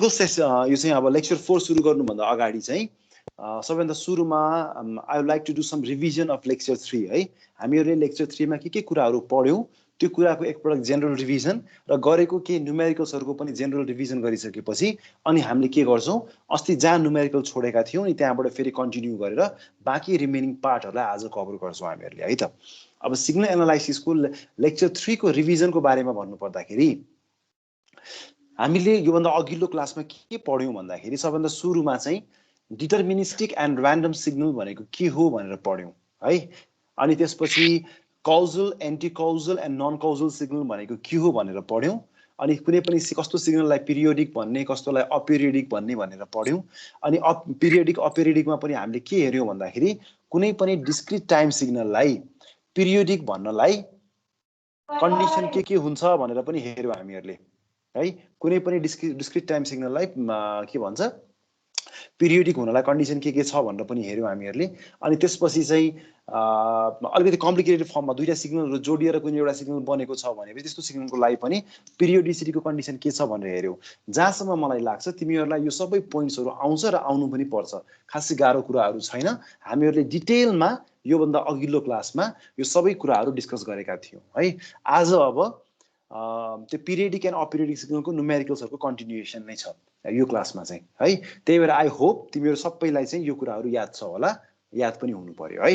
अर्को सेसन यो चाहिँ अब लेक्चर 4 सुरु गर्नुभन्दा अगाडि चाहिँ सबैभन्दा सुरुमा I would like to do some revision of lecture 3 है। हामीहरूले लेक्चर 3 मा के कुराहरू पढ्यौं त्यो कुराको एकपटक जेनरल रिभिजन र गरेको के न्युमेरिकल्सहरुको पनि जेनरल रिभिजन गरिसकेपछि अनि हामीले के गर्छौं अस्ति जहाँ न्युमेरिकल छोडेका थियौं नि त्यहाँबाट फेरि कन्टिन्यू गरेर बाँकी रिमेनिङ पार्टहरुलाई आज कभर गर्छौं हामीहरूले है त। अब सिग्नल एनालाइसिसको लेक्चर 3 को रिभिजनको बारेमा भन्नु पर्दाखेरि हामीले योभन्दा अघिल्लो क्लासमा के पढ्यौं भन्दाखेरि सबभन्दा सुरुमा चाहिँ डिटरमिनिस्टिक एन्ड र्यान्डम सिग्नल भनेको के हो भनेर पढ्यौं है। अनि त्यसपछि causal anti causal and non causal signal भनेको के हो भनेर पढ्यौं। अनि कुनै पनि कस्तो सिग्नललाई पिरियोडिक भन्ने कस्तोलाई अपिरियोडिक भन्ने भनेर पढ्यौं। अनि पिरियोडिक अपिरियोडिकमा पनि हामीले के हेर्यौं भन्दाखेरि कुनै पनि डिस्क्रिट टाइम सिग्नललाई पिरियोडिक भन्नलाई कन्डिसन के हुन्छ भनेर पनि हेर्यौं हामीहरूले है। कुनै पनि डिस्क्रिट टाइम सिग्नललाई के भन्छ पिरियोडिक हुनलाई कन्डिसन के छ भनेर पनि हेर्यौं हामीहरूले। अनि त्यसपछि चाहिँ अलिकति कम्प्लिकेटेड फर्ममा दुईटा सिग्नलहरु जोडिएर कुनै एउटा सिग्नल बनेको छ भनेपछि त्यस्तो सिग्नलको लागि पनि पिरियोडिसिटीको कन्डिसन के छ भनेर हेर्यौं। जहाँसम्म मलाई लाग्छ तिमीहरुलाई यो सबै पोइन्ट्सहरु आउँछ र आउनु पनि पर्छ, खासै गाह्रो कुराहरु छैन। हामीहरूले डिटेलमा यो भन्दा अघिल्लो क्लासमा यो सबै कुराहरु डिस्कस गरेका थियौं है। आज अब त्यो पिरियोडिक एन्ड अपिरियोडिक सिग्नलको न्युमेरिकल्सहरुको कन्टिन्युएसन नै छ यो क्लासमा चाहिँ है। त्यही भएर आई होप तिमीहरु सबैलाई चाहिँ यो कुराहरु याद छ होला, याद पनि हुनु पर्यो है।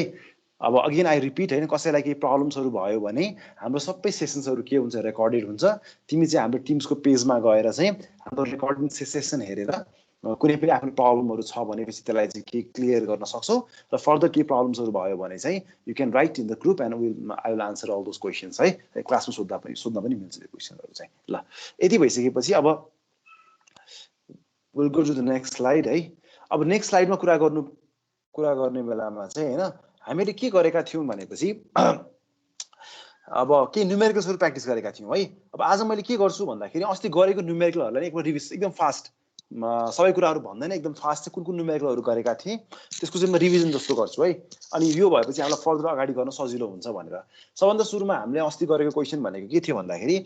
अब अगेन आई रिपिट हैन, कसैलाई केही प्रब्लम्सहरु भयो भने हाम्रो सबै सेसन्सहरु के हुन्छ रेकर्डेड हुन्छ। तिमी चाहिँ हाम्रो टिम्सको पेजमा गएर चाहिँ हाम्रो रेकर्डिङ सेसन हेरेर कुनै पनि आफ्नो प्रब्लमहरु छ भनेपछि त्यसलाई चाहिँ के क्लियर गर्न सक्छौ र फर्दर के प्रब्लम्सहरु भयो भने चाहिँ you can write in the group and I will answer all those questions है। क्लासमा सोध्न पनि मिल्छ त्यो क्वेशनहरु चाहिँ। ल यति भइसकेपछि अब will go to the next slide है। अब नेक्स्ट स्लाइडमा कुरा गर्ने बेलामा चाहिँ हैन हामीले के गरेका थियौं भनेपछि अब के न्युमेरिकल्सहरु प्र्याक्टिस गरेका थियौं है। अब आज मैले के गर्छु भन्दाखेरि अस्ति गरेको न्युमेरिकलहरुलाई एकबार रिभिज एकदम फास्ट सबै कुराहरु भन्दैन एकदम फास्ट चाहिँ कुन न्युमेरिकलहरु गरेका थिए त्यसको चाहिँ म रिभिजन जस्तो गर्छु है। अनि यो भएपछि हामीलाई फर्दर अगाडि गर्न सजिलो हुन्छ भनेर सबभन्दा सुरुमा हामीले अस्ति गरेको क्वेशन भनेको के थियो भन्दाखेरि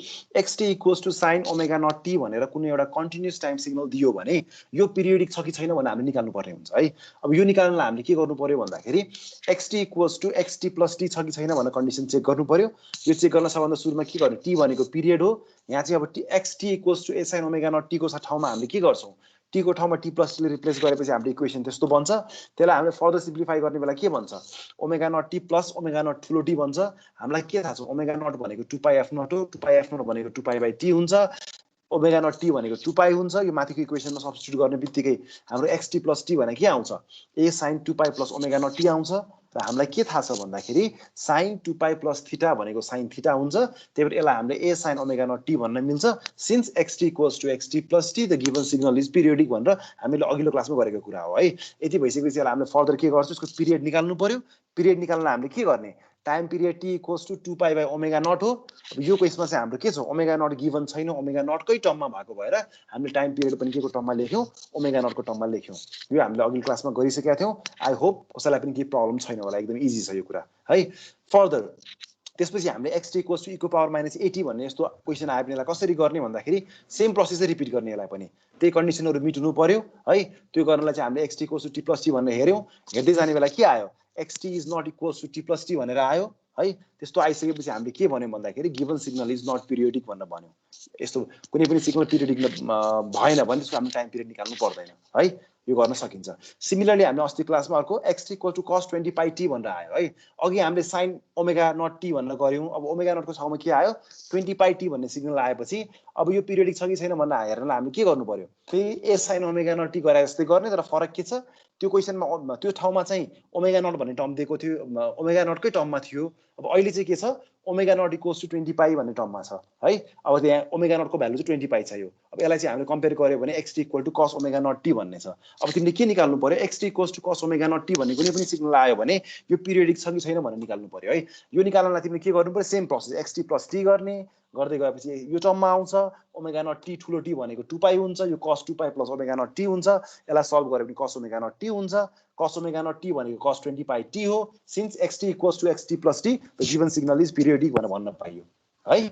xt equals to sin omega naught t भनेर कुनै एउटा कन्टिन्युअस टाइम सिग्नल दियो भने यो पिरियोडिक छ कि छैन भनेर हामीले निकाल्नु पर्ने हुन्छ है। अब यो निकाल्नलाई हामीले के गर्नु पर्यो भन्दाखेरि xt equals to xt plus t छ कि छैन भनेर कन्डिसन चेक गर्नु पर्यो। यो चेक गर्न सबभन्दा सुरुमा के गर्ने, t भनेको पिरियड हो। यहाँ चाहिँ अब xt equals to a sin omega naught t को ठाउँमा हामीले के गर्छौं t को ठाउँमा t प्लस ले रिप्लेस गरेपछि हाम्रो इक्वेसन त्यस्तो बन्छ। त्यसलाई हामीले फर्दर सिम्प्लिफाई गर्ने बेला के भन्छ omega naught t plus omega naught ठुलो t भन्छ। हामीलाई के थाहा छ ओमेगा नट भनेको 2 f नट हो, 2 f नट भनेको 2 t हुन्छ, ओमेगा नट t भनेको 2 हुन्छ। यो माथिको इक्वेसनमा सब्स्टिट्युट गर्ने बित्तिकै हाम्रो xt प्लस t भनेको के आउँछ a sin 2 plus omega naught t आउँछ। र हामीलाई के थाहा छ भन्दाखेरि sin 2 प्लस थीटा भनेको sin थीटा हुन्छ। त्यही भएर यसलाई हामीले a sin omega naught t भन्न मिल्छ। Since xt equals to xt plus t the given signal is periodic भनेर हामीले अघिल्लो क्लासमा गरेको कुरा हो है। यति भइसकेपछि यसलाई हामीले फर्दर के गर्छौं यसको पिरियड निकाल्नु पर्यो। पिरियड निकाल्न हामीले के गर्ने time period t equals to 2 by omega naught हो। अब यो क्वेशनमा चाहिँ हाम्रो के छ ओमेगा नट गिवन छैन, ओमेगा नटकै टर्ममा भएको भएर हामीले टाइम पिरियड पनि के को टर्ममा लेख्यौं ओमेगा नटको टर्ममा लेख्यौं। यो हामीले अघिल्लो क्लासमा गरिसकेका थियौं। आई होप कसैलाई पनि केही प्रब्लम छैन होला, एकदम इजी छ यो कुरा है। फर्दर त्यसपछि हामीले xt इक्वल्स टु e को पावर माइनस 80 भन्ने यस्तो क्वेशन आयो भने यसलाई कसरी गर्ने भन्दाखेरि सेम प्रोसेस रिपिट गर्ने यसलाई पनि त्यही कन्डिसनहरु मिट हुनु पर्यो है। त्यो गर्नलाई चाहिँ हामीले xt equals to t plus t भनेर हेर्यौं। हेर्दै जाने बेला के आयो xt is not equals to t plus t भनेर आयो है। त्यस्तो आइसकेपछि हामीले के भन्यौं भन्दाखेरि given signal is not periodic भनेर भन्यौं। यस्तो कुनै पनि सिग्नल पिरियोडिक भएन भने त्यसको हामीले टाइम पिरियड निकाल्नु पर्दैन है, यो गर्न सकिन्छ। सिमिलरली हामीले अस्ति क्लासमा अर्को xt equal to cos 20 pi t भनेर आयो है। अघि हामीले sin ओमेगा नट t भनेर गर्यौं। अब ओमेगा नटको ठाउँमा के आयो 20 पाइ t भन्ने सिग्नल आएपछि अब यो पिरियोडिक छ कि छैन भनेर हेर्नलाई हामीले के गर्नु पर्यो फेरि a sin omega naught t गरे जस्तै गर्ने। तर फरक के छ त्यो क्वेशनमा त्यो ठाउँमा चाहिँ ओमेगा नट भन्ने टर्म दिएको थियो, ओमेगा नटकै टर्ममा थियो। अब अहिले चाहिँ के छ ओमेगा नट इक्वल्स टु 20 पाइ भन्ने टर्ममा छ है। अब त्यहाँ ओमेगा नटको भ्यालु चाहिँ 20 पाइ छ यो। अब यसलाई चाहिँ हामीले कम्पेयर गर्यो भने xt equal to cos omega naught t भन्ने छ। अब तिमीले के निकाल्नु पर्यो xt equals to cos omega naught t भन्ने कुनै पनि सिग्नल आयो भने यो पिरियोडिक छ कि छैन भनेर निकाल्नु पर्यो है। यो निकाल्नलाई तिमीले के गर्नु पर्यो same process xt plus t गर्ने। गर्दै गएपछि यो टर्ममा आउँछ ओमेगा नट t ठुलो t भनेको 2 पाइ हुन्छ, यो cos 2 पाइ प्लस ओमेगा नट t हुन्छ। यसलाई सल्भ गरे पनि cos ओमेगा नट t हुन्छ। cos ओमेगा नट t भनेको cos 20 पाइ t हो। Since xt equals to xt plus t the given signal is periodic भनेर भन्न पाइयो है।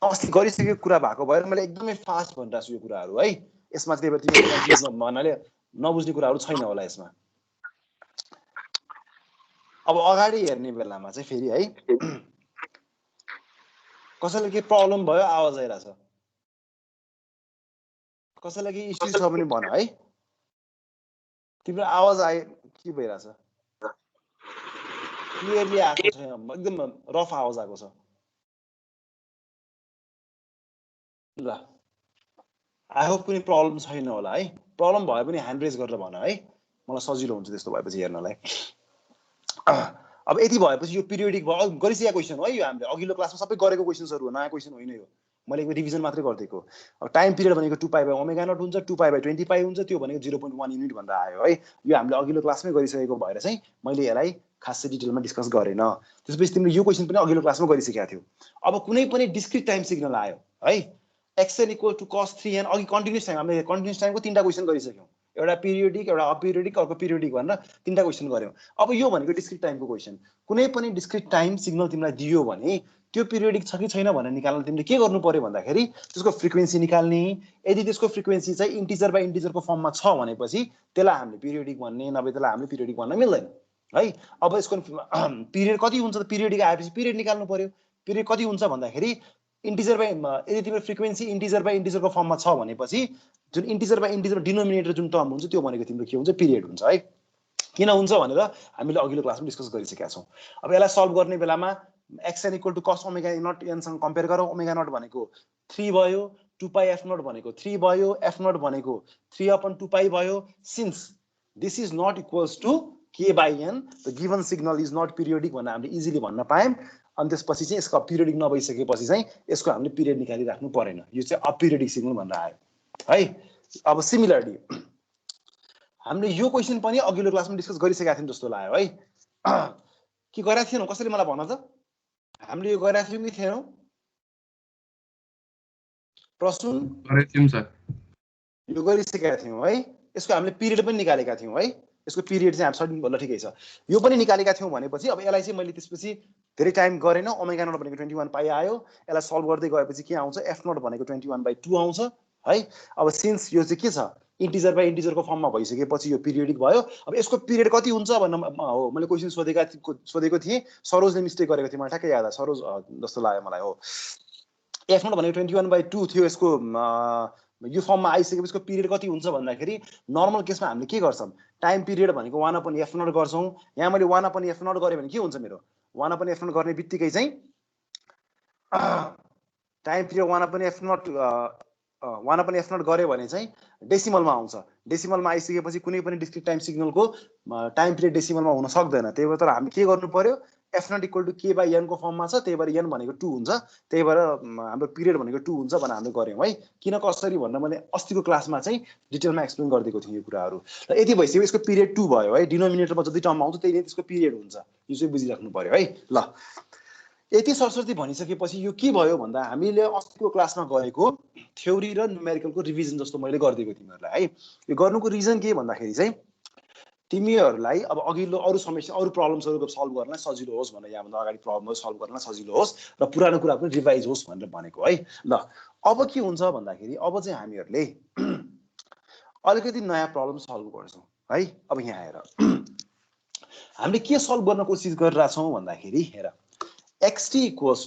अस्ति गरिसकेको कुरा भएको भएर मैले एकदमै फास्ट भनिरहेछु यो कुराहरु है। यसमा त्यही भएर तिमीले कन्फ्युज भन्नाले नबुझ्ने कुराहरू छैन होला यसमा। अब अगाडि हेर्ने बेलामा चाहिँ फेरि है कसैलाई के प्रब्लम भयो, आवाज आइरहेछ, कसैलाई के इस्यु छ भने भन है। तिम्रो आवाज आए के भइरहेछ, क्लियरली आएको छैन, एकदम रफ आवाज आएको छ। ल आई होप कुनै प्रब्लम छैन होला है। प्रब्लम भयो भने ह्यान्ड रेज गरेर भन है, मलाई सजिलो हुन्छ त्यस्तो भएपछि हेर्नलाई। अब यति भएपछि यो पिरियोडिक भयो, गरिसकेको क्वेसन है यो हामीले अघिल्लो क्लासमा सबै गरेको क्वेसन्सहरू हो, नयाँ क्वेसन होइन यो, मैले एक रिभिजन मात्रै गरिदिएको। अब टाइम पिरियड भनेको 2π/ω0 हुन्छ, 2π/20π हुन्छ, त्यो भनेको 0.1 युनिट भनेर आयो है। यो हामीले अघिल्लो क्लासमै गरिसकेको भएर चाहिँ मैले यसलाई खासै डिटेलमा डिस्कस गरेन। त्यसपछि तिमीले यो क्वेसन पनि अघिल्लो क्लासमा गरिसकेका थियौ। अब कुनै पनि डिस्क्रिट टाइम सिग्नल आयो है, xn = cos 3n, अघि कन्टिन्युस टाइम, हामीले कन्टिन्युस टाइमको 3टा क्वेसन गरिसक्यौँ, एउटा पिरियोडिक, एउटा अपिरियोडिक, अर्को पिरियोडिक भनेर 3टा क्वेसन गऱ्यौँ। अब यो भनेको डिस्क्रिट टाइमको क्वेसन। कुनै पनि डिस्क्रिट टाइम सिग्नल तिमीलाई दियो भने त्यो पिरियोडिक छ कि छैन भनेर निकाल्न तिमीले के गर्नु पर्यो भन्दाखेरि त्यसको फ्रिक्वेन्सी निकाल्ने। यदि त्यसको फ्रिक्वेन्सी चाहिँ इन्टिजर बाई इन्टिजरको फर्ममा छ भनेपछि त्यसलाई हामीले पिरियोडिक भन्ने, नभए त्यसलाई हामीले पिरियोडिक भन्न मिल्दैन है। अब यसको पिरियड कति हुन्छ त, पिरियोडिक आएपछि पिरियड निकाल्नु पर्यो। पिरियड कति हुन्छ भन्दाखेरि इन्टिजर बाई, यदि तिम्रो फ्रिक्वेन्सी इन्टिजर बाई इन्टिजरको फर्ममा छ भनेपछि जुन इन्टिजर बाई इन्टिजर डिनोमिनेटर जुन टर्म हुन्छ त्यो भनेको तिम्रो के हुन्छ, पिरियड हुन्छ है। किन हुन्छ भनेर हामीले अघिल्लो क्लासमा डिस्कस गरिसकेका छौँ। अब यसलाई सल्भ गर्ने बेलामा xn = cos ω0 n सँग कम्पेयर गरौँ। ω0 भनेको 3 भयो, 2π/f0 भनेको 3 भयो, f0 भनेको 3/2π भयो। Since this is not equals to k/n, the given signal is not periodic भनेर हामीले इजिली भन्न पायौँ। अनि त्यसपछि चाहिँ यसको पिरियोडिक नभइसकेपछि चाहिँ यसको हामीले पिरियड निकालिराख्नु परेन, यो चाहिँ अपिरियोडिक सिग्नल भनेर आयो है। अब सिमिलरली हामीले यो क्वेसन पनि अघिल्लो क्लासमा डिस्कस गरिसकेका थियौँ जस्तो लाग्यो है। के गरेका थिएनौँ, कसैले मलाई भन त, हामीले यो गरेका थियौँ कि थिएनौँ? प्रश्न यो गरिसकेका थियौँ है। यसको हामीले पिरियड पनि निकालेका थियौँ है। यसको पिरियड चाहिँ हामी सर्टिन भन्न ठिकै छ, यो पनि निकालेका थियौँ भनेपछि अब यसलाई चाहिँ मैले त्यसपछि धेरै टाइम गरेन। ω0 भनेको 21π आयो, यसलाई सल्भ गर्दै गएपछि के आउँछ, f0 भनेको 21/2 आउँछ है। अब सिन्स यो चाहिँ के छ, इन्टिजर बाई इन्टिजरको फर्ममा भइसकेपछि यो पिरियोडिक भयो। अब यसको पिरियड कति हुन्छ भन्न हो मैले क्वेसन सोधेको थिएँ, सरोजले मिस्टेक गरेको थिएँ, मलाई ठ्याक्कै याद आयो, सरोज जस्तो लाग्यो मलाई हो। f0 भनेको 21/2 थियो, यसको यो फर्ममा आइसकेपछि यसको पिरियड कति हुन्छ भन्दाखेरि नर्मल केसमा हामीले के गर्छौँ, टाइम पिरियड भनेको 1/f0 गर्छौँ। यहाँ मैले 1/f0 गरेँ भने के हुन्छ, मेरो 1/f0 गर्ने बित्तिकै चाहिँ टाइम पिरियड 1/f0 गऱ्यो भने चाहिँ डेसिमलमा आउँछ। डेसिमलमा आइसकेपछि कुनै पनि डिस्क्रिट टाइम सिग्नलको टाइम पिरियड डेसिमलमा हुन सक्दैन। त्यही भएर तर हामी के गर्नु पर्यो, f0 = k/n को फर्ममा छ, त्यही भएर n भनेको 2 हुन्छ, त्यही भएर हाम्रो पिरियड भनेको 2 हुन्छ भनेर हामीले गऱ्यौँ है। किन कसरी भनेर मैले अस्तिको क्लासमा चाहिँ डिटेलमा एक्सप्लेन गरिदिएको थिएँ यो कुराहरू। र यति भइसक्यो, यसको पिरियड 2 भयो है, डिनोमिनेटरमा जति टर्म आउँछ त्यही नै त्यसको पिरियड हुन्छ, यो चाहिँ बुझिराख्नु पर्यो है। ल यति सरस्वती भनिसकेपछि यो के भयो भन्दा हामीले अस्तिको क्लासमा गरेको थ्योरी र न्युमेरिकलको रिभिजन जस्तो मैले गरिदिएको तिमीहरूलाई है। यो गर्नुको रिजन के भन्दाखेरि चाहिँ तिमीहरूलाई अब अघिल्लो अरू समस्या अरू प्रब्लम्सहरू सल्भ गर्न सजिलो होस् भनेर, यहाँभन्दा अगाडि प्रब्लमहरू सल्भ गर्न सजिलो होस् र पुरानो कुरा पनि रिभाइज होस् भनेर भनेको है। ल अब के हुन्छ भन्दाखेरि अब चाहिँ हामीहरूले अलिकति नयाँ प्रब्लम सल्भ गर्छौँ है। अब यहाँ हेर, हामीले के सल्भ गर्न कोसिस गरिरहेछौँ भन्दाखेरि हेर, xt =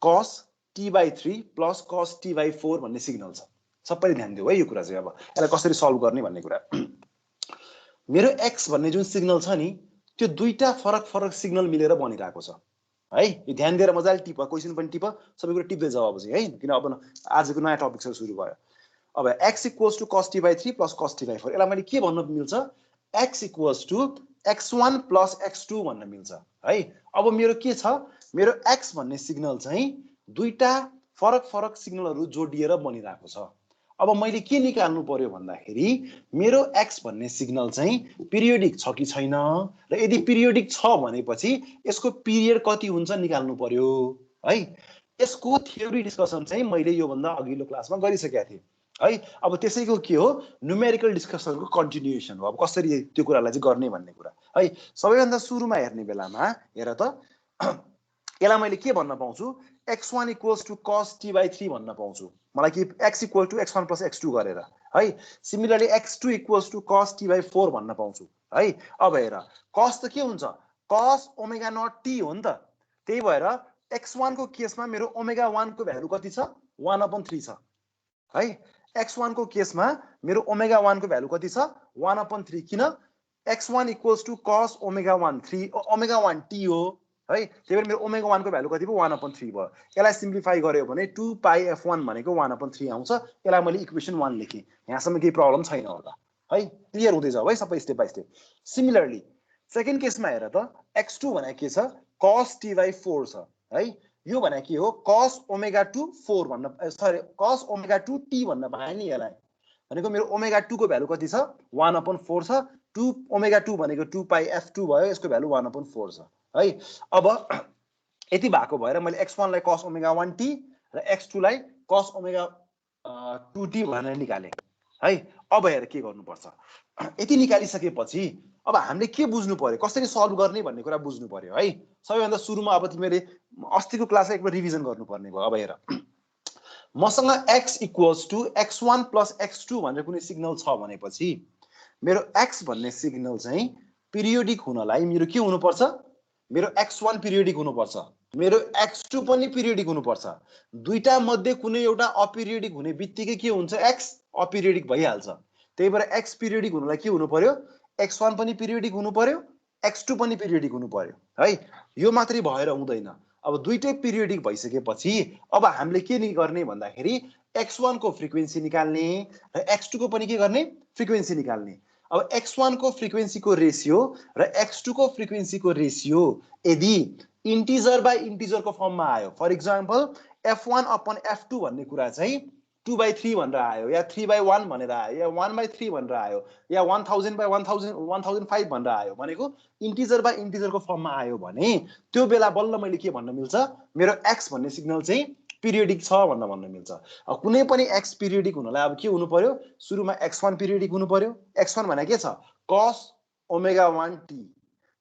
cos t/3 + cos t/4 भन्ने सिग्नल छ। सबैले ध्यान दिऊ है यो कुरा चाहिँ। अब यसलाई कसरी सल्भ गर्ने भन्ने कुरा, मेरो x भन्ने जुन सिग्नल छ नि त्यो दुईटा फरक फरक सिग्नल मिलेर बनिरहेको छ है। यो ध्यान दिएर मजाले टिप, क्वेसन पनि टिप, सबै कुरा टिप्दै जाऊ अब चाहिँ है, किन अब आजको नयाँ टपिक सुरु भयो। अब x = cos t/3 + cos t/4, यसलाई मैले के भन्न मिल्छ, x = x1 + x2 भन्न मिल्छ है। अब मेरो के छ, मेरो x भन्ने सिग्नल चाहिँ दुईटा फरक फरक सिग्नलहरू जोडिएर बनिरहेको छ। अब मैले के निकाल्नु पर्यो भन्दाखेरि मेरो x भन्ने सिग्नल चाहिँ पिरियोडिक छ कि छैन, र यदि पिरियोडिक छ भनेपछि यसको पिरियड कति हुन्छ निकाल्नु पर्यो है। यसको थ्योरी डिस्कसन चाहिँ मैले योभन्दा अघिल्लो क्लासमा गरिसकेका थिएँ है। अब त्यसैको के हो, न्युमेरिकल डिस्कसनको कन्टिन्युएसन हो। अब कसरी त्यो कुरालाई चाहिँ गर्ने भन्ने कुरा है। सबैभन्दा सुरुमा हेर्ने बेलामा हेर त, यसलाई मैले के भन्न पाउँछु, x1 equals to cos t/3 भन्न पाउँछु मलाई कि x equal to x1 plus x2 गरेर है। Similarly x2 equals to cos t/4 भन्न पाउँछु है। अब हेर cos त के हुन्छ cos ओमेगा नट t हो नि त, त्यही भएर x1 को केसमा मेरो ओमेगा 1 को भ्यालु कति छ 1/3 छ है। x1 को केसमा मेरो ओमेगा 1 को भ्यालु कति छ 1/3 किन x1 equals to cos omega 1 t हो है। त्यही भएर मेरो ओमेगा 1 को भ्यालु कति भयो 1/3 भयो। यसलाई सिम्प्लिफाई गर्यो भने 2 पाई f1 भनेको 1/3 आउँछ। यसलाई मैले इक्वेसन 1 लेखेँ। यहाँसम्म केही प्रब्लम छैन होला है, क्लियर हुँदै जाऊ है सबै step by step. Similarly second केसमा हेर त x2 भनेको के छ cos t/4 छ है। यो भनेको के हो cos ओमेगा 2 4 भन्न सरी cos ओमेगा 2 t भन्न पाए नि यसलाई, भनेको मेरो ओमेगा 2 को भ्यालु कति छ 1/4 छ। 2 ओमेगा 2 भनेको 2 पाई f2 भयो, यसको भ्यालु 1/4 छ है। अब यति भएको भएर मैले x1 लाई cos ओमेगा 1t र x2 लाई cos ओमेगा 2t भनेर निकाले है। अब हेर के गर्नुपर्छ, यति निकालिसकेपछि अब हामीले के बुझ्नु पर्यो कसरी सल्भ गर्ने भन्ने कुरा बुझ्नु पर्यो है। सबैभन्दा सुरुमा अब तिमीले अस्तिको क्लासलाई एकबार रिभिजन गर्नुपर्ने भयो। अब हेर मसँग x equals to x1 plus x2 भनेर कुनै सिग्नल छ भनेपछि मेरो x भन्ने सिग्नल चाहिँ पिरियोडिक हुनलाई मेरो के हुनुपर्छ मेरो x1 पिरियोडिक हुनुपर्छ, मेरो x2 पनि पिरियोडिक हुनुपर्छ। दुईटा मध्ये कुनै एउटा अपिरियोडिक हुने बित्तिकै के हुन्छ x अपिरियोडिक भइहाल्छ। त्यही भएर x पिरियोडिक हुनलाई के हुनु पर्यो x1 पनि पिरियोडिक हुनु पर्यो x2 पनि पिरियोडिक हुनु पर्यो है। यो मात्रै भएर हुँदैन। अब दुईटै पिरियोडिक भइसकेपछि अब हामीले के गर्ने भन्दाखेरि x1 को फ्रिक्वेन्सी निकाल्ने र x2 को पनि के गर्ने फ्रिक्वेन्सी निकाल्ने। अब x1 को फ्रिक्वेन्सी को रेशियो र x2 को फ्रिक्वेन्सी को रेशियो यदि इन्टिजर बाइ इन्टिजर को फर्ममा आयो, for example f1 upon f2 भन्ने कुरा चाहिँ 2/3 भनेर आयो या 3/1 भनेर आयो या 1/3 भनेर आयो या 1000/1005 भनेर आयो भनेको इन्टिजर बाइ इन्टिजरको फर्ममा आयो भने त्यो बेला बल्ल मैले के भन्न मिल्छ मेरो x भन्ने सिग्नल चाहिँ पिरियोडिक छ भन्न मिल्छ। अब कुनै पनि x पिरियोडिक हुनलाई अब के हुनु पर्यो सुरुमा x1 पिरियोडिक हुनु पर्यो। x1 भनेको के छ cos ओमेगा 1t,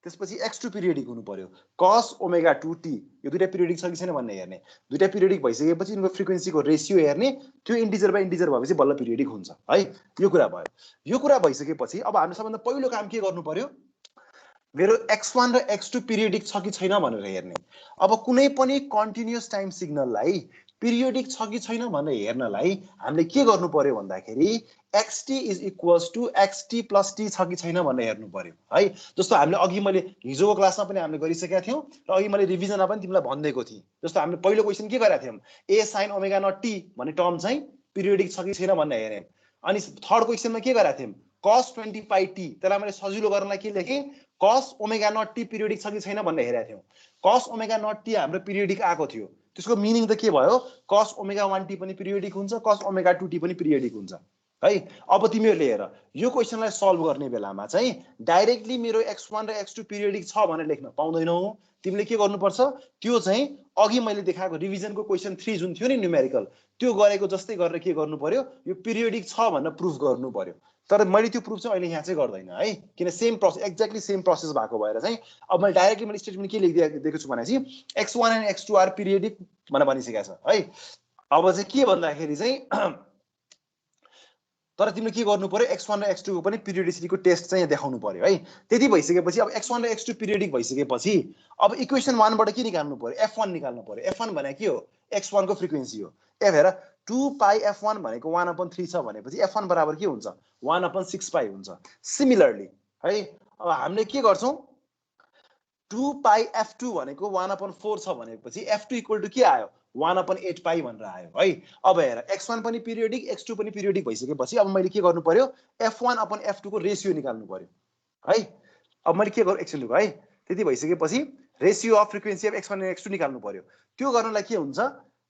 त्यसपछि x2 पिरियोडिक हुनु पर्यो cos ओमेगा 2t। यो दुईटा पिरियोडिक छ कि छैन भन्ने हेर्ने, दुईटा पिरियोडिक भइसकेपछि यिनको फ्रिक्वेन्सीको रेशियो हेर्ने, त्यो इन्टिजर बाइ इन्टिजर भएपछि बल्ल पिरियोडिक हुन्छ है। यो कुरा भयो। यो कुरा भइसकेपछि अब हामीले सबभन्दा पहिलो काम के गर्नु पर्यो मेरो x1 र x2 पिरियोडिक छ कि छैन भनेर हेर्ने। अब कुनै पनि कन्टिन्युअस टाइम सिग्नललाई पिरियोडिक छ कि छैन भनेर हेर्नलाई हामीले के गर्नु पर्यो भन्दाखेरि xt is equals to xt plus t छ कि छैन भनेर हेर्नु पर्यो है। जस्तो हामीले अघि मैले हिजोको क्लासमा पनि हामीले गरिसकेका थियौँ र अघि मैले रिभिजनमा पनि तिमीलाई भनिदिएको थिएँ। जस्तो हामीले पहिलो क्वेसन के गरेका थियौँ a sin omega naught t भन्ने टर्म चाहिँ पिरियोडिक छ कि छैन भनेर हेर्यौँ। अनि थर्ड क्वेसनमा के गरेका थियौँ cos 20πt, त्यसलाई मैले सजिलो गर्नलाई के लेखेँ cos omega naught t periodic छ कि छैन भनेर हेरेका थियौँ। cos ओमेगा नट t हाम्रो पिरियोडिक आएको थियो, त्यसको मिनिङ त के भयो cos ओमेगा 1t पनि पिरियोडिक हुन्छ cos ओमेगा 2t पनि पिरियोडिक हुन्छ है। अब तिमीहरूले हेर यो क्वेसनलाई सल्भ गर्ने बेलामा चाहिँ डाइरेक्टली मेरो x1 र x2 पिरियोडिक छ भनेर लेख्न पाउँदैनौ। तिमीले के गर्नुपर्छ त्यो चाहिँ अघि मैले देखाएको रिभिजनको क्वेसन 3 जुन थियो नि न्युमेरिकल त्यो गरेको जस्तै गरेर के गर्नु पर्यो यो पिरियोडिक छ भनेर प्रुफ गर्नु पर्यो। तर मैले त्यो प्रुफ चाहिँ अहिले यहाँ चाहिँ गर्दैन है, किन same process exactly same process भएको भएर चाहिँ अब मैले डाइरेक्टली मैले स्टेटमेन्ट के लेखिदिएको छु भनेपछि x1 and x2 are periodic भनेर भनिसकेको छ है। अब चाहिँ के भन्दाखेरि चाहिँ तर तिमीले के गर्नु पर्यो x1 र x2 को पनि पिरियोडिसिटीको टेस्ट चाहिँ देखाउनु पर्यो है। त्यति भइसकेपछि अब x1 र x2 पिरियोडिक भइसकेपछि अब इक्वेसन 1 बाट के निकाल्नु पर्यो f1 निकाल्नु पर्यो। f1 भनेको के हो x1 को फ्रिक्वेन्सी हो। ए हेर 2 पाई f1 भनेको 1/3 छ भनेपछि f1 बराबर के हुन्छ 1/6 पाई हुन्छ। सिमिलरली है अब हामीले के गर्छौं 2 पाई f2 भनेको 1/4 छ भनेपछि f2 इक्वल टु के आयो 1/8 पाई भनेर आयो है। अब हेर x1 पनि पिरियोडिक x2 पनि पिरियोडिक भइसकेपछि अब मैले के गर्नु पर्यो f1/f2 को रेशियो निकाल्नु पर्यो है। अब मैले के गर्नु एकछिन लु है, त्यति भइसकेपछि ratio of frequency of x1 र x2 निकाल्नु पर्यो। त्यो गर्नलाई के हुन्छ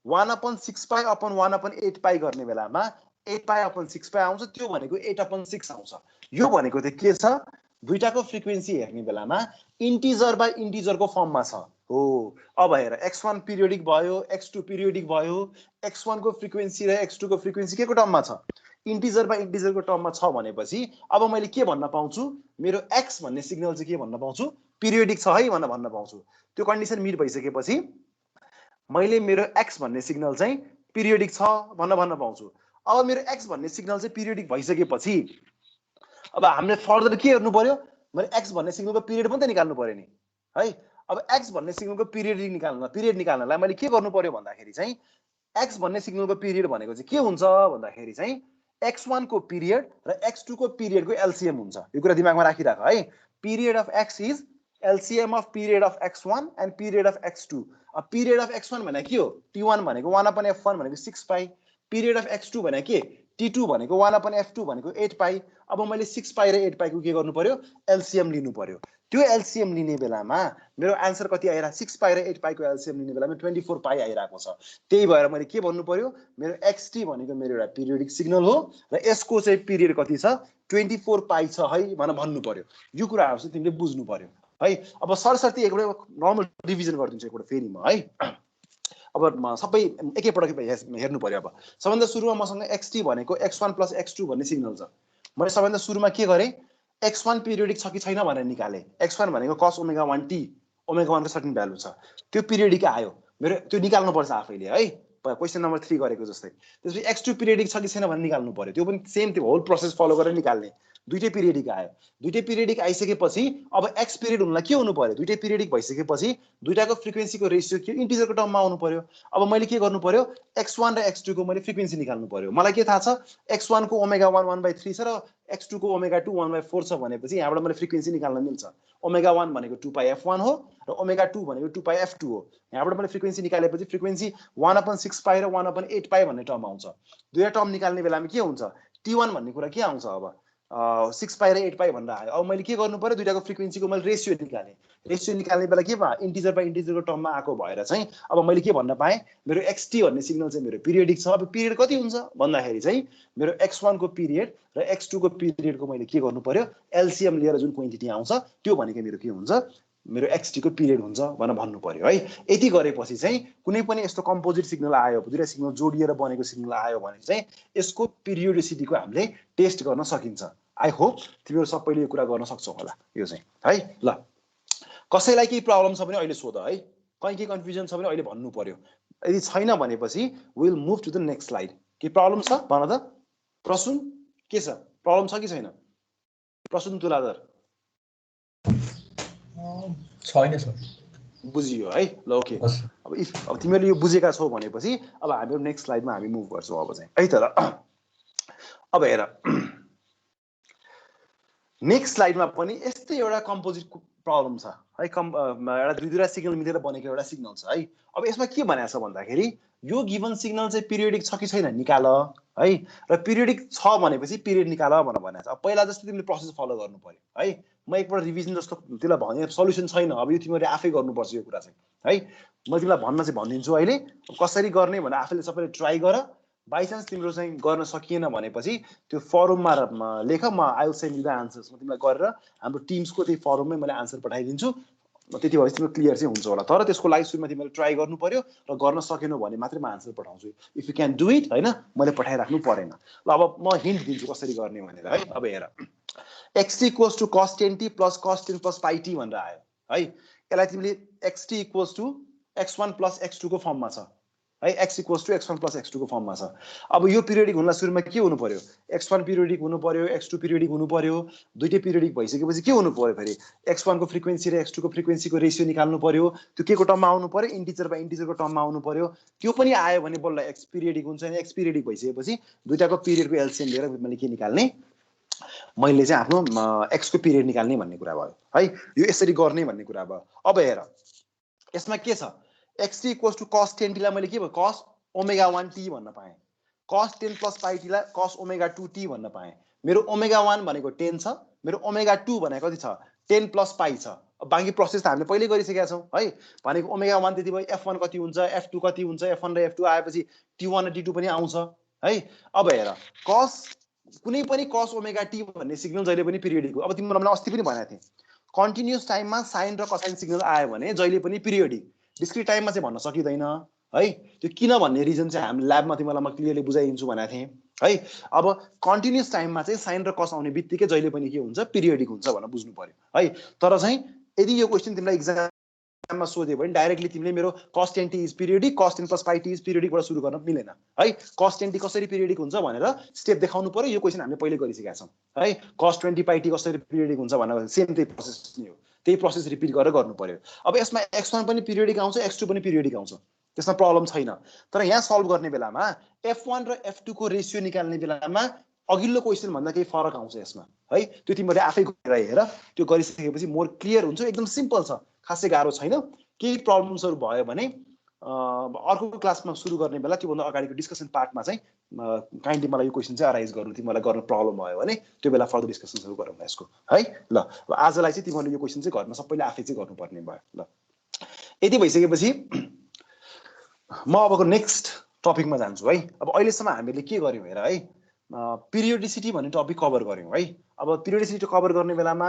1/6 पाई अपन 1/8 पाई गर्ने बेलामा 8 पाई अपन 6 पाई आउँछ, त्यो भनेको 8/6 आउँछ। यो भनेको चाहिँ के छ दुईटाको फ्रिक्वेन्सी हेर्ने बेलामा इन्टिजर बाइ इन्टिजरको फर्ममा छ हो। अब हेर x1 पिरियोडिक भयो x2 पिरियोडिक भयो, x1 को फ्रिक्वेन्सी र x2 को फ्रिक्वेन्सी के को टर्ममा छ इन्टिजर बाइ इन्टिजरको टर्ममा छ भनेपछि अब मैले के भन्न पाउँछु मेरो x भन्ने सिग्नल चाहिँ के भन्न पाउँछु पिरियोडिक छ है भन्न पाउँछु। त्यो कन्डिसन मिट भइसकेपछि मैले मेरो x भन्ने सिग्नल चाहिँ पिरियोडिक छ भन्न पाउँछु। अब मेरो x भन्ने सिग्नल चाहिँ पिरियोडिक भइसकेपछि अब हामीले फर्दर के गर्नु पर्यो, मैले x भन्ने सिग्नलको पिरियड पनि त निकाल्नु पर्यो नि है। अब x भन्ने सिग्नलको पिरियड निकाल्नलाई मैले के गर्नु पर्यो भन्दाखेरि चाहिँ x भन्ने सिग्नलको पिरियड भनेको चाहिँ के हुन्छ भन्दाखेरि चाहिँ x1 को पिरियड र x2 को पिरियडको एलसीएम हुन्छ। यो कुरा दिमागमा राखिराख है। Period of x is LCM of period of x1 and period of x2। अब पिरियड अफ x1 भनेको के हो, t1 भनेको 1/f1 भनेको 6 पाई। पिरियड अफ x2 भनेको के, t2 भनेको 1/f2 भनेको 8 पाई। अब मैले 6 पाई र 8 पाईको के गर्नु पर्यो, एलसीएम लिनु पर्यो। त्यो एलसीएम लिने बेलामा मेरो आन्सर कति आइरा, 6 पाई र 8 पाईको एलसीएम लिने बेलामा 24 पाई आइरहेको छ। त्यही भएर मैले के भन्नु पर्यो, मेरो xt भनेको मेरो एउटा पिरियोडिक सिग्नल हो र यसको चाहिँ पिरियड कति छ, 24 पाई छ है भनेर भन्नु पर्यो। यो कुराहरु चाहिँ तिमीले बुझ्नु पर्यो है। अब सरसर्ती एकपल्ट नर्मल रिभिजन गरिदिन्छु एकपल्ट फेरि म है। अब सबै एकैपटक हेर्नु पर्यो। अब सबभन्दा सुरुमा मसँग xt भनेको x1 + x2 भन्ने सिग्नल छ। मैले सबभन्दा सुरुमा के गरे, x1 पिरियोडिक छ कि छैन भनेर निकाले। x1 भनेको cos ω1 t, ω1 को सर्टेन भ्यालु छ, त्यो पिरियोडिक आयो मेरो, त्यो निकाल्नु पर्छ आफैले है, क्वेशन नम्बर 3 गरेको जस्तै। त्यसपछि x2 पिरियोडिक छ कि छैन भनेर निकाल्नु पर्यो, त्यो पनि सेम त्यो होल प्रोसेस फलो गरेर निकाल्ने। दुईटै पिरियोडिक आयो, दुईटै पिरियोडिक आइसकेपछि अब x पिरियड हुनलाई के हुनु पर्यो, दुईटै पिरियोडिक भइसकेपछि दुईटाको फ्रिक्वेन्सीको रेशियो के इन्टिजरको टर्ममा आउनु पर्यो। अब मैले के गर्नु पर्यो, x1 र x2 को मैले फ्रिक्वेन्सी निकाल्नु पर्यो। मलाई के थाहा छ, x1 को ω1 1/3 छ र x2 को ω2 1/4 छ भनेपछि यहाँबाट मैले फ्रिक्वेन्सी निकाल्न मिल्छ। ω1 भनेको 2πf1 हो र ω2 भनेको 2πf2 हो। यहाँबाट मैले फ्रिक्वेन्सी निकालेपछि फ्रिक्वेन्सी 1/6 पाई र 1/8 पाई भन्ने टर्म आउँछ। दुईटा टर्म निकाल्ने बेलामा के हुन्छ, t1 भन्ने कुरा के आउँछ, अब 6 पाई र 8 पाई भनेर आयो। अब मैले के गर्नु पर्यो, दुईटाको फ्रिक्वेन्सीको मैले रेशियो निकालेँ। रेशियो निकाल्ने बेला के भयो, इन्टिजर बाई इन्टिजरको टर्ममा आएको भएर चाहिँ अब मैले के भन्न पाएँ, मेरो xt भन्ने सिग्नल चाहिँ मेरो पिरियोडिक छ। अब पिरियड कति हुन्छ भन्दाखेरि चाहिँ मेरो x1 को पिरियड र x2 को पिरियडको मैले के गर्नु पर्यो, एलसीएम लिएर जुन क्वान्टिटी आउँछ त्यो भनेको मेरो के हुन्छ, मेरो xt को पिरियड हुन्छ भनेर भन्नु पर्यो है। यति गरेपछि चाहिँ कुनै पनि यस्तो कम्पोजिट सिग्नल आयो, दुईटा सिग्नल जोडिएर बनेको सिग्नल आयो भने चाहिँ यसको पिरियोडिसिटीको हामीले टेस्ट गर्न सकिन्छ। आई होप तिमीहरू सबैले यो कुरा गर्न सक्छौ होला यो चाहिँ है। ल कसैलाई केही प्रब्लम छ भने अहिले सोध है, कहीँ केही कन्फ्युजन छ भने अहिले भन्नु पर्यो। यदि छैन भनेपछि will move to the next slide. के प्रब्लम छ भन त प्रसुन, के छ प्रब्लम छ कि छैन प्रसुन तुलाधर? छैन सर, बुझियो है। ल ओके, अब तिमीहरूले यो बुझेका छौ भनेपछि अब हामी नेक्स्ट स्लाइडमा हामी मुभ गर्छौँ अब चाहिँ है त। अब हेर नेक्स्ट स्लाइडमा पनि यस्तै एउटा कम्पोजिट प्रब्लम छ है। एउटा दुईवटा सिग्नल मिलेर बनेको एउटा सिग्नल छ है। अब यसमा के भनेको छ भन्दाखेरि यो गिभन सिग्नल चाहिँ पिरियोडिक छ कि छैन निकाल है, र पिरियोडिक छ भनेपछि पिरियड निकाल भनेर भनेको छ। अब पहिला जस्तो तिमीले प्रोसेस फलो गर्नु पर्यो है। म एकपल्ट रिभिजन जस्तो तिमीलाई भने सल्युसन छैन, अब यो तिमीहरूले आफै गर्नुपर्छ यो कुरा चाहिँ है। म तिमीलाई भनिदिन्छु अहिले कसरी गर्ने भनेर आफैले सबैले ट्राई गर। बाइचान्स तिम्रो चाहिँ गर्न सकिएन भनेपछि त्यो फरुममा लेख, म I will send you the answers. म तिमीलाई गरेर हाम्रो टिम्सको त्यही फरुममै मैले आन्सर पठाइदिन्छु, त्यति भएपछि तिम्रो क्लियर चाहिँ हुन्छ होला। तर त्यसको लागि सुरुमा तिमीले ट्राई गर्नु पर्यो र गर्न सकेनौ भने मात्रै म आन्सर पठाउँछु। If you can do it होइन, मैले पठाइराख्नु परेन। ल अब म हिन्ट दिन्छु कसरी गर्ने भनेर है। अब हेर xt = cos 10t + cos 10 + pi t भनेर आयो है। यसलाई तिमीले xt = x1 + x2 को फर्ममा छ है, x = x1 + x2 को फर्ममा छ। अब यो पिरियोडिक हुनलाई सुरुमा के हुनु पर्यो, x1 पिरियोडिक हुनु पर्यो, x2 पिरियोडिक हुनु पर्यो। दुईटै पिरियोडिक भइसकेपछि के हुनु पर्यो, फेरि x1 को फ्रिक्वेन्सी र x2 को फ्रिक्वेन्सीको रेशियो निकाल्नु पर्यो। त्यो के को टर्ममा आउनु पर्यो, इन्टिजर बाइ इन्टिजरको टर्ममा आउनु पर्यो। त्यो पनि आयो भने बल्ल x पिरियोडिक हुन्छ। अनि x पिरियोडिक भइसकेपछि दुईटाको पिरियडको एलसीएम लिएर मैले के निकाल्ने, मैले चाहिँ आफ्नो x को पिरियड निकाल्ने भन्ने कुरा भयो है। यो यसरी गर्ने भन्ने कुरा भयो। अब हेर यसमा के छ, xt = cos 10t लाई मैले के भयो, cos ω1 t भन्न पाएँ। cos 10 + pi t लाई cos ω2 t भन्न पाएँ। मेरो ω1 भनेको 10 छ, मेरो ω2 भनेको कति छ, 10 + pi छ। अब बाँकी प्रोसेस त हामीले पहिले गरिसकेका छौँ है। भनेको ω1 त्यति भयो, f1 कति हुन्छ, f2 कति हुन्छ, f1 र f2 आएपछि t1 र t2 पनि आउँछ है। अब हेर कुनै पनि cos ω t भन्ने सिग्नल जहिले पनि पिरियोडिक हो। अब तिमीलाई मैले अस्ति पनि भनेको थिएँ, कन्टिन्युअस टाइममा साइन र कोसाइन सिग्नल आयो भने जहिले पनि पिरियोडिक, डिस्क्रिट टाइममा चाहिँ भन्न सकिँदैन है। त्यो किन भन्ने रिजन चाहिँ हामी ल्याबमा तिमीलाई म क्लियरली बुझाइदिन्छु भनेको थिएँ है। अब कन्टिन्युअस टाइममा चाहिँ साइन र कस आउने बित्तिकै जहिले पनि के हुन्छ, पिरियोडिक हुन्छ भनेर बुझ्नु पर्यो है। तर चाहिँ यदि यो क्वेसन तिमीलाई एक्जाम इक्जाममा सोध्यो भने डाइरेक्टली तिमीले मेरो cos 10t is periodic cos 10 plus pi t is पिरियोडिकबाट सुरु गर्न मिलेन है cos 10t कसरी पिरियोडिक हुन्छ भनेर स्टेप देखाउनु पर्यो यो क्वेशन हामीले पहिले गरिसकेका छौं है cos 20 pi t कसरी पिरियोडिक हुन्छ भनेर सेम त्यही प्रोसेस नै हो त्यही प्रोसेस रिपिट गरेर गर्नु पर्यो अब यसमा x1 पनि पिरियोडिक आउँछ x2 पनि पिरियोडिक आउँछ त्यसमा प्रब्लम छैन तर यहाँ सल्भ गर्ने बेलामा f1 र f2 को रेशियो निकाल्ने बेलामा अघिल्लो क्वेशन भन्दा केही फरक आउँछ यसमा है त्यो तिमीले आफै गरेर हेर त्यो गरिसकेपछि मोर क्लियर हुन्छ एकदम सिम्पल छ खासै गाह्रो छैन केही प्रब्लम्सहरु भयो भने अर्को क्लासमा सुरु गर्ने बेला त्यो भन्दा अगाडिको डिस्कसन पार्टमा चाहिँ काइन्डली मलाई यो क्वेशन चाहिँ अराइज गर्नु तिमीलाई गर्न प्रब्लम भयो भने त्यो बेला फर्दर डिस्कसनहरु गरौँ यसको है ल अब आजलाई चाहिँ तिमीले यो क्वेशन चाहिँ घरमा सबैले आफै चाहिँ गर्नुपर्ने भयो ल यति भइसकेपछि म अबको नेक्स्ट टपिकमा जान्छु है अब अहिलेसम्म हामीले के गर्यौं हेर है पिरियोडिसिटी भन्ने टपिक कभर गर्यौं है अब पिरियोडिसिटी कभर गर्ने बेलामा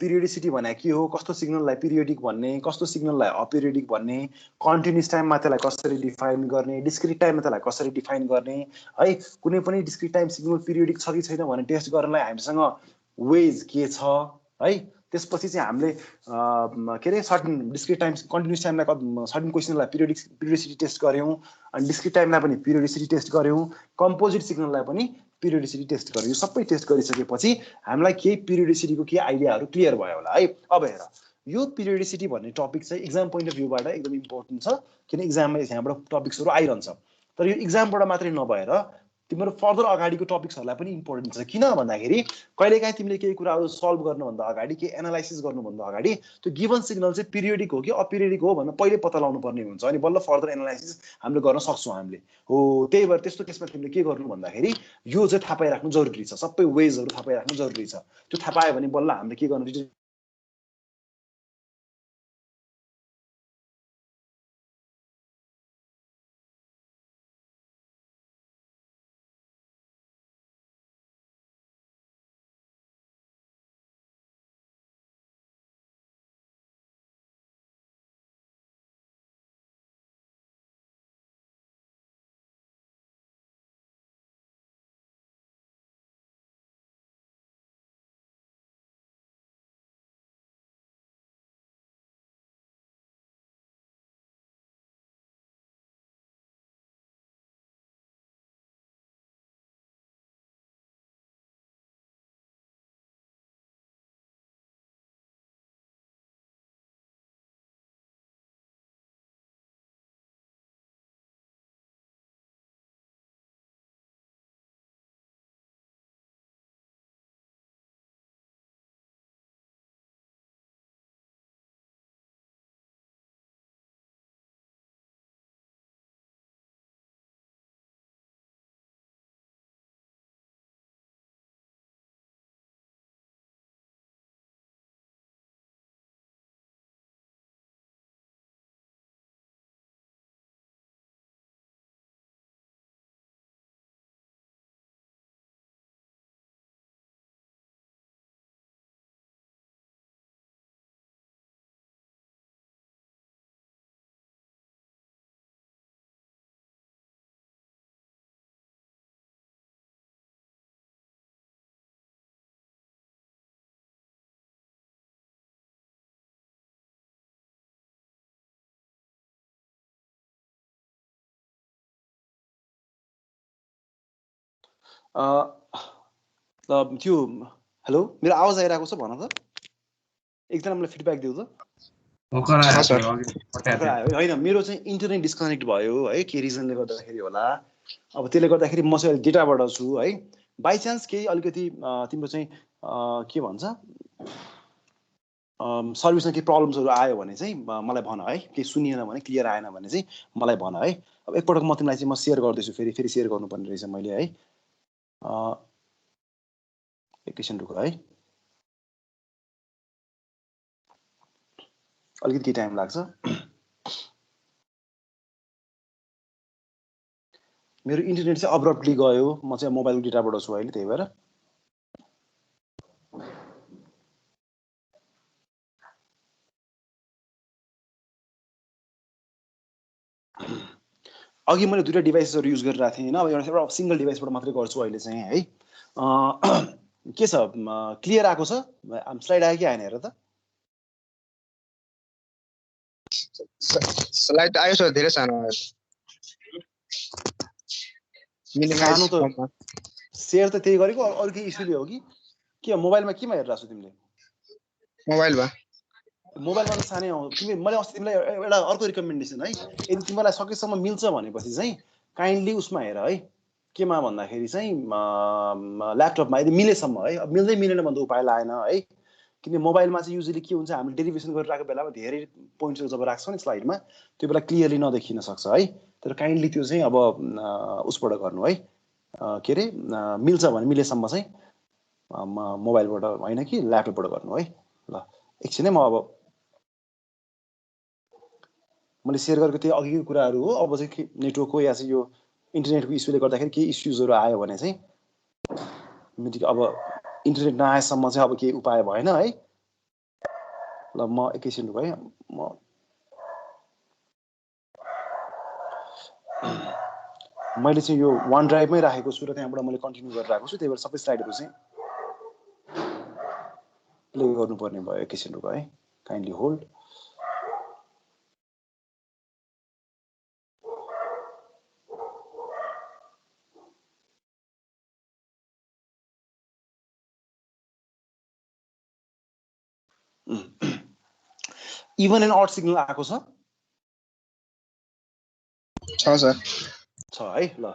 पिरियोडिसिटी भने के हो कस्तो सिग्नललाई पिरियोडिक भन्ने कस्तो सिग्नललाई अपिरियोडिक भन्ने कन्टिन्युअस टाइममा त्यसलाई कसरी डिफाइन गर्ने डिस्क्रिट टाइममा त्यसलाई कसरी डिफाइन गर्ने है कुनै पनि डिस्क्रिट टाइम सिग्नल पिरियोडिक छ कि छैन भने टेस्ट गर्नलाई हामीसँग वेज के छ है त्यसपछि चाहिँ हामीले के रे सर्टेन डिस्क्रिट टाइम कन्टिन्युअस टाइमलाई सर्टेन क्वेशनलाई पिरियोडिसिटी टेस्ट गर्यौं अनि डिस्क्रिट टाइमलाई पनि पिरियोडिसिटी टेस्ट गर्यौं कम्पोजिट सिग्नललाई पनि पिरियोडिसिटी टेस्ट गर्यौं यो सबै टेस्ट गरिसकेपछि हामीलाई केही पिरियोडिसिटीको केही आइडियाहरु क्लियर भयो होला है अब हेर यो पिरियोडिसिटी भन्ने टपिक चाहिँ एक्जाम पोइन्ट अफ भ्यूबाट एकदम इम्पोर्टेन्ट छ किन एक्जाममा यहाँबाट टपिक्सहरु आइरहन्छ तर यो एक्जामबाट मात्रै नभएर तिम्रो फर्दर अगाडिको टपिक्सहरुलाई पनि इम्पोर्टेन्ट छ किन भन्दाखेरि कहिलेकाहीँ तिमीले केही कुराहरु सल्भ गर्नुभन्दा अगाडि के एनालाइसिस गर्नुभन्दा अगाडि त्यो गिवन सिग्नल चाहिँ पिरियोडिक हो कि अपिरियोडिक हो भनेर पहिले पत्ता लगाउनु पर्ने हुन्छ अनि बल्ल फर्दर एनालाइसिस हामीले गर्न सक्छौं हामीले हो त्यही भएर त्यस्तो केसमा तिमीले के गर्नु भन्दाखेरि यो चाहिँ थाहा पाइराख्नु जरुरी छ सबै वेजहरु थाहा पाइराख्नु जरुरी छ त्यो थाहा पायो भने बल्ल हामीले के गर्नु त्यो हेलो मेरो आवाज आइराको छ भन त एकजनालाई फिडब्याक दिउ त हैन मेरो चाहिँ इन्टरनेट डिस्कनेक्ट भयो है के रिजनले गर्दाखेरि होला अब त्यसले गर्दाखेरि म चाहिँ डेटाबाट छु है बाइ चान्स केही अलिकति तिम्रो चाहिँ के भन्छ सर्भिसमा केही प्रब्लम्सहरु आयो भने चाहिँ मलाई भन है केही सुनिएन भने क्लियर आएन भने चाहिँ मलाई भन है अब एकपटक म तिमीलाई चाहिँ म शेयर गर्दै छु फेरि शेयर गर्नुपर्ने रहेछ मैले है एकैछिन रुक है अलिकति टाइम लाग्छ मेरो इन्टरनेट चाहिँ अब्रप्टली गयो म चाहिँ मोबाइल डेटाबाट छु अहिले त्यही भएर अघि मैले दुईटा डिभाइसहरु युज गरिरहेको थिएँ हैन अब एउटा सिंगल डिभाइसबाट मात्रै गर्छु अहिले चाहिँ है के छ क्लियर आको छ स्लाइड आयो कि आएन हेर त स्लाइड आयो सर, धेरै सानो आयो। मिनिमाइज सानो त फर्ममा सेयर त त्यही गरेको, अरू केही इस्युले हो कि के? मोबाइलमा केमा हेरिरहेको छौ तिमीले? मोबाइलमा। मोबाइलमा त सानै तिमी, मैले अस्ति तिमीलाई एउटा अर्को रिकमेन्डेसन है, यदि तिमीलाई सकेसम्म मिल्छ भनेपछि चाहिँ काइन्डली उसमा हेर है, केमा भन्दाखेरि चाहिँ ल्यापटपमा, यदि मिलेसम्म है। अब मिल्दै मिलेन भने त उपाय लाएन है, किन मोबाइलमा चाहिँ युजली के हुन्छ, हामीले डेरिभेसन गरिरहेको बेलामा धेरै पोइन्ट्सहरू जब राख्छौँ नि स्लाइडमा, त्यो बेला क्लियरली नदेखिन सक्छ है। तर काइन्डली त्यो चाहिँ अब उसबाट गर्नु है, के अरे मिल्छ भने मिलेसम्म चाहिँ मोबाइलबाट होइन कि ल्यापटपबाट गर्नु है। ल एकछिन है, म अब मैले सेयर गरेको त्यही अघिको कुराहरू हो। अब चाहिँ नेटवर्कको या चाहिँ यो इन्टरनेटको इस्युले गर्दाखेरि केही इस्युजहरू आयो भने चाहिँ अब इन्टरनेट नआएसम्म चाहिँ अब केही उपाय भएन है। ल म एकैछिन रुक है, मैले चाहिँ यो वान ड्राइभमै राखेको छु र त्यहाँबाट मैले कन्टिन्यू गरिरहेको छु, त्यही भएर सबै स्लाइडहरू चाहिँ प्ले गर्नुपर्ने भयो। एकैछिन रुक है, kindly hold. Even and odd signal आएको छ सर छ है। ल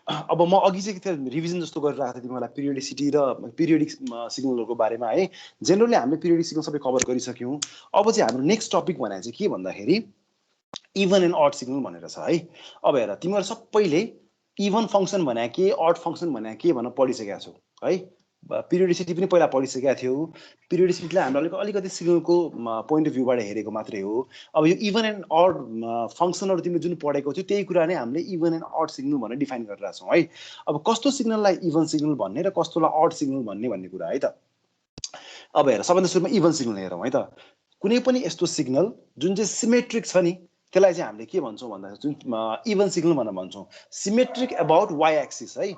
अब म अघि चाहिँ त्यो रिभिजन जस्तो गरिरहेको थिएँ तिमीलाई पिरियोडिसिटी र पिरियोडिक सिग्नलहरूको बारेमा है। जेनरली हामीले पिरियोडिक सिग्नल सबै कभर गरिसक्यौँ। अब चाहिँ हाम्रो नेक्स्ट टपिक भने चाहिँ के भन्दाखेरि इभन एन्ड अड सिग्नल भनेर छ है। अब हेर, तिमीहरू सबैले इभन फङ्सन भने के, अड फङ्सन भने के भनेर पढिसकेका छौ है। पिरियोडिसिटी पनि पहिला पढिसकेका थियौ। पिरियोडिसिटीलाई हामीले अलिकति सिग्नलको पोइन्ट अफ भ्यूबाट हेरेको मात्रै हो। अब यो इभन एन्ड अड फङ्सनहरू तिमीले जुन पढेको थियो त्यही कुरा नै हामीले इभन एन्ड अड सिग्नल भनेर डिफाइन गरिरहेको छौँ है। अब कस्तो सिग्नललाई इभन सिग्नल भन्ने र कस्तोलाई अड सिग्नल भन्ने कुरा है त। अब हेर, सबभन्दा सुरुमा इभन सिग्नल हेरौँ है त। कुनै पनि यस्तो सिग्नल जुन चाहिँ सिमेट्रिक छ नि, त्यसलाई चाहिँ हामीले के भन्छौँ भन्दाखेरि जुन इभन सिग्नल भनेर भन्छौँ। सिमेट्रिक अबाउट वाइ एक्सिस है,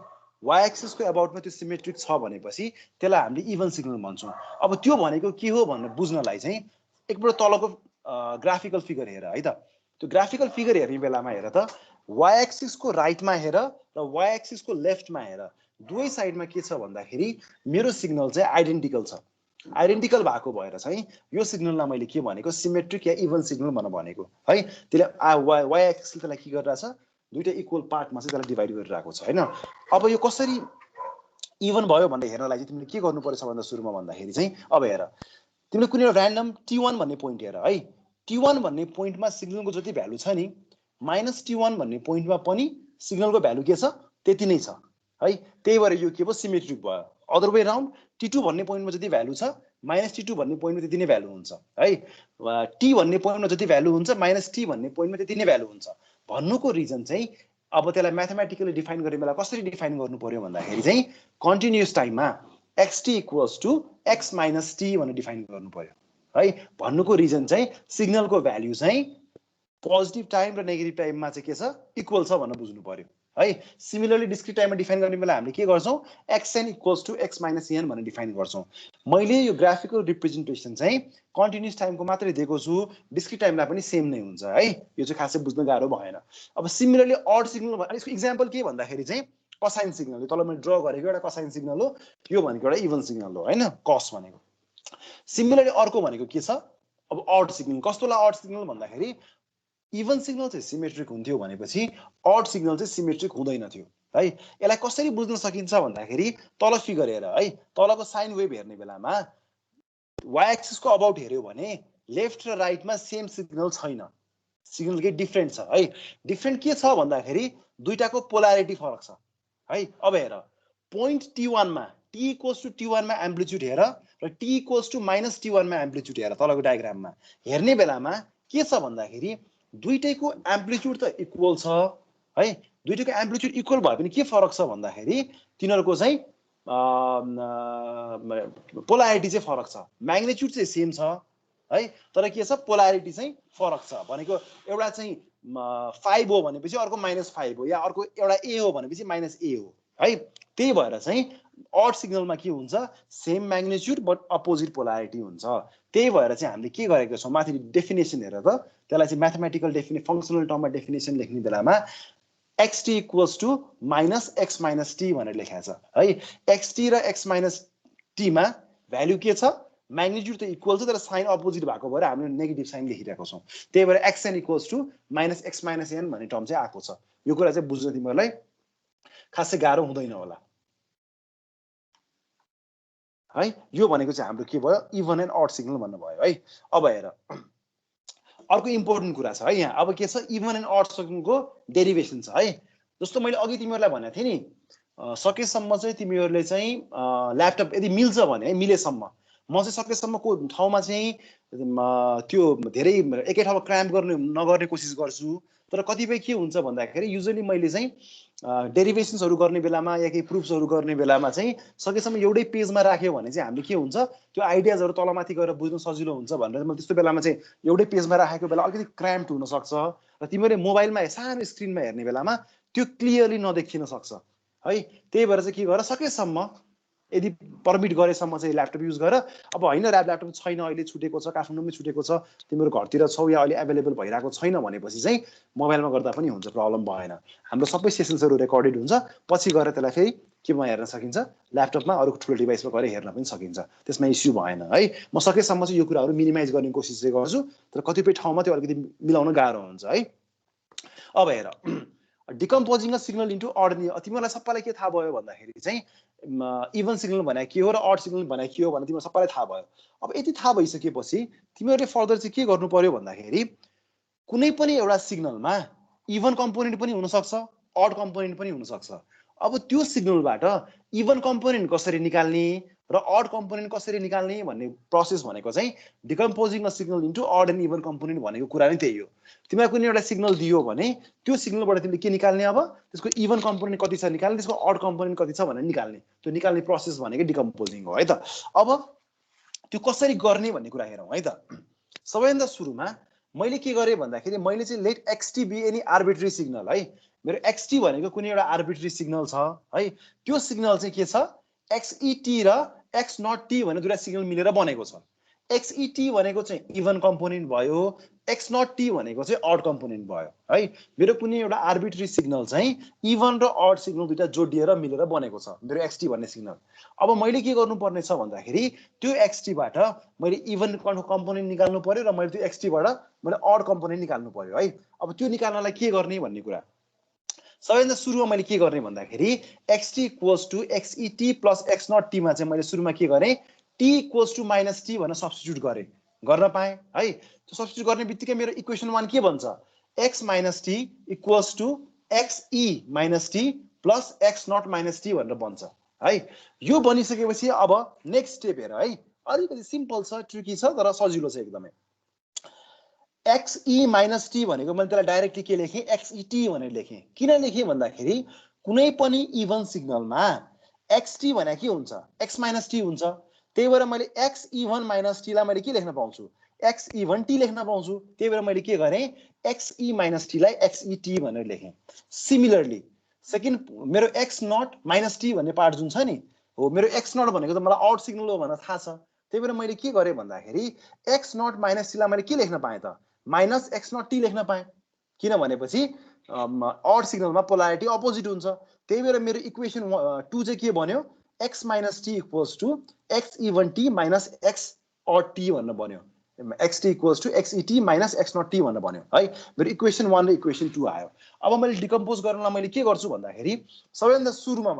वाइ एक्सिसको अबाउटमा त्यो सिमेट्रिक छ भनेपछि त्यसलाई हामीले इभन सिग्नल भन्छौँ। अब त्यो भनेको के हो भनेर बुझ्नलाई चाहिँ एकपल्ट तलको ग्राफिकल फिगर हेर है त। त्यो ग्राफिकल फिगर हेर्ने बेलामा हेर त, वाइ एक्सिसको राइटमा हेर र वाइ एक्सिसको लेफ्टमा हेर, दुवै साइडमा के छ भन्दाखेरि मेरो सिग्नल चाहिँ आइडेन्टिकल छ। आइडेन्टिकल भएको भएर चाहिँ यो सिग्नललाई मैले के भनेको, सिमेट्रिक या इभन सिग्नल भनेको है। त्यसले वाइ एक्सिसले त्यसलाई के गरिरहेछ, दुईटा इक्वल पार्टमा चाहिँ त्यसलाई डिभाइड गरिरहेको छ होइन। अब यो कसरी इभन भयो भनेर हेर्नलाई चाहिँ तिमीले के गर्नु पर्छ भन्दा सुरुमा भन्दाखेरि चाहिँ, अब हेर, तिमीले कुनै एउटा ऱ्यान्डम T1 भन्ने पोइन्ट हेर है। T1 भन्ने पोइन्टमा सिग्नलको जति भ्यालु छ नि, माइनस T1 भन्ने पोइन्टमा पनि सिग्नलको भ्यालु के छ, त्यति नै छ है। त्यही भएर यो के भयो, सिमेट्रिक भयो। अदर वे राउन्ड, T2 भन्ने पोइन्टमा जति भ्यालु छ, माइनस T2 भन्ने पोइन्टमा त्यति नै भ्यालु हुन्छ है। T भन्ने पोइन्टमा जति भ्यालु हुन्छ, माइनस T भन्ने पोइन्टमा त्यति नै भ्यालु हुन्छ भन्नुको रिजन चाहिँ, अब त्यसलाई म्याथमेटिकली डिफाइन गर्ने बेला कसरी डिफाइन गर्नु पर्यो भन्दाखेरि चाहिँ कन्टिन्युअस टाइममा xt equals to x minus t भनेर डिफाइन गर्नु पर्यो है। भन्नुको रिजन चाहिँ सिग्नलको भ्याल्यु चाहिँ पोजिटिभ टाइम र नेगेटिभ टाइममा चाहिँ के छ, इक्वल छ भनेर बुझ्नु पर्यो है। सिमिलरली डिस्क्रिट टाइममा डिफाइन गर्ने बेला हामीले के गर्छौँ, xn equals to x minus n भनेर डिफाइन गर्छौँ। मैले यो ग्राफिकल रिप्रेजेन्टेसन चाहिँ कन्टिन्युअस टाइमको मात्रै दिएको छु, डिस्क्रिट टाइमलाई पनि सेम नै हुन्छ है। यो चाहिँ खासै बुझ्न गाह्रो भएन। अब सिमिलरली अड सिग्नल, यसको इक्जाम्पल के भन्दाखेरि चाहिँ कसाइन सिग्नल, यो तल मैले ड्र गरेको एउटा कसाइन सिग्नल हो, यो भनेको एउटा इभन सिग्नल हो होइन, कस भनेको। सिमिलरली अर्को भनेको के छ, अब अड सिग्नल। कस्तोलाई अड सिग्नल भन्दाखेरि इभन सिग्नल चाहिँ सिमेट्रिक हुन्थ्यो भनेपछि अड सिग्नल चाहिँ सिमेट्रिक हुँदैन थियो है। यसलाई कसरी बुझ्न सकिन्छ भन्दाखेरि तल फिगर हेर है, तलको साइन वेभ हेर्ने बेलामा वाइ एक्सिसको अबाउट हेऱ्यो भने लेफ्ट र राइटमा सेम सिग्नल छैन, सिग्नल के डिफ्रेन्ट छ है। डिफ्रेन्ट के छ भन्दाखेरि दुईटाको पोलारिटी फरक छ है। अब हेर, पोइन्ट T1 मा T इक्वल्स टु T1 मा एम्प्लिट्युड हेर र T equals to minus T1 मा एम्प्लिट्युड हेर। तलको डायग्राममा हेर्ने बेलामा के छ भन्दाखेरि दुईटैको एम्प्लिट्युड त इक्वल छ है। दुईटैको एम्प्लिट्युड इक्वल भए पनि के फरक छ भन्दाखेरि तिनीहरूको चाहिँ पोलारिटी चाहिँ फरक छ। म्याग्निट्युड चाहिँ सेम छ है, तर के छ, पोलारिटी चाहिँ फरक छ। भनेको एउटा चाहिँ 5 हो भनेपछि अर्को -5 हो, या अर्को एउटा A हो भनेपछि -A हो है। त्यही भएर चाहिँ अड सिग्नलमा के हुन्छ same magnitude but opposite polarity हुन्छ त्यही भएर चाहिँ हामीले के गरेको छौँ माथि डेफिनेसन हेर त त्यसलाई चाहिँ म्याथमेटिकल फङ्सनल टर्ममा डेफिनेसन लेख्ने बेलामा xt equals to minus x minus t भनेर लेखाएको छ है xt र एक्स माइनस टीमा भ्यालु के छ म्याग्निट्युड त इक्वल छ तर साइन अपोजिट भएको भएर हामीले नेगेटिभ साइन लेखिरहेको छौँ त्यही भएर xn equals to minus x minus n भन्ने टर्म चाहिँ आएको छ यो कुरा चाहिँ बुझ्न तिमीहरूलाई खासै गाह्रो हुँदैन होला है यो भनेको चाहिँ हाम्रो के भयो इभन एन्ड अड सिग्नल भन्नु भयो है अब हेर अर्को इम्पोर्टेन्ट कुरा छ है यहाँ अब के छ इभन एन्ड अड सिग्नलको डेरिभेसन छ है जस्तो मैले अघि तिमीहरूलाई भनेको थिएँ नि सकेसम्म चाहिँ तिमीहरूले चाहिँ ल्यापटप यदि मिल्छ भने है मिलेसम्म म चाहिँ सकेसम्मको ठाउँमा चाहिँ त्यो धेरै एकै ठाउँमा क्राम्प गर्ने नगर्ने कोसिस गर्छु तर कतिपय के हुन्छ भन्दाखेरि युजली मैले चाहिँ डेरिभेसन्सहरू गर्ने बेलामा या केही प्रुफ्सहरू गर्ने बेलामा चाहिँ सकेसम्म एउटै पेजमा राख्यो भने चाहिँ हामीले के हुन्छ त्यो आइडियाजहरू तलमाथि गएर बुझ्न सजिलो हुन्छ भनेर मैले त्यस्तो बेलामा चाहिँ एउटै पेजमा राखेको बेला अलिकति क्राम्प हुनसक्छ र तिमीहरूले मोबाइलमा सानो स्क्रिनमा हेर्ने बेलामा त्यो क्लियरली नदेखिन सक्छ है त्यही भएर चाहिँ के गर सकेसम्म यदि पर्मिट गरेसम्म चाहिँ ल्यापटप युज गर अब होइन ल्यापटप छैन अहिले छुटेको छ काठमाडौँमै छुटेको छ तिमीहरू घरतिर छौ या अहिले एभाइलेबल भइरहेको छैन भनेपछि चाहिँ मोबाइलमा गर्दा पनि हुन्छ प्रब्लम भएन हाम्रो सबै सेसन्सहरू रेकर्डेड हुन्छ पछि गएर त्यसलाई फेरि केमा हेर्न सकिन्छ ल्यापटपमा अरू ठुलो डिभाइसमा गएर हेर्न पनि सकिन्छ त्यसमा इस्यु भएन है म सकेसम्म चाहिँ यो कुराहरू मिनिमाइज गर्ने कोसिस चाहिँ गर्छु तर कतिपय ठाउँमा त्यो अलिकति मिलाउन गाह्रो हुन्छ है अब हेर डिकम्पोजिङ अ सिग्नल इन्टु अड तिमीहरूलाई सबैलाई के थाहा भयो भन्दाखेरि चाहिँ इभन सिग्नल भने के हो र अड सिग्नल भने के हो भने तिमीलाई सबैलाई थाहा भयो अब यति थाहा भइसकेपछि तिमीहरूले फर्दर चाहिँ के गर्नु पर्यो भन्दाखेरि कुनै पनि एउटा सिग्नलमा इभन कम्पोनेन्ट पनि हुनसक्छ अड कम्पोनेन्ट पनि हुनसक्छ अब त्यो सिग्नलबाट इभन कम्पोनेन्ट कसरी निकाल्ने र अड कम्पोनेन्ट कसरी निकाल्ने भन्ने प्रोसेस भनेको चाहिँ decomposing a signal into odd and even component भनेको कुरा नै त्यही हो तिमीलाई कुनै एउटा सिग्नल दियो भने त्यो सिग्नलबाट तिमीले के निकाल्ने अब त्यसको इभन कम्पोनेन्ट कति छ निकाल्ने त्यसको अड कम्पोनेन्ट कति छ भनेर निकाल्ने त्यो निकाल्ने प्रोसेस भनेको डिकम्पोजिङ हो है त अब त्यो कसरी गर्ने भन्ने कुरा हेरौँ है त सबैभन्दा सुरुमा मैले के गरेँ भन्दाखेरि मैले चाहिँ let x t be any arbitrary signal है मेरो एक्सटी भनेको कुनै एउटा आर्बिट्री सिग्नल छ है त्यो सिग्नल चाहिँ के छ एक्सईटी र एक्स नट टी भनेर दुईटा सिग्नल मिलेर बनेको छ एक्सईटी भनेको चाहिँ इभन कम्पोनेन्ट भयो एक्स नट टी भनेको चाहिँ अड कम्पोनेन्ट भयो है मेरो कुनै एउटा आर्बिट्री सिग्नल चाहिँ इभन र अड सिग्नल दुईटा जोडिएर मिलेर बनेको छ मेरो एक्सटी भन्ने सिग्नल अब मैले के गर्नुपर्ने छ भन्दाखेरि त्यो एक्सटीबाट मैले इभन कम्पोनेन्ट निकाल्नु पर्यो र मैले त्यो एक्सटीबाट मैले अड कम्पोनेन्ट निकाल्नु पर्यो है अब त्यो निकाल्नलाई के गर्ने भन्ने कुरा सबैभन्दा सुरुमा मैले के गर्ने भन्दाखेरि x t equals to x e t plus x naught टीमा चाहिँ मैले सुरुमा के गरेँ t equals to minus t भनेर सब्स्टिट्युट गरेँ गर्न पाएँ है त्यो सब्स्टिट्युट गर्ने बित्तिकै मेरो इक्वेसन 1 के भन्छ x minus t equals to x e minus t plus x naught minus t भनेर बन्छ है यो बनिसकेपछि अब नेक्स्ट स्टेप हेर है अलिकति सिम्पल छ ट्रिकी छ तर सजिलो छ एकदमै एक्सई माइनस टी भनेको मैले त्यसलाई डाइरेक्टली के लेखेँ एक्सईटी भनेर लेखेँ किन लेखेँ भन्दाखेरि कुनै पनि इभन सिग्नलमा एक्सटी भने के हुन्छ एक्स माइनस टी हुन्छ त्यही भएर मैले एक्स इभन माइनस टीलाई मैले के लेख्न पाउँछु एक्स इभन टी लेख्न पाउँछु त्यही भएर मैले के गरेँ एक्सई माइनस टीलाई एक्सईटी भनेर लेखेँ सिमिलरली सेकेन्ड मेरो एक्स नट माइनस टी भन्ने पार्ट जुन छ नि हो मेरो एक्स नट भनेको त मलाई अड सिग्नल हो भनेर थाहा छ त्यही भएर मैले के गरेँ भन्दाखेरि एक्स नट माइनस टीलाई मैले के लेख्न पाएँ त माइनस एक्स नट टी लेख्न पाएँ किन भनेपछि अड सिग्नलमा पोलारिटी अपोजिट हुन्छ त्यही भएर मेरो इक्वेसन 2 चाहिँ के बन्यो x minus t equals to x even t minus x odd t भनेर बन्यो x t equals to x e t minus x naught t भनेर बन्यो है मेरो इक्वेसन 1 र इक्वेसन 2 आयो अब मैले डिकम्पोज गर्नलाई मैले के गर्छु भन्दाखेरि सबैभन्दा सुरुमा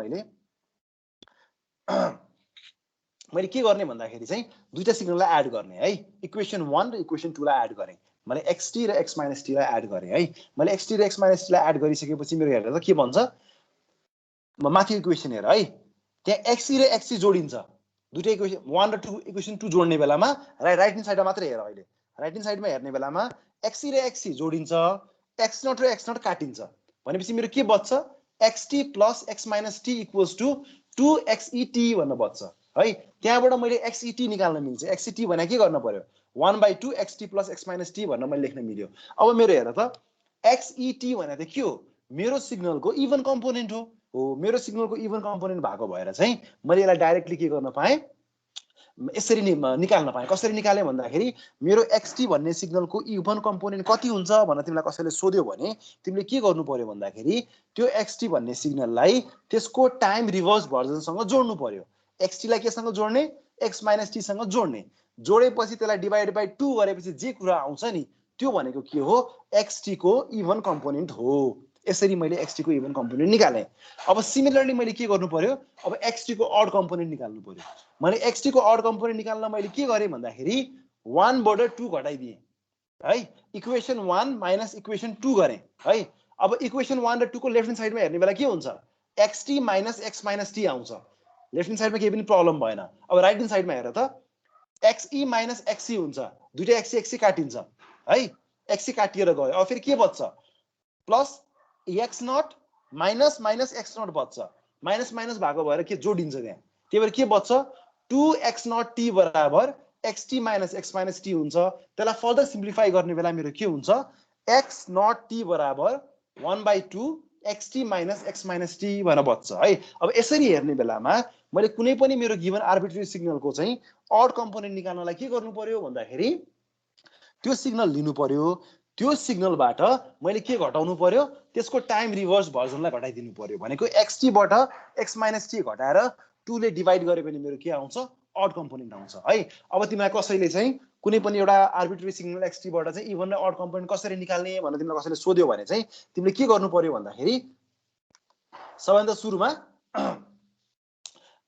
मैले के गर्ने भन्दाखेरि चाहिँ दुईटा सिग्नललाई एड गर्ने है इक्वेसन 1 र इक्वेसन 2 लाई एड गरेँ मैले एक्सटी र एक्स माइनस टीलाई एड गरेँ है मैले एक्सटी र एक्स माइनस टीलाई एड गरिसकेपछि मेरो हेरेर के भन्छ माथि इक्वेसन हेर है त्यहाँ एक्सी र एक्सी जोडिन्छ दुईटा इक्वेसन 1 र 2 इक्वेसन 2 जोड्ने बेलामा राइट ह्यान्ड साइडमा मात्रै हेर अहिले राइट ह्यान्ड साइडमा हेर्ने बेलामा एक्सी र एक्सी जोडिन्छ एक्स नट र एक्स नट काटिन्छ भनेपछि मेरो के बच्छ x t plus x minus t equals to 2xet भनेर बच्छ है त्यहाँबाट मैले xet निकाल्न मिल्छ xet भने के गर्न पर्यो 1/2 xt plus x minus t भनेर मैले लेख्न मिल्यो अब मेरो हेर त xet भने त के हो मेरो सिग्नलको इभन कम्पोनेन्ट हो हो मेरो सिग्नलको इभन कम्पोनेन्ट भएको भएर चाहिँ मैले यसलाई डाइरेक्टली के गर्न पाएँ यसरी निकाल्न पाएँ कसरी निकालेँ भन्दाखेरि मेरो xt भन्ने सिग्नलको इभन कम्पोनेन्ट कति हुन्छ भनेर तिमीलाई कसैले सोध्यो भने तिमीले के गर्नु पर्यो भन्दाखेरि त्यो xt भन्ने सिग्नललाई त्यसको टाइम रिभर्स भर्जनसँग जोड्नु पर्यो xt लाई केसँग जोड्ने x - t सँग जोड्ने जोडेपछि त्यसलाई डिभाइड बाइ 2 गरेपछि जे कुरा आउँछ नि त्यो भनेको के हो xt को इभन कम्पोनेन्ट हो यसरी मैले xt को इभन कम्पोनेन्ट निकालेँ अब सिमिलरली मैले के गर्नु पर्यो अब xt को अड कम्पोनेन्ट निकाल्नु पर्यो मैले xt को अड कम्पोनेन्ट निकाल्न मैले के गरेँ भन्दाखेरि 1 बाट 2 घटाइदिएँ है इक्वेसन 1 माइनस इक्वेसन 2 गरेँ है अब इक्वेसन 1 र 2 को लेफ्ट ह्यान्ड साइडमा हेर्ने बेला के हुन्छ xt minus x minus t आउँछ लेफ्ट ह्यान्ड साइडमा केही पनि प्रब्लम भएन अब राइट ह्यान्ड साइडमा हेर त xe माइनस xc हुन्छ दुईटै xc काटिन्छ है xc काटिएर गयो अब फेरि के बच्छ plus x naught minus minus x naught बच्छ माइनस माइनस भएको भएर के जोडिन्छ त्यहाँ त्यही भएर के बच्छ 2x नट t बराबर xt minus x minus t हुन्छ त्यसलाई फर्दर सिम्प्लिफाई गर्ने बेला मेरो के हुन्छ x नट t बराबर 1/2 xt minus x minus t भनेर बच्छ है अब यसरी हेर्ने बेलामा मैले कुनै पनि मेरो गिभन आर्बिट्रेरी सिग्नलको चाहिँ अड कम्पोनेन्ट निकाल्नलाई के गर्नु पर्यो भन्दाखेरि त्यो सिग्नल लिनु पर्यो त्यो सिग्नलबाट मैले के घटाउनु पर्यो त्यसको टाइम रिभर्स भर्जनलाई घटाइदिनु पर्यो भनेको xt बाट x माइनस t घटाएर 2 ले डिभाइड गरे भने मेरो के आउँछ अड कम्पोनेन्ट आउँछ है अब तिमीलाई कसैले चाहिँ कुनै पनि एउटा आर्बिट्रेरी सिग्नल xt बाट चाहिँ इभन र अड कम्पोनेन्ट कसरी निकाल्ने भनेर तिमीलाई कसैले सोध्यो भने चाहिँ तिमीले के गर्नु पर्यो भन्दाखेरि सबैभन्दा सुरुमा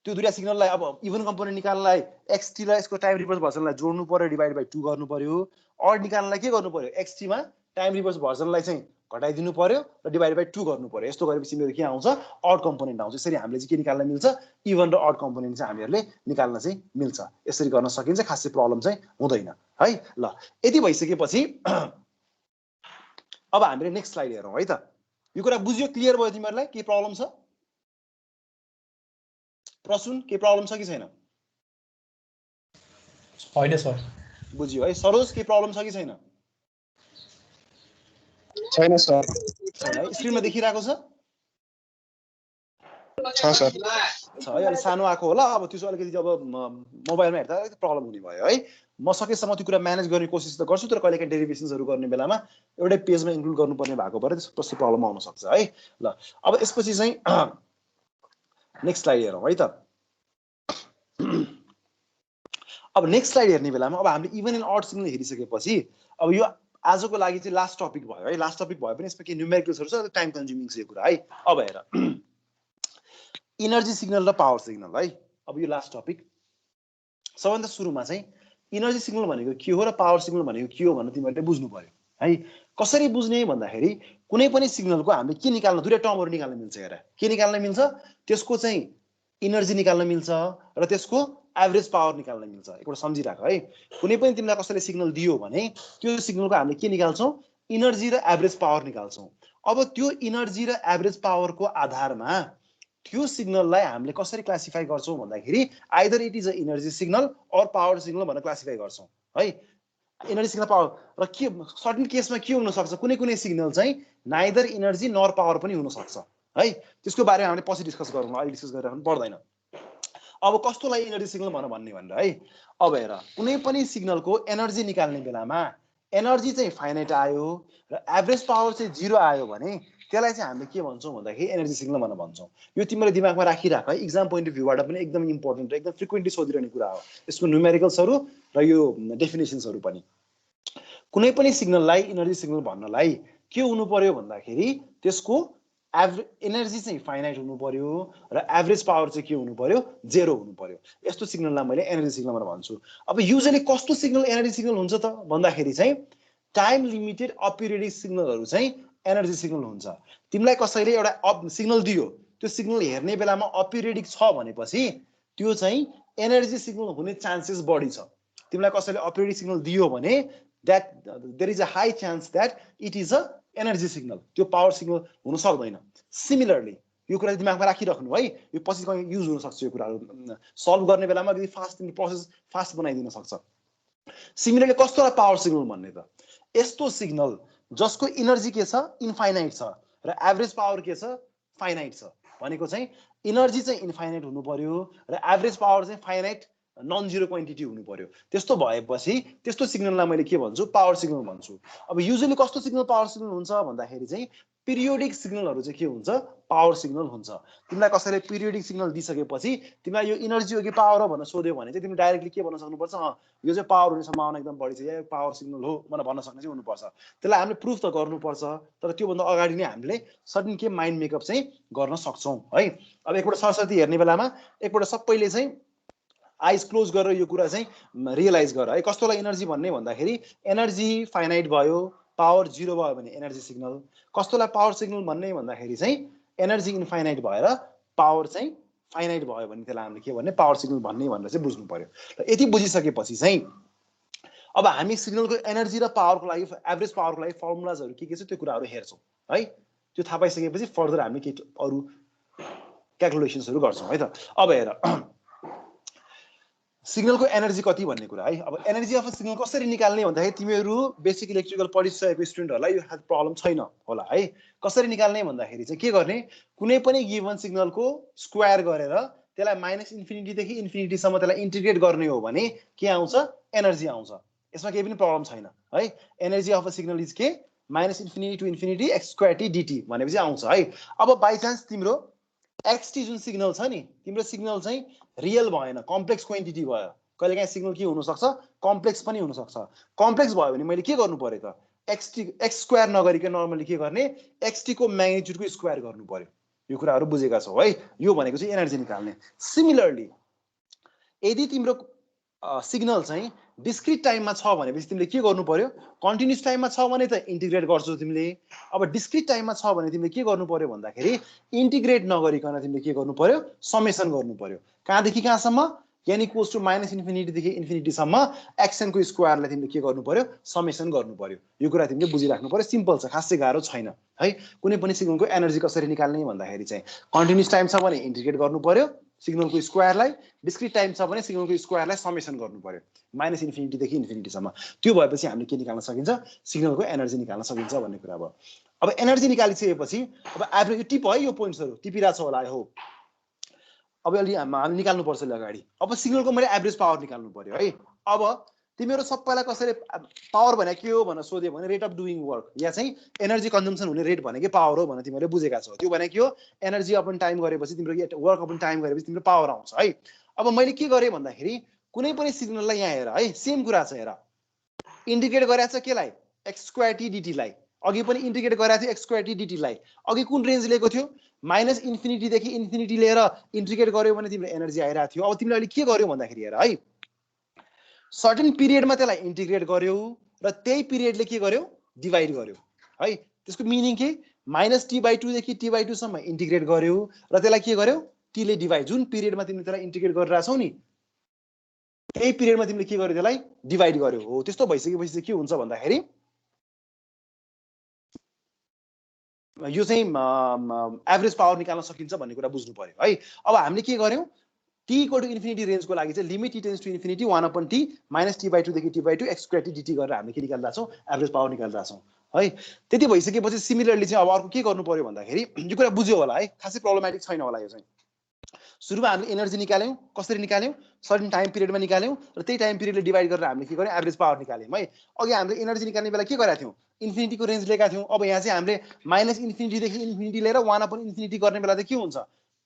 त्यो दुईटा सिग्नललाई अब इभन कम्पोनेन्ट निकाल्नलाई xt र यसको टाइम रिभर्स भर्जनलाई जोड्नु पर्यो डिभाइड बाइ 2 गर्नु पर्यो अड निकाल्नलाई के गर्नु पर्यो xt मा टाइम रिभर्स भर्जनलाई चाहिँ घटाइदिनु पर्यो र डिभाइड बाइ 2 गर्नु पर्यो यस्तो गरेपछि मेरो के आउँछ अड कम्पोनेन्ट आउँछ यसरी हामीले चाहिँ के निकाल्न मिल्छ इभन र अड कम्पोनेन्ट चाहिँ हामीहरूले निकाल्न चाहिँ मिल्छ यसरी गर्न सकिन्छ खासै प्रब्लम चाहिँ हुँदैन है ल यति भइसकेपछि अब हामीले नेक्स्ट स्लाइड हेरौँ है त यो कुरा बुझ्यो क्लियर भयो तिमीहरूलाई के प्रब्लम छ प्रसुन के प्रब्लम छ कि छैन होइन सर बुझ्यो है सरोज के प्रब्लम छ कि छैन छैन सर छैन है स्क्रिनमा देखिरहेको छ सर छ है अलि सानो आएको होला अब त्यसो अलिकति जब मोबाइलमा हेर्दा अलिकति प्रब्लम हुने भयो है म सकेसम्म त्यो कुरा म्यानेज गर्ने कोसिस त गर्छु तर कहिलेकाहीँ डेरिभेसन्सहरू गर्ने बेलामा एउटै पेजमा इन्क्लुड गर्नुपर्ने भएको भएर त्यस्तो प्रब्लम आउन सक्छ है ल अब यसपछि चाहिँ नेक्स्ट स्लाइड हेरौँ है त अब नेक्स्ट स्लाइड हेर्ने बेलामा अब हामीले इभन एन्ड अड सिग्नल हेरिसकेपछि अब यो आजको लागि चाहिँ लास्ट टपिक भयो है लास्ट टपिक भयो पनि यसमा के न्युमेरिकल्सहरू छ टाइम कन्ज्युमिङ छ यो कुरा है अब हेर इनर्जी सिग्नल र पावर सिग्नल है अब यो लास्ट टपिक सबभन्दा सुरुमा चाहिँ इनर्जी सिग्नल भनेको के हो र पावर सिग्नल भनेको के हो भनेर तिमीहरूले बुझ्नु पर्यो है कसरी बुझ्ने भन्दाखेरि कुनै पनि सिग्नलको हामीले के निकाल्न दुईटा टर्महरू निकाल्न मिल्छ हेर के निकाल्न मिल्छ त्यसको चाहिँ इनर्जी निकाल्न मिल्छ र त्यसको एभरेज पावर निकाल्न मिल्छ एकपल्ट सम्झिराख है कुनै पनि तिमीलाई कसैले सिग्नल दियो भने त्यो सिग्नलको हामीले के निकाल्छौँ इनर्जी र एभरेज पावर निकाल्छौँ अब त्यो इनर्जी र एभरेज पावरको आधारमा त्यो सिग्नललाई हामीले कसरी क्लासिफाई गर्छौँ भन्दाखेरि either it is a energy signal or power signal भनेर क्लासिफाई गर्छौँ है इनर्जी सिग्नल पावर र के सर्टेन केसमा के हुन सक्छ कुनै कुनै सिग्नल चाहिँ नाइदर इनर्जी नर पावर पनि हुन सक्छ है त्यसको बारेमा हामीले पछि डिस्कस गरौँ अहिले डिस्कस गरिराख्नु पर्दैन अब कस्तोलाई इनर्जी सिग्नल भनेर है अब हेर कुनै पनि सिग्नलको एनर्जी निकाल्ने बेलामा एनर्जी चाहिँ फाइनाइट आयो र एभरेज पावर चाहिँ 0 आयो भने त्यसलाई चाहिँ हामीले के भन्छौँ भन्दाखेरि एनर्जी सिग्नल भनेर भन्छौँ यो तिमीले दिमागमा राखिराख है एक्जाम पोइन्ट अफ भ्यूबाट पनि एकदम इम्पोर्टेन्ट र एकदम फ्रिक्वेन्टली सोधिरहने कुरा हो यसको न्युमेरिकल्सहरू र यो डेफिनेसन्सहरू पनि कुनै पनि सिग्नललाई इनर्जी सिग्नल भन्नलाई के हुनु पर्यो भन्दाखेरि त्यसको एनर्जी चाहिँ फाइनाइट हुनु पर्यो र एभरेज पावर चाहिँ के हुनु पर्यो 0 हुनु पर्यो यस्तो सिग्नललाई मैले एनर्जी सिग्नल भनेर भन्छु अब युजुअली कस्तो सिग्नल एनर्जी सिग्नल हुन्छ त भन्दाखेरि चाहिँ टाइम लिमिटेड अपिरियोडिक सिग्नलहरू चाहिँ एनर्जी सिग्नल हुन्छ तिमीलाई कसैले एउटा सिग्नल दियो त्यो सिग्नल हेर्ने बेलामा अपिरियोडिक छ भनेपछि त्यो चाहिँ एनर्जी सिग्नल हुने चान्सेस बढी छ तिमीलाई कसैले अपिरियोडिक सिग्नल दियो भने that there is a high chance that it is a energy signal त्यो पावर सिग्नल हुन सक्दैन सिमिलरली यो कुरा दिमागमा राखिराख्नु है यो पछि युज हुन सक्छ यो कुराहरू सल्भ गर्ने बेलामा यदि फास्ट प्रोसेस फास्ट बनाइदिन सक्छ सिमिलरली कस्तो पावर सिग्नल भन्ने त यस्तो सिग्नल जसको इनर्जी के छ इन्फाइनाइट छ र एभरेज पावर के छ फाइनाइट छ भनेको चाहिँ इनर्जी चाहिँ इन्फाइनाइट हुनु पर्यो र एभरेज पावर चाहिँ फाइनाइट नन जिरो क्वान्टिटी हुनु पर्यो। त्यस्तो भएपछि त्यस्तो सिग्नललाई मैले के भन्छु, पावर सिग्नल भन्छु। अब युजुअली कस्तो सिग्नल पावर सिग्नल हुन्छ भन्दाखेरि चाहिँ पिरियोडिक सिग्नलहरू चाहिँ के हुन्छ, पावर सिग्नल हुन्छ। तिमीलाई कसैले पिरियोडिक सिग्नल दिइसकेपछि तिमीलाई यो इनर्जी हो कि पावर हो भनेर सोध्यो भने चाहिँ तिमीले डाइरेक्टली के भन्न सक्नुपर्छ, यो चाहिँ पावर हुने सम्भावना एकदम बढी छ, या पावर सिग्नल हो भनेर भन्न सक्ने चाहिँ हुनुपर्छ। त्यसलाई हामीले प्रुफ त गर्नुपर्छ, तर त्योभन्दा अगाडि नै हामीले सर्टेन के माइन्ड मेकअप चाहिँ गर्न सक्छौँ है। अब एकपल्ट सरस्वती हेर्ने बेलामा एकपल्ट सबैले चाहिँ आइज क्लोज गरेर यो कुरा चाहिँ रियलाइज गर है। कस्तोलाई इनर्जी भन्ने भन्दाखेरि एनर्जी फाइनाइट भयो, पावर जिरो भयो भने एनर्जी सिग्नल। कस्तोलाई पावर सिग्नल भन्ने भन्दाखेरि चाहिँ एनर्जी इन्फाइनाइट भएर पावर चाहिँ फाइनाइट भयो भने त्यसलाई हामीले के भन्ने, पावर सिग्नल भन्ने भनेर चाहिँ बुझ्नु पर्यो। र यति बुझिसकेपछि चाहिँ अब हामी सिग्नलको एनर्जी र पावरको लागि, एभरेज पावरको लागि फर्मुलाजहरू के छ त्यो कुराहरू हेर्छौँ है। त्यो थाहा पाइसकेपछि फर्दर हामी के अरू क्यालकुलेसन्सहरू गर्छौँ है त। अब हेर सिग्नलको एनर्जी कति भन्ने कुरा है। अब एनर्जी अफ अ सिग्नल कसरी निकाल्ने भन्दाखेरि तिमीहरू बेसिक इलेक्ट्रिकल पढिसकेको स्टुडेन्टहरूलाई यो प्रब्लम छैन होला है। कसरी निकाल्ने भन्दाखेरि चाहिँ के गर्ने, कुनै पनि गिभन सिग्नलको स्क्वायर गरेर त्यसलाई माइनस इन्फिनिटीदेखि इन्फिनिटीसम्म त्यसलाई इन्टिग्रेट गर्ने हो भने के आउँछ, एनर्जी आउँछ। यसमा केही पनि प्रब्लम छैन है। Energy of a signal is के, minus infinity to infinity x square t d t भनेपछि आउँछ है। अब बाइचान्स तिम्रो एक्सटी जुन सिग्नल छ नि, तिम्रो सिग्नल चाहिँ रियल भएन, कम्प्लेक्स क्वान्टिटी भयो। कहिलेकाहीँ सिग्नल के हुनसक्छ, कम्प्लेक्स पनि हुनसक्छ। कम्प्लेक्स भयो भने मैले के गर्नु पर्यो त, एक्स स्क्वायर नगरिकन नर्मली के गर्ने, एक्सटी को म्याग्निट्युडको स्क्वायर गर्नु पर्यो। यो कुराहरू बुझेका छौ है। यो भनेको चाहिँ एनर्जी निकाल्ने। सिमिलरली यदि तिम्रो सिग्नल चाहिँ डिस्क्रिट टाइममा छ भनेपछि तिमीले के गर्नु पर्यो, कन्टिन्युस टाइममा छ भने त इन्टिग्रेट गर्छौ तिमीले। अब डिस्क्रिट टाइममा छ भने तिमीले के गर्नु पर्यो भन्दाखेरि इन्टिग्रेट नगरिकन तिमीले के गर्नु पर्यो, समेसन गर्नु पर्यो। कहाँदेखि कहाँसम्म, n इक्वल्स टु माइनस इन्फिनिटीदेखि इन्फिनिटीसम्म एक्सनको स्क्वायरलाई तिमीले के गर्नु पर्यो, समेसन गर्नु पर्यो। यो कुरा तिमीले बुझिराख्नु पर्यो। सिम्पल छ, खासै गाह्रो छैन है। कुनै पनि सिग्नलको एनर्जी कसरी निकाल्ने भन्दाखेरि चाहिँ कन्टिन्युस टाइम छ भने इन्टिग्रेट गर्नु पर्यो सिग्नलको स्क्वायरलाई, डिस्क्रिट टाइम छ भने सिग्नलको स्क्वायरलाई समेसन गर्नु पर्यो माइनस इन्फिनिटीदेखि इन्फिनिटीसम्म। त्यो भएपछि हामीले के निकाल्न सकिन्छ, सिग्नलको एनर्जी निकाल्न सकिन्छ भन्ने कुरा भयो। अब एनर्जी निकालिसकेपछि अब एभरेज टिप है, यो पोइन्ट्सहरू टिपिरहेको छ होला हो। अब अलि हामी निकाल्नुपर्छ अगाडि। अब सिग्नलको मैले एभरेज पावर निकाल्नु पर्यो है। अब तिमीहरू सबैलाई कसैले पावर भने के हो भनेर सोध्यो भने रेट अफ डुइङ वर्क या चाहिँ एनर्जी कन्जम्सन हुने रेट भनेकै पावर हो भनेर तिमीहरूले बुझेका छौ। त्यो भने के हो, एनर्जी अपन टाइम गरेपछि तिम्रो वर्क अपन टाइम गरेपछि तिम्रो पावर आउँछ है। अब मैले के गरेँ भन्दाखेरि कुनै पनि सिग्नललाई यहाँ हेर है, सेम कुरा छ हेर, इन्डिकेट गरेको छ केलाई, एक्स स्क्वायर टी डिटीलाई। अघि पनि इन्डिकेट गरेको थियो एक्स स्क्वायर टी डिटीलाई। अघि कुन रेन्ज लिएको थियो, माइनस इन्फिनिटीदेखि इन्फिनिटी लिएर इन्टिग्रेट गर्यो भने तिम्रो एनर्जी आइरहेको थियो। अब तिमीले अहिले के गर्यो भन्दाखेरि हेर है, सर्टेन पिरियडमा त्यसलाई इन्टिग्रेट गर्यो र त्यही पिरियडले के गर्यो, डिभाइड गर्यो है। त्यसको मिनिङ के, माइनस टी बाई टूदेखि टी बाई टूसम्म इन्टिग्रेट गर्यो र त्यसलाई के गर्यो, टीले डिभाइड, जुन पिरियडमा तिमीले त्यसलाई इन्टिग्रेट गरिरहेछौ नि त्यही पिरियडमा तिमीले के गर्यो, त्यसलाई डिभाइड गर्यो हो। त्यस्तो भइसकेपछि चाहिँ के हुन्छ भन्दाखेरि यो चाहिँ एभरेज पावर निकाल्न सकिन्छ भन्ने कुरा बुझ्नु पर्यो है। अब हामीले के गर्यौँ, टी इक्वल टु इन्फिनिटी रेन्जको लागि चाहिँ limit t tends to infinity 1/t minus t by टूदेखि t by two x square t d t गरेर हामीले के निकालिरहेको छौँ, एभरेज पावर निकालिरहेको छौँ है। त्यति भइसकेपछि सिमिलरली चाहिँ अब अर्को के गर्नु पर्यो भन्दाखेरि यो कुरा बुझ्यो होला है, खासै प्रब्लमेटिक छैन होला। यो चाहिँ सुरुमा हामीले एनर्जी निकाल्यौँ, कसरी निकाल्यौँ, सर्टेन टाइम पिरियडमा निकाल्यौँ र त्यही टाइम पिरियडले डिभाइड गरेर हामीले के गर्यौँ, एभरेज पावर निकाल्यौँ है। अघि हामीले एनर्जी निकाल्ने बेला के गरेका थियौँ, इन्फिनिटीको रेन्ज लिएका थियौँ। अब यहाँ चाहिँ हामीले माइनस इन्फिनिटीदेखि इन्फिनिटी लिएर 1/इन्फिनिटी गर्ने बेला चाहिँ के हुन्छ,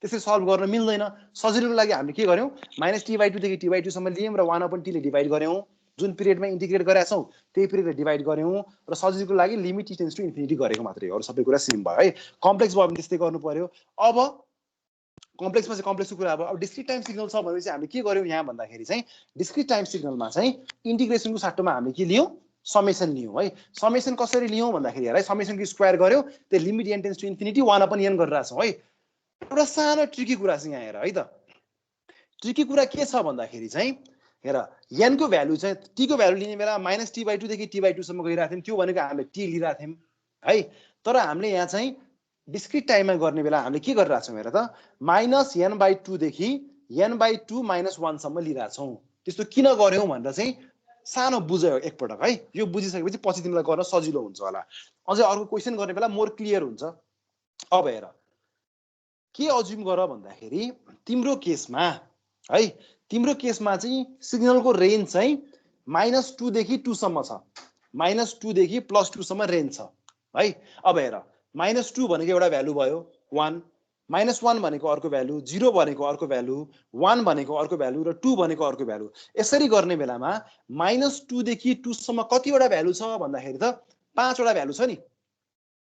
त्यसरी सल्भ गर्न मिल्दैन। सजिलोको लागि हामीले के गर्यौँ, माइनस टी बाई टूदेखि टी बाई टूसम्म लियौँ र 1/tले डिभाइड गऱ्यौँ। जुन पिरियडमा इन्टिग्रेट गरेका छौँ त्यही पिरियडले डिभाइड गऱ्यौँ र सजिलोको लागि limit t tends to infinity गरेको मात्रै हो, अरू सबै कुरा सेम भयो है। कम्प्लेक्स भयो भने त्यस्तै गर्नु पर्यो। अब कम्प्लेक्समा चाहिँ कम्प्लेक्सको कुरा अब डिस्क्रिट टाइम सिग्नल छ भनेपछि हामीले के गर्यौँ यहाँ भन्दाखेरि चाहिँ डिस्क्रिट टाइम सिग्नलमा चाहिँ इन्टिग्रेसनको साटोमा हामीले के लियौँ, समेसन लियौँ है। समेसन कसरी लियौँ भन्दाखेरि हेर है, समेसनको स्क्वायर गर्यो त्यो limit n tends to infinity 1/n गरिरहेछौँ है। एउटा सानो ट्रिकी कुरा चाहिँ यहाँ हेर है त, ट्रिकी कुरा के छ भन्दाखेरि चाहिँ हेर, n को भ्यालु चाहिँ t को भ्यालु लिने बेला माइनस टी बाई टूदेखि टी बाई टूसम्म गइरहेको थियौँ, त्यो भनेको हामीले t लिइरहेको थियौँ है। तर हामीले यहाँ चाहिँ डिस्क्रिट टाइममा गर्ने बेला हामीले के गरिरहेको छौँ हेर त, माइनस n बाई टूदेखि n बाई टू माइनस 1सम्म लिइरहेछौँ। त्यस्तो किन गऱ्यौँ भनेर चाहिँ सानो बुझ्यो एकपटक है। यो बुझिसकेपछि पछि तिमीलाई गर्न सजिलो हुन्छ होला। अझै अर्को क्वेसन गर्ने बेला मोर क्लियर हुन्छ। अब हेर, के अज्युम गर भन्दाखेरि तिम्रो केसमा है तिम्रो केसमा चाहिँ सिग्नलको रेन्ज चाहिँ -2 देखि 2 सम्म छ -2 देखि +2 सम्म रेन्ज छ है अब हेर -2 भनेको एउटा भ्यालु भयो 1 -1 भनेको अर्को भ्यालु 0 भनेको अर्को भ्यालु 1 भनेको अर्को भ्यालु र 2 भनेको अर्को भ्यालु यसरी गर्ने बेलामा -2 देखि 2 सम्म कतिवटा भ्यालु छ भन्दाखेरि त 5 वटा भ्यालु छ नि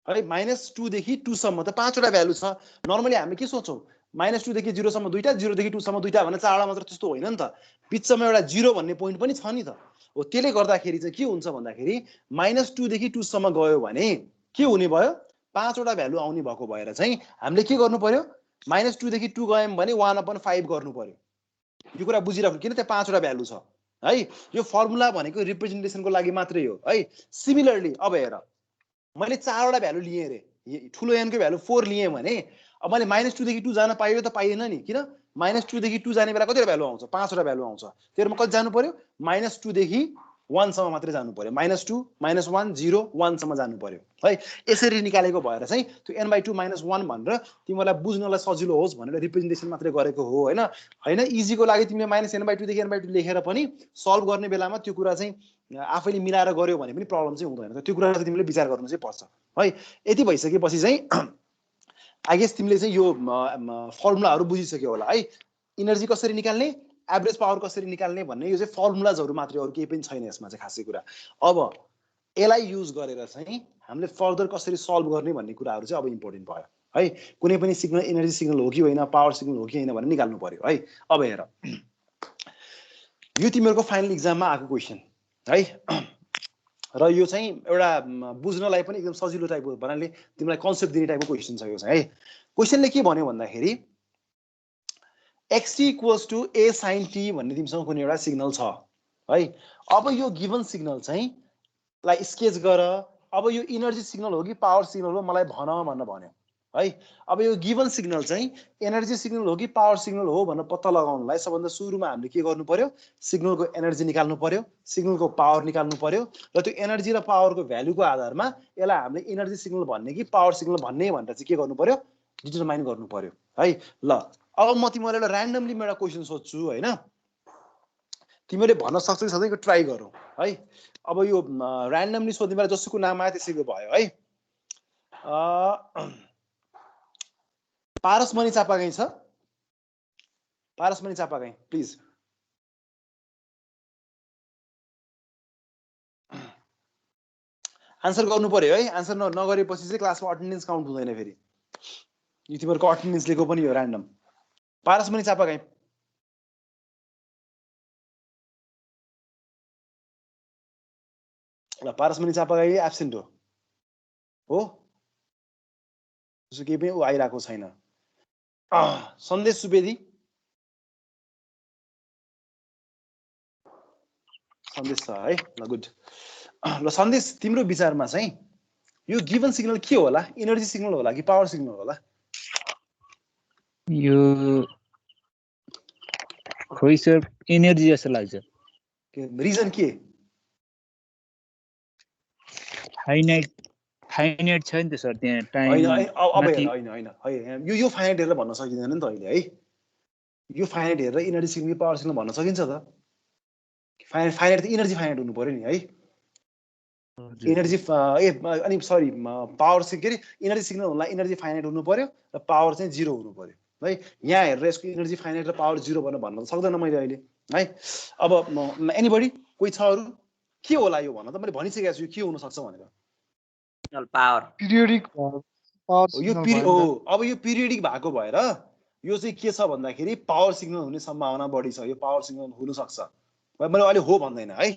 है -2 देखि 2 सम्म त 5 वटा भ्यालु छ नर्मली हामी के सोच्छौं -2 देखि 0 सम्म दुईटा 0 देखि 2 सम्म दुईटा भने 4 वटा मात्र त्यस्तो होइन नि त बिचमा एउटा 0 भन्ने पोइन्ट पनि छ नि त हो त्यसले गर्दाखेरि चाहिँ के हुन्छ भन्दाखेरि -2 देखि 2 सम्म गयो भने के हुने भयो 5 वटा भ्यालु आउने भएको भएर चाहिँ हामीले के गर्नु पर्यो -2 देखि 2 गयौं भने 1/5 गर्नु पर्यो यो कुरा बुझिराख्नु किन त्यहाँ 5 वटा भ्यालु छ है यो फर्मुला भनेको रिप्रेजेन्टेसनको लागि मात्रै हो है सिमिलरली अब हेर मैले 4 वटा भ्यालु लिए रे ठुलो n को भ्यालु 4 लिए भने अब मैले -2 देखि 2 जान पाइयो त पाइएन नि किन -2 देखि 2 जाने बेला कतिवटा भ्यालु आउँछ 5 वटा भ्यालु आउँछ त्यसमा कति जानु पर्यो -2 देखि 1 सम्म मात्रै जानु पर्यो -2 -1 0 1 सम्म जानु पर्यो है यसरी निकालेको भएर चाहिँ त्यो n/2 -1 भनेर तिमीलाई बुझ्नलाई सजिलो होस् भनेर रिप्रेजेन्टेसन मात्रै गरेको हो हैन हैन इजीको लागि तिमीले -n/2 देखि n/2 लेखेर पनि सल्भ गर्ने बेलामा त्यो कुरा चाहिँ आफैले मिलाएर गर्यो भने पनि प्रब्लम चाहिँ हुँदैन त्यो कुरा चाहिँ तिमीले विचार गर्नु चाहिँ पर्छ है यति भइसकेपछि चाहिँ आई गेस तिमीले चाहिँ यो फर्मुलाहरु बुझिसक्यौ होला है एनर्जी कसरी निकाल्ने एभरेज पावर कसरी निकाल्ने भन्ने यो चाहिँ फर्मुलाजहरु मात्रै अरु केही पनि छैन यसमा चाहिँ खासै कुरा अब एलाई युज गरेर चाहिँ हामीले फर्दर कसरी सल्भ गर्ने भन्ने कुराहरु चाहिँ अब इम्पोर्टेन्ट भयो है कुनै पनि सिग्नल एनर्जी सिग्नल हो कि होइन पावर सिग्नल हो कि होइन भनेर निकाल्नु पर्यो है अब हेर यो तिमीहरुको फाइनल एक्जाममा आएको क्वेशन है र यो चाहिँ एउटा बुझ्नलाई पनि एकदम सजिलो टाइपको भन्नाले तिमीलाई कन्सेप्ट दिने टाइपको क्वेशन छ यो चाहिँ है क्वेशनले के भन्यो भन्दाखेरि xt = a sin t भन्ने तिमीसँग कुनै एउटा सिग्नल छ है अब यो गिवन सिग्नल चाहिँ लाई स्केच गर अब यो एनर्जी सिग्नल हो कि पावर सिग्नल हो मलाई भन्न भन्यो है अब यो गिवन सिग्नल चाहिँ एनर्जी सिग्नल हो कि पावर सिग्नल हो भनेर पत्ता लगाउनलाई सबभन्दा सुरुमा हामीले के गर्नु पर्यो सिग्नलको एनर्जी निकाल्नु पर्यो सिग्नलको पावर निकाल्नु पर्यो र त्यो एनर्जी र पावरको भ्यालुको आधारमा यसलाई हामीले एनर्जी सिग्नल भन्ने कि पावर सिग्नल भन्ने भनेर चाहिँ के गर्नु पर्यो डिटरमाइन गर्नु पर्यो है ल अब म तिमीलाई एउटा र्यान्डमली एउटा क्वेशन सोध्छु हैन तिमीले भन्न सक्छौ सधैँको ट्राई गरौ है अब यो र्यान्डमली सोध्ने बेला जसको नाम आयो त्यसैको भयो है पारसमणि चापागाई छ पारसमणि चापागाई प्लिज आन्सर गर्नु पर्यो है आन्सर नगरेपछि चाहिँ क्लासमा अटेन्डेन्स काउन्ट हुँदैन फेरि यो तिमीहरुको अटेन्डेन्स लेको पनि हो र्यान्डम पारसमणि चापागाई ल पारसमणि चापागाई एब्सेन्ट हो त्यसो केही पनि आइराको छैन सन्देश सुवेदी सन्देश छ है ल गुड ल सन्देश तिम्रो विचारमा चाहिँ यो गिवन सिग्नल के होला एनर्जी सिग्नल होला कि पावर सिग्नल होला यो खोइ सर एनर्जी जस्तो लाग्छ रिजन के फाइनाइट छ नि त सर त्यहाँ टाइम अब हैन यो फाइनाइट हेरेर भन्न सकिदैन नि त अहिले है यो फाइनाइट हेरेर एनर्जी सिग्नल पावर सिग्नल भन्न सकिन्छ त फाइनाइट त एनर्जी फाइनाइट हुनु पर्यो नि है एनर्जी अनि सरी पावर चाहिँ के अरे एनर्जी सिग्नल हुनलाई एनर्जी फाइनाइट हुनु पर्यो र पावर चाहिँ 0 हुनु पर्यो है यहाँ हेरेर यसको एनर्जी फाइनाइट र पावर 0 भन्न सक्दैन मैले अहिले है अब एनीबडी कोही छ अरु के होला यो भन्न त मैले भनिसकेको छु के हुन सक्छ भनेर पावर पिरियोडिक पावर यो अब यो पिरियोडिक भएको भएर यो चाहिँ के छ भन्दाखेरि पावर सिग्नल हुने सम्भावना बढी छ यो पावर सिग्नल हुन सक्छ मैले अहिले हो भन्दैन है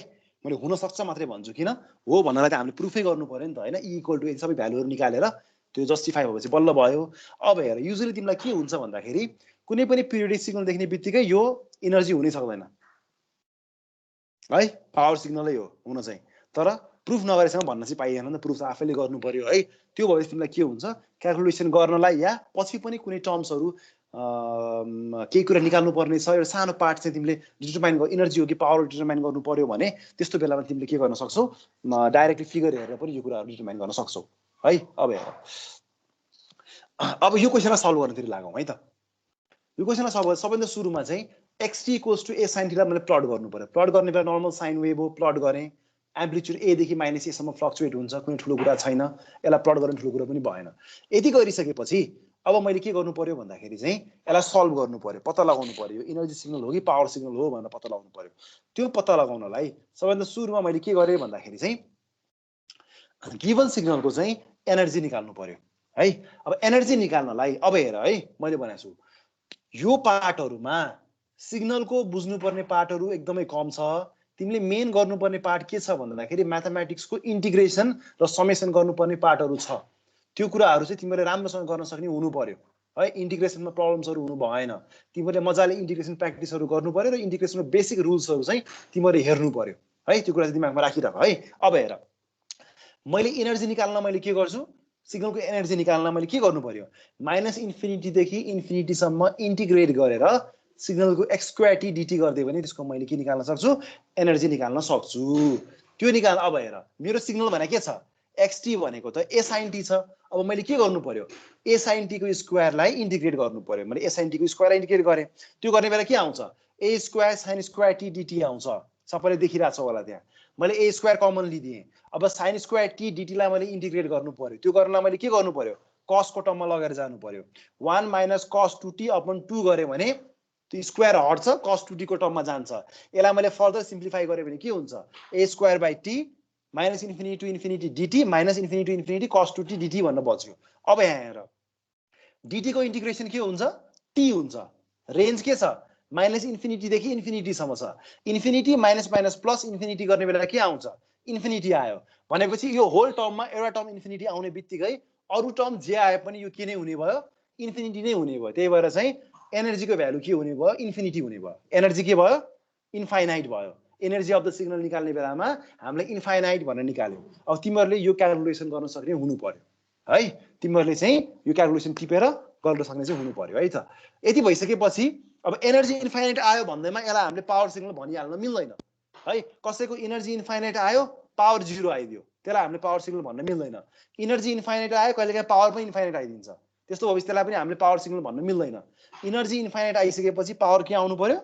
मैले हुन सक्छ मात्रै भन्छु किन हो भन्नलाई त हामीले प्रुफै गर्नु पर्यो नि त हैन e = सबै भ्यालुहरु निकालेर त्यो जस्टिफाई भएपछि बल्ल भयो अब हेर युजुअली तिमीलाई के हुन्छ भन्दाखेरि कुनै पनि पिरियोडिक सिग्नल देख्ने बित्तिकै यो एनर्जी हुनै सक्दैन है पावर सिग्नलै हो हुन चाहिँ तर प्रुफ नगरेसम्म भन्न चाहिँ पाइएन नि त प्रुफ आफैले गर्नु पर्यो है त्यो भएपछि तिमीलाई के हुन्छ क्याल्कुलेसन गर्नलाई या पछि पनि कुनै टर्म्सहरु केही कुरा निकाल्नु पर्ने छ एउटा सानो पार्ट चाहिँ तिमीले डिटरमाइन एनर्जी हो कि पावर डिटरमाइन गर्नु पर्यो भने त्यस्तो बेलामा तिमीले के गर्न सक्छौ डाइरेक्टली फिगर हेरेर पनि यो कुराहरु डिटरमाइन गर्न सक्छौ है अब हेर अब यो क्वेसनलाई सल्भ गर्नतिर लागौँ है त। यो क्वेसनलाई सल्भ गर्न सबैभन्दा सुरुमा चाहिँ xt equals to a sin theta मैले प्लट गर्नु पर्यो। प्लट गर्ने बेला नर्मल साइन वेभ हो, प्लट गरेँ। एम्प्लिट्युड a देखि माइनस a सम्म फ्लक्चुएट हुन्छ, कुनै ठुलो कुरा छैन। यसलाई प्लट गर्ने ठुलो कुरा पनि भएन। यति गरिसकेपछि अब मैले के गर्नु पर्यो भन्दाखेरि चाहिँ यसलाई सल्भ गर्नु पर्यो, पत्ता लगाउनु पर्यो इनर्जी सिग्नल हो कि पावर सिग्नल हो भनेर पत्ता लगाउनु पर्यो। त्यो पत्ता लगाउनलाई सबैभन्दा सुरुमा मैले के गरेँ भन्दाखेरि चाहिँ गिभन सिग्नलको चाहिँ एनर्जी निकाल्नु पर्यो है। अब एनर्जी निकाल्नलाई अब हेर है, मैले भनेको छु यो पार्टहरुमा सिग्नलको बुझ्नुपर्ने पार्टहरु एकदमै कम छ। तिमीले मेन गर्नुपर्ने पार्ट के छ भन्दाखेरि म्याथमेटिक्सको इन्टिग्रेसन र समेसन गर्नुपर्ने पार्टहरु छ। त्यो कुराहरु चाहिँ तिमीले राम्रोसँग गर्न सक्ने हुनु पर्यो है। इन्टिग्रेसनमा प्रब्लम्सहरु हुनु भएन। तिमीले मजाले इन्टिग्रेसन प्र्याक्टिसहरु गर्नु पर्यो र इन्टिग्रेसनको बेसिक रुल्सहरु चाहिँ तिमीले हेर्नु पर्यो है। त्यो कुरा चाहिँ दिमागमा राखिराख है। अब हेर, मैले एनर्जी निकाल्न मैले के गर्छु, सिग्नलको एनर्जी निकाल्न मैले के गर्नु पर्यो, माइनस इन्फिनिटी देखि इन्फिनिटी सम्म इन्टिग्रेट गरेर सिग्नलको x स्क्वायर t dt गर्दै भने त्यसको मैले के निकाल्न सक्छु, एनर्जी निकाल्न सक्छु। त्यो निकाल अब हेर, मेरो सिग्नल भने के छ, xt भनेको त a sin t छ। अब मैले के गर्नु पर्यो, a sin t को स्क्वायरलाई इन्टिग्रेट गर्नु पर्यो। मैले a sin t को स्क्वायरलाई इन्टिग्रेट गरे, त्यो गर्ने बेला के आउँछ, a square sin square t dt आउँछ। सबैले देखिरहेछ होला त्यहाँ। मैले a स्क्वायर कमन लिदिए। अब sin स्क्वायर t dt लाई मैले इन्टिग्रेट गर्नु पर्यो। त्यो गर्नलाई मैले के गर्नु पर्यो, cos को टर्ममा लगेर जानु पर्यो। 1 माइनस cos 2t अपन 2 गरे भने त्यो स्क्वायर हट्छ, cos 2t को टर्ममा जान्छ। यसलाई मैले फर्दर सिम्प्लिफाई गरे भने के हुन्छ, a square by t minus infinity to infinity dt minus infinity to infinity cos 2t dt भन्न बच्यो। अब यहाँ हेर, dt को इन्टिग्रेसन के हुन्छ, t हुन्छ। रेन्ज के छ, माइनस इन्फिनिटी देखि इन्फिनिटी सम्म छ। Infinity minus minus plus infinity गर्ने बेला के आउँछ, इन्फिनिटी आयो। भनेपछि यो होल टर्ममा एउटा टर्म इन्फिनिटी आउने बित्तिकै अरु टर्म जे आए पनि यो के नै हुने भयो, इन्फिनिटी नै हुने भयो। त्यही भएर चाहिँ एनर्जीको भ्यालु के हुने भयो, इन्फिनिटी हुने भयो। एनर्जी के भयो, इन्फाइनाइट भयो। एनर्जी अफ द सिग्नल निकाल्ने बेलामा हामीले इन्फाइनाइट भनेर निकाल्यो। अब तिमीहरूले यो क्याल्कुलेसन गर्न सक्ने हुनु पर्यो है। तिमीहरूले चाहिँ यो क्याल्कुलेसन टिपेर गर्न सक्ने चाहिँ हुनु पर्यो है त। यति भइसकेपछि अब एनर्जी इन्फाइनाइट आयो भन्दैमा यसलाई हामीले पावर सिग्नल भनिहाल्न मिल्दैन है। कसैको एनर्जी इन्फाइनाइट आयो, पावर 0 आइदियो, त्यसलाई हामीले पावर सिग्नल भन्न मिल्दैन। एनर्जी इन्फाइनाइट आयो, कहिलेकाहीँ पावर पनि इन्फाइनाइट आइदिन्छ। त्यस्तो भएपछि त्यसलाई पनि हामीले पावर सिग्नल भन्न मिल्दैन। एनर्जी इन्फाइनाइट आइसकेपछि पावर के आउनु पर्यो,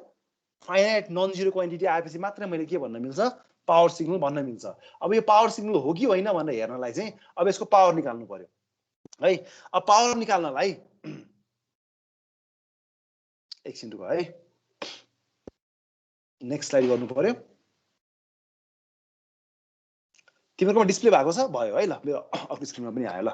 फाइनाइट नन जिरो क्वान्टिटी आएपछि मात्र मैले के भन्न मिल्छ, पावर सिग्नल भन्न मिल्छ। अब यो पावर सिग्नल हो कि होइन भनेर हेर्नलाई चाहिँ अब यसको पावर निकाल्नु पर्यो है। अब पावर निकाल्नलाई एकछिन रुक है, नेक्स्ट स्लाइड गर्नु पर्यो। तिमीहरुकोमा डिस्प्ले भएको छ, भयो है। ल मेरो अर्को स्क्रिनमा पनि आयो। ल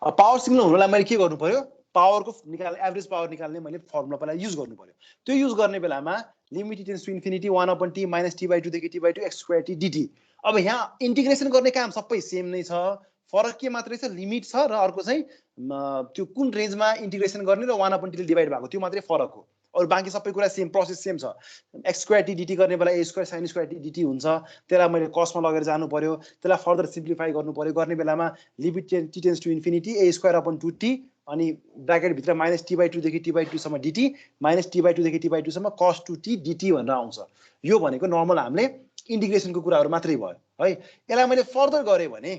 अब पावर सिग्नल हुनलाई मैले के गर्नु पर्यो, पावरको निकाल्ने एभरेज पावर निकाल्ने मैले फर्मुला पहिला युज गर्नु पर्यो। त्यो युज गर्ने बेलामा limit tends to infinity 1/t minus t/2 देखि t/2 x square t dt। अब यहाँ इन्टिग्रेसन गर्ने काम सबै सेम नै छ, फरक के मात्रै छ, लिमिट छ र अर्को चाहिँ त्यो कुन रेन्जमा इन्टिग्रेसन गर्ने र 1/t ले डिभाइड भएको त्यो मात्रै फरक हो। अरु बाँकी सबै कुरा सेम, प्रोसेस सेम छ। x स्क्वायर t dt गर्ने बेला a square sin square t dt हुन्छ। त्यसलाई मैले cosमा लगेर जानु पर्यो। त्यसलाई फर्दर सिम्प्लिफाई गर्नु पर्यो। गर्ने बेलामा limit t tends to infinity a square upon 2t अनि ब्र्याकेट भित्र माइनस t/2 देखि t/2 सम्म dt माइनस t/2 देखि t/2 सम्म cos 2t dt भनेर आउँछ। यो भनेको नर्मल हामीले इन्टिग्रेसनको कुराहरु मात्रै भयो है। यसलाई मैले फर्दर गरे भने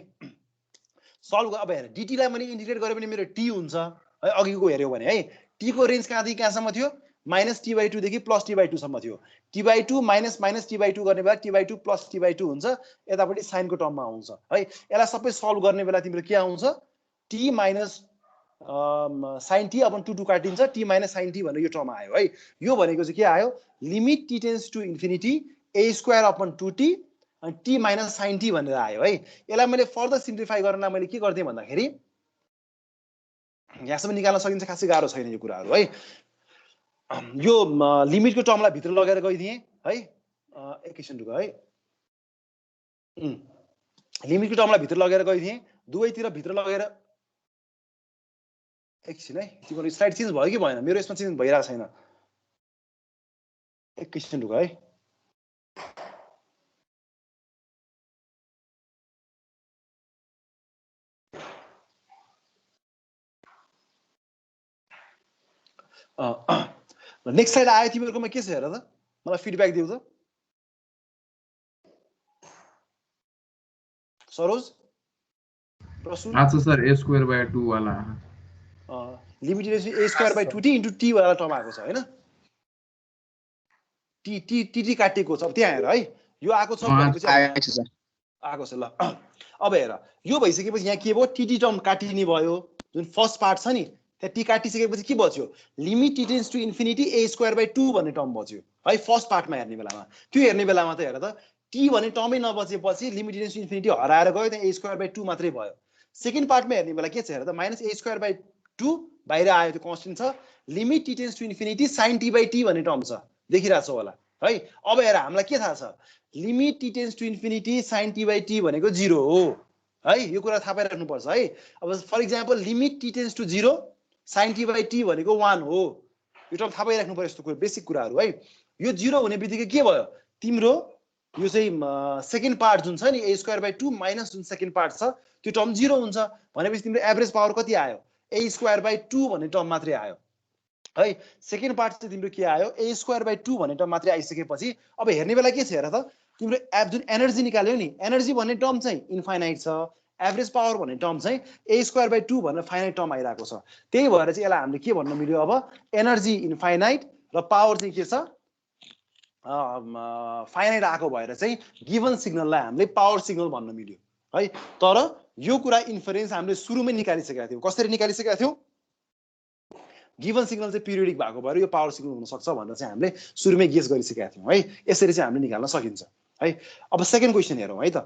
सल्भ, अब हेर dt लाई मैले इन्टिग्रेट गरे भने मेरो t हुन्छ है। अघिको हेर्यो भने है, t को रेन्ज कहाँदेखि कहाँसम्म थियो, माइनस t/2 देखि प्लस t/2 सम्म थियो। t/2 माइनस माइनस t/2 गर्ने बेला t/2 प्लस t/2 हुन्छ। यतापट्टि साइनको टर्ममा आउँछ है। यसलाई सबै सल्भ गर्ने बेला तिम्रो के आउँछ, t minus sin t upon 2 काटिन्छ, t माइनस sin t भनेर यो टर्म आयो है। यो भनेको चाहिँ के आयो, limit t tends to infinity a square upon 2t अनि t माइनस sin t भनेर आयो है। यसलाई मैले फर्दर सिम्प्लिफाई गर्न मैले के गर्दै भन्दाखेरि यहाँसम्म निकाल्न सकिन्छ, खासै गाह्रो छैन यो कुराहरु है। यो लिमिटको टर्मलाई भित्र लगेर गइदिए है। एकैछिन रुक है, लिमिटको टर्मलाई भित्र लगेर गइदिए, दुवैतिर भित्र लगेर एकछिन है। तिम्रो स्लाइड चेन्ज भयो कि भएन, मेरो यसमा चेन्ज भइरहेको छैन। एकैछिन रुक है। नेक्स्ट स्लाइड आयो तिमीहरुकोमा, के छ हेर त, मलाई फिडब्याक दिउ त सरोज। अच्छा सर, a² / 2 वाला limit a square by 2t into t वाला टर्म आएको छ होइन टी काटिएको छ अब त्यहाँ हेर है यो आएको छ भनेपछि आएको छ ल अब हेर यो भइसकेपछि यहाँ के भयो टी टर्म काटिने भयो जुन फर्स्ट पार्ट छ नि त्यहाँ टी काटिसकेपछि के बच्यो limit t tends to infinity a square by 2 भन्ने टर्म बच्यो है फर्स्ट पार्टमा हेर्ने बेलामा त्यो हेर्ने बेलामा त हेर त टी भन्ने टर्मै नबचेपछि limit t tends to infinity हराएर गयो त्यहाँ a स्क्वायर बाई 2 मात्रै भयो सेकेन्ड पार्टमा हेर्ने बेला के छ हेर त माइनस a स्क्वायर बाई 2 बाहिर आयो त्यो कन्स्टेन्ट छ limit t tends to infinity sine t by t भन्ने टर्म छ देखिरहेको छ होला है अब हेर हामीलाई के थाहा छ limit t tends to infinity sine t by t भनेको 0 हो है यो कुरा थाहा पाइराख्नुपर्छ है अब for example limit t tends to 0 sine t by t भनेको 1 हो यो टर्म थाहा पाइराख्नु पर्यो यस्तो बेसिक कुराहरू है यो 0 हुने बित्तिकै के भयो तिम्रो यो चाहिँ सेकेन्ड पार्ट जुन छ नि a स्क्वायर बाई 2 माइनस जुन सेकेन्ड पार्ट छ त्यो टर्म 0 हुन्छ भनेपछि तिम्रो एभरेज पावर कति आयो a स्क्वायर बाई 2 भन्ने टर्म मात्रै आयो है सेकेन्ड पार्ट चाहिँ तिम्रो के आयो a स्क्वायर बाई 2 भन्ने टर्म मात्रै आइसकेपछि अब हेर्ने बेला के छ हेर त तिम्रो जुन एनर्जी निकाल्यो नि एनर्जी भन्ने टर्म चाहिँ इन्फाइनाइट छ एभरेज पावर भन्ने टर्म चाहिँ a स्क्वायर बाई 2 भनेर फाइनाइट टर्म आइरहेको छ त्यही भएर चाहिँ यसलाई हामीले के भन्न मिल्यो अब एनर्जी इन्फाइनाइट र पावर चाहिँ के छ फाइनाइट आएको भएर चाहिँ गिभन सिग्नललाई हामीले पावर सिग्नल भन्न मिल्यो है तर यो कुरा इन्फरेन्स हामीले सुरुमै निकालिसकेका थियौँ कसरी निकालिसकेका थियौँ गिभन सिग्नल चाहिँ पिरियडिक भएको भएर यो पावर सिग्नल हुन सक्छ भनेर चाहिँ हामीले सुरुमै गेस गरिसकेका थियौँ है यसरी चाहिँ हामीले निकाल्न सकिन्छ है अब सेकेन्ड क्वेसन हेरौँ है त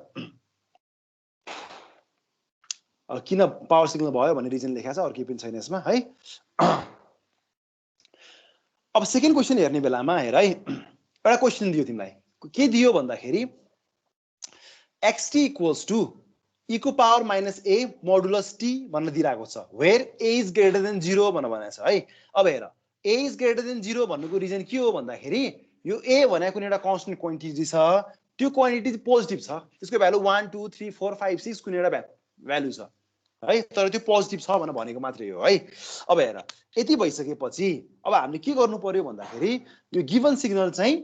किन पावर सिग्नल भयो भन्ने रिजन लेखा छ अरू केही पनि छैन यसमा है अब सेकेन्ड क्वेसन हेर्ने बेलामा हेर है एउटा क्वेसन दियो तिमीलाई के दियो भन्दाखेरि xt इक्वल्स टु e को power minus a modulus t भन्न दिइरहेको छ where a is greater than 0 भनेर भनेको छ है अब हेर a इज ग्रेटर देन 0 भन्नुको रिजन के हो भन्दाखेरि यो a भनेको कुनै एउटा कन्स्टेन्ट क्वान्टिटी छ त्यो क्वान्टिटी पोजिटिभ छ त्यसको भ्यालु 1 2 3 4 5 6 कुनै एउटा भ्यालु छ है तर त्यो पोजिटिभ छ भनेको मात्रै हो है अब हेर यति भइसकेपछि अब हामीले के गर्नु पर्यो भन्दाखेरि यो गिभन सिग्नल चाहिँ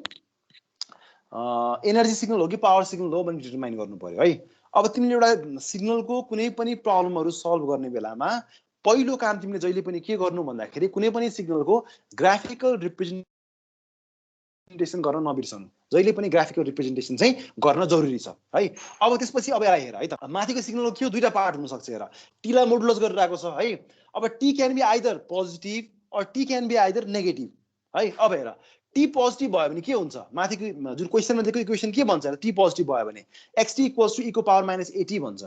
एनर्जी सिग्नल हो कि पावर सिग्नल हो भनेर डिटरमाइन गर्नु पर्यो है अब तिमीले एउटा सिग्नलको कुनै पनि प्रब्लमहरू सल्भ गर्ने बेलामा पहिलो काम तिमीले जहिले पनि के गर्नु भन्दाखेरि कुनै पनि सिग्नलको ग्राफिकल रिप्रेजेन्टेसन गर्न नबिर्सनु जहिले पनि ग्राफिकल रिप्रेजेन्टेसन चाहिँ गर्न जरुरी छ है अब त्यसपछि अब यसलाई हेर है त माथिको सिग्नलको के हो दुईटा पार्ट हुन सक्छ हेर टीलाई मोडुलस गरिरहेको छ है अब t can be either positive or t can be either negative है अब हेर टी पोजिटिभ भयो भने के हुन्छ माथिको जुन क्वेसनमा दिएको इक्वेसन के भन्छ टी पोजिटिभ भयो भने xt इक्वल्स टु e को पावर माइनस 80 भन्छ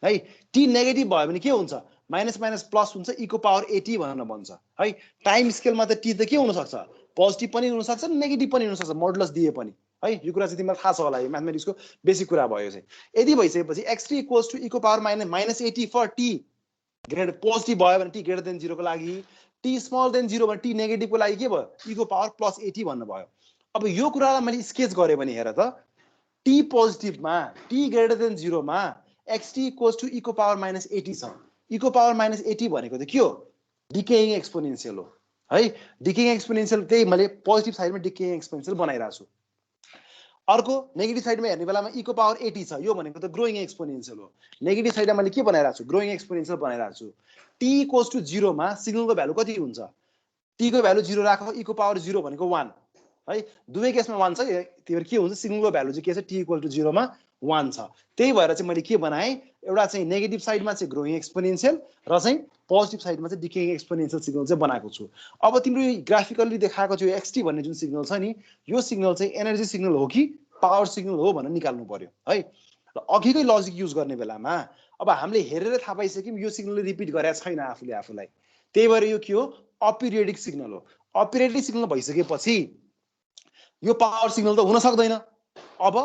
है टी नेगेटिभ भयो भने के हुन्छ माइनस माइनस प्लस हुन्छ e को पावर 80 भनेर भन्छ है टाइम स्केलमा त टी त के हुन सक्छ पोजिटिभ पनि हुन सक्छ नेगेटिभ पनि हुन सक्छ मोडुलस दिए पनि है यो कुरा चाहिँ तिमीलाई थाहा छ होला यो म्याथमेटिक्सको बेसिक कुरा भयो चाहिँ यदि भइसकेपछि xt इक्वल्स टु e को power minus 80 for t greater positive भयो भने टी ग्रेटर देन 0 को लागि टी स्मल देन 0 भने टी नेगेटिभ को लागि के भयो e को पावर प्लस 80 भन्नु भयो अब यो कुरालाई मैले स्केच गरेँ भने हेर त टी पोजिटिभमा टी ग्रेटर देन 0 मा xt इक्वल्स टु e को पावर माइनस 80 छ e को पावर माइनस 80 भनेको त के हो डिकेइङ एक्सपोनेन्शियल हो है डिकेइङ एक्सपोनेन्शियल त्यही मैले पोजिटिभ साइडमा डिकेइङ एक्सपोनेन्शियल बनाइरहेको छु अर्को नेगेटिभ साइडमा हेर्ने बेलामा e को पावर 80 छ यो भनेको त ग्रोइङ एक्सपोनेन्शियल हो नेगेटिभ साइडमा मैले के बनाइरहेको छु ग्रोइङ एक्सपोनेन्शियल बनाइरहेको छु t इक्वल्स टु 0 मा सिग्नलको भ्यालु कति हुन्छ t को भ्यालु 0 राख e को पावर 0 भनेको 1 है दुवै केसमा 1 छ त्यही भएर के हुन्छ सिग्नलको भ्यालु चाहिँ के छ t इक्वल टु 0 मा 1 छ त्यही भएर चाहिँ मैले के बनाएँ एउटा चाहिँ नेगेटिभ साइडमा चाहिँ ग्रोइङ एक्सपोनेन्शियल र चाहिँ पोजिटिभ साइडमा चाहिँ डिकेइङ एक्सपोनेन्शियल सिग्नल चाहिँ बनाएको छु अब तिम्रो ग्राफिकली देखाएको थियो xt भन्ने जुन सिग्नल छ नि यो सिग्नल चाहिँ एनर्जी सिग्नल हो कि पावर सिग्नल हो भनेर निकाल्नु पर्यो है र अघिकै लजिक युज गर्ने बेलामा अब हामीले हेरेर थाहा पाइसक्यौँ यो सिग्नलले रिपिट गरेको छैन आफूलाई त्यही भएर यो के हो अपिरियोडिक सिग्नल हो अपिरियोडिक सिग्नल भइसकेपछि यो पावर सिग्नल त हुन सक्दैन अब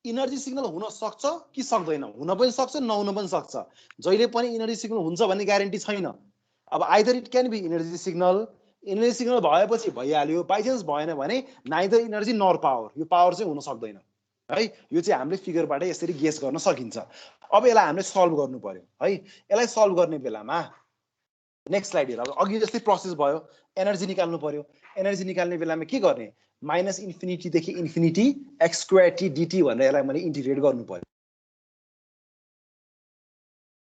इनर्जी सिग्नल हुन सक्छ कि सक्दैन हुन पनि सक्छ नहुन पनि सक्छ जहिले पनि इनर्जी सिग्नल हुन्छ भन्ने ग्यारेन्टी छैन अब either it can be energy signal भएपछि भइहाल्यो बाइचान्स भएन भने नाइदर इनर्जी नर पावर यो पावर चाहिँ हुन सक्दैन है यो चाहिँ हामीले फिगरबाट यसरी गेस गर्न सकिन्छ अब यसलाई हामीले सल्भ गर्नु पर्यो है यसलाई सल्भ गर्ने बेलामा नेक्स्ट स्लाइड हेर अब अघि जस्तै प्रोसेस भयो एनर्जी निकाल्नु पर्यो एनर्जी निकाल्ने बेलामा के गर्ने माइनस इन्फिनिटी देखि infinity x square t dt भनेर यसलाई मैले इन्टिग्रेट गर्नु पर्यो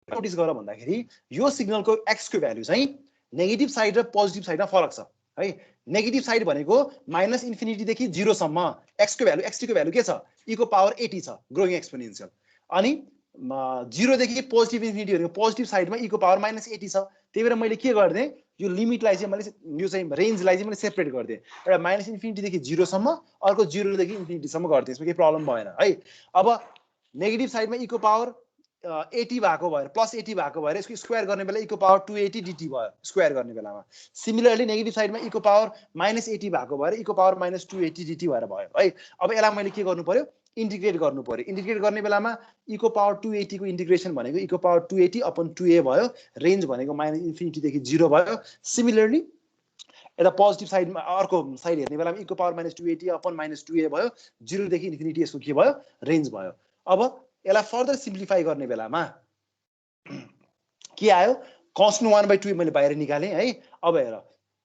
नोटिस गर भन्दाखेरि यो सिग्नलको x को भ्यालु चाहिँ नेगेटिभ साइड र पोजिटिभ साइडमा फरक छ है नेगेटिभ साइड भनेको -∞ देखि 0 सम्म x को भ्यालु xt को भ्यालु के छ e को पावर 80 छ ग्रोइङ एक्सपोनेन्शियल अनि 0 देखि पोजिटिभ इन्फिनिटी भनेको पोजिटिभ साइडमा e को पावर -80 छ त्यही भएर मैले के गर्दै यो लिमिटलाई चाहिँ मैले यो चाहिँ रेन्जलाई चाहिँ मैले सेपरेट गर्दै एउटा -∞ देखि 0 सम्म अर्को 0 देखि इन्फिनिटी सम्म गर्दै यसमा केही प्रब्लम भएन है अब नेगेटिभ साइडमा e को पावर 80 भएको भएर +80 भएको भएर यसको स्क्वायर गर्ने बेला e को पावर 280 dt भयो स्क्वायर गर्ने बेलामा सिमिलरली नेगेटिभ साइडमा e को पावर -80 भएको भएर e को पावर -280 dt भएर भयो है अब यसलाई मैले के गर्नु पर्यो इन्टिग्रेट गर्नु पर्यो इन्टिग्रेट गर्ने बेलामा e को पावर 280 को इन्टिग्रेसन भनेको e को पावर 280 अपन 2a भयो रेन्ज भनेको -∞ देखि 0 भयो सिमिलरली यता पोजिटिभ साइडमा अर्को साइड हेर्ने बेलामा e को पावर -280 अपन -2a भयो 0 देखि इन्फिनिटी यसको के भयो रेन्ज भयो अब यसलाई फर्दर सिम्प्लिफाई गर्ने बेलामा के आयो cos 1/2 मैले बाहिर निकालेँ है अब हेर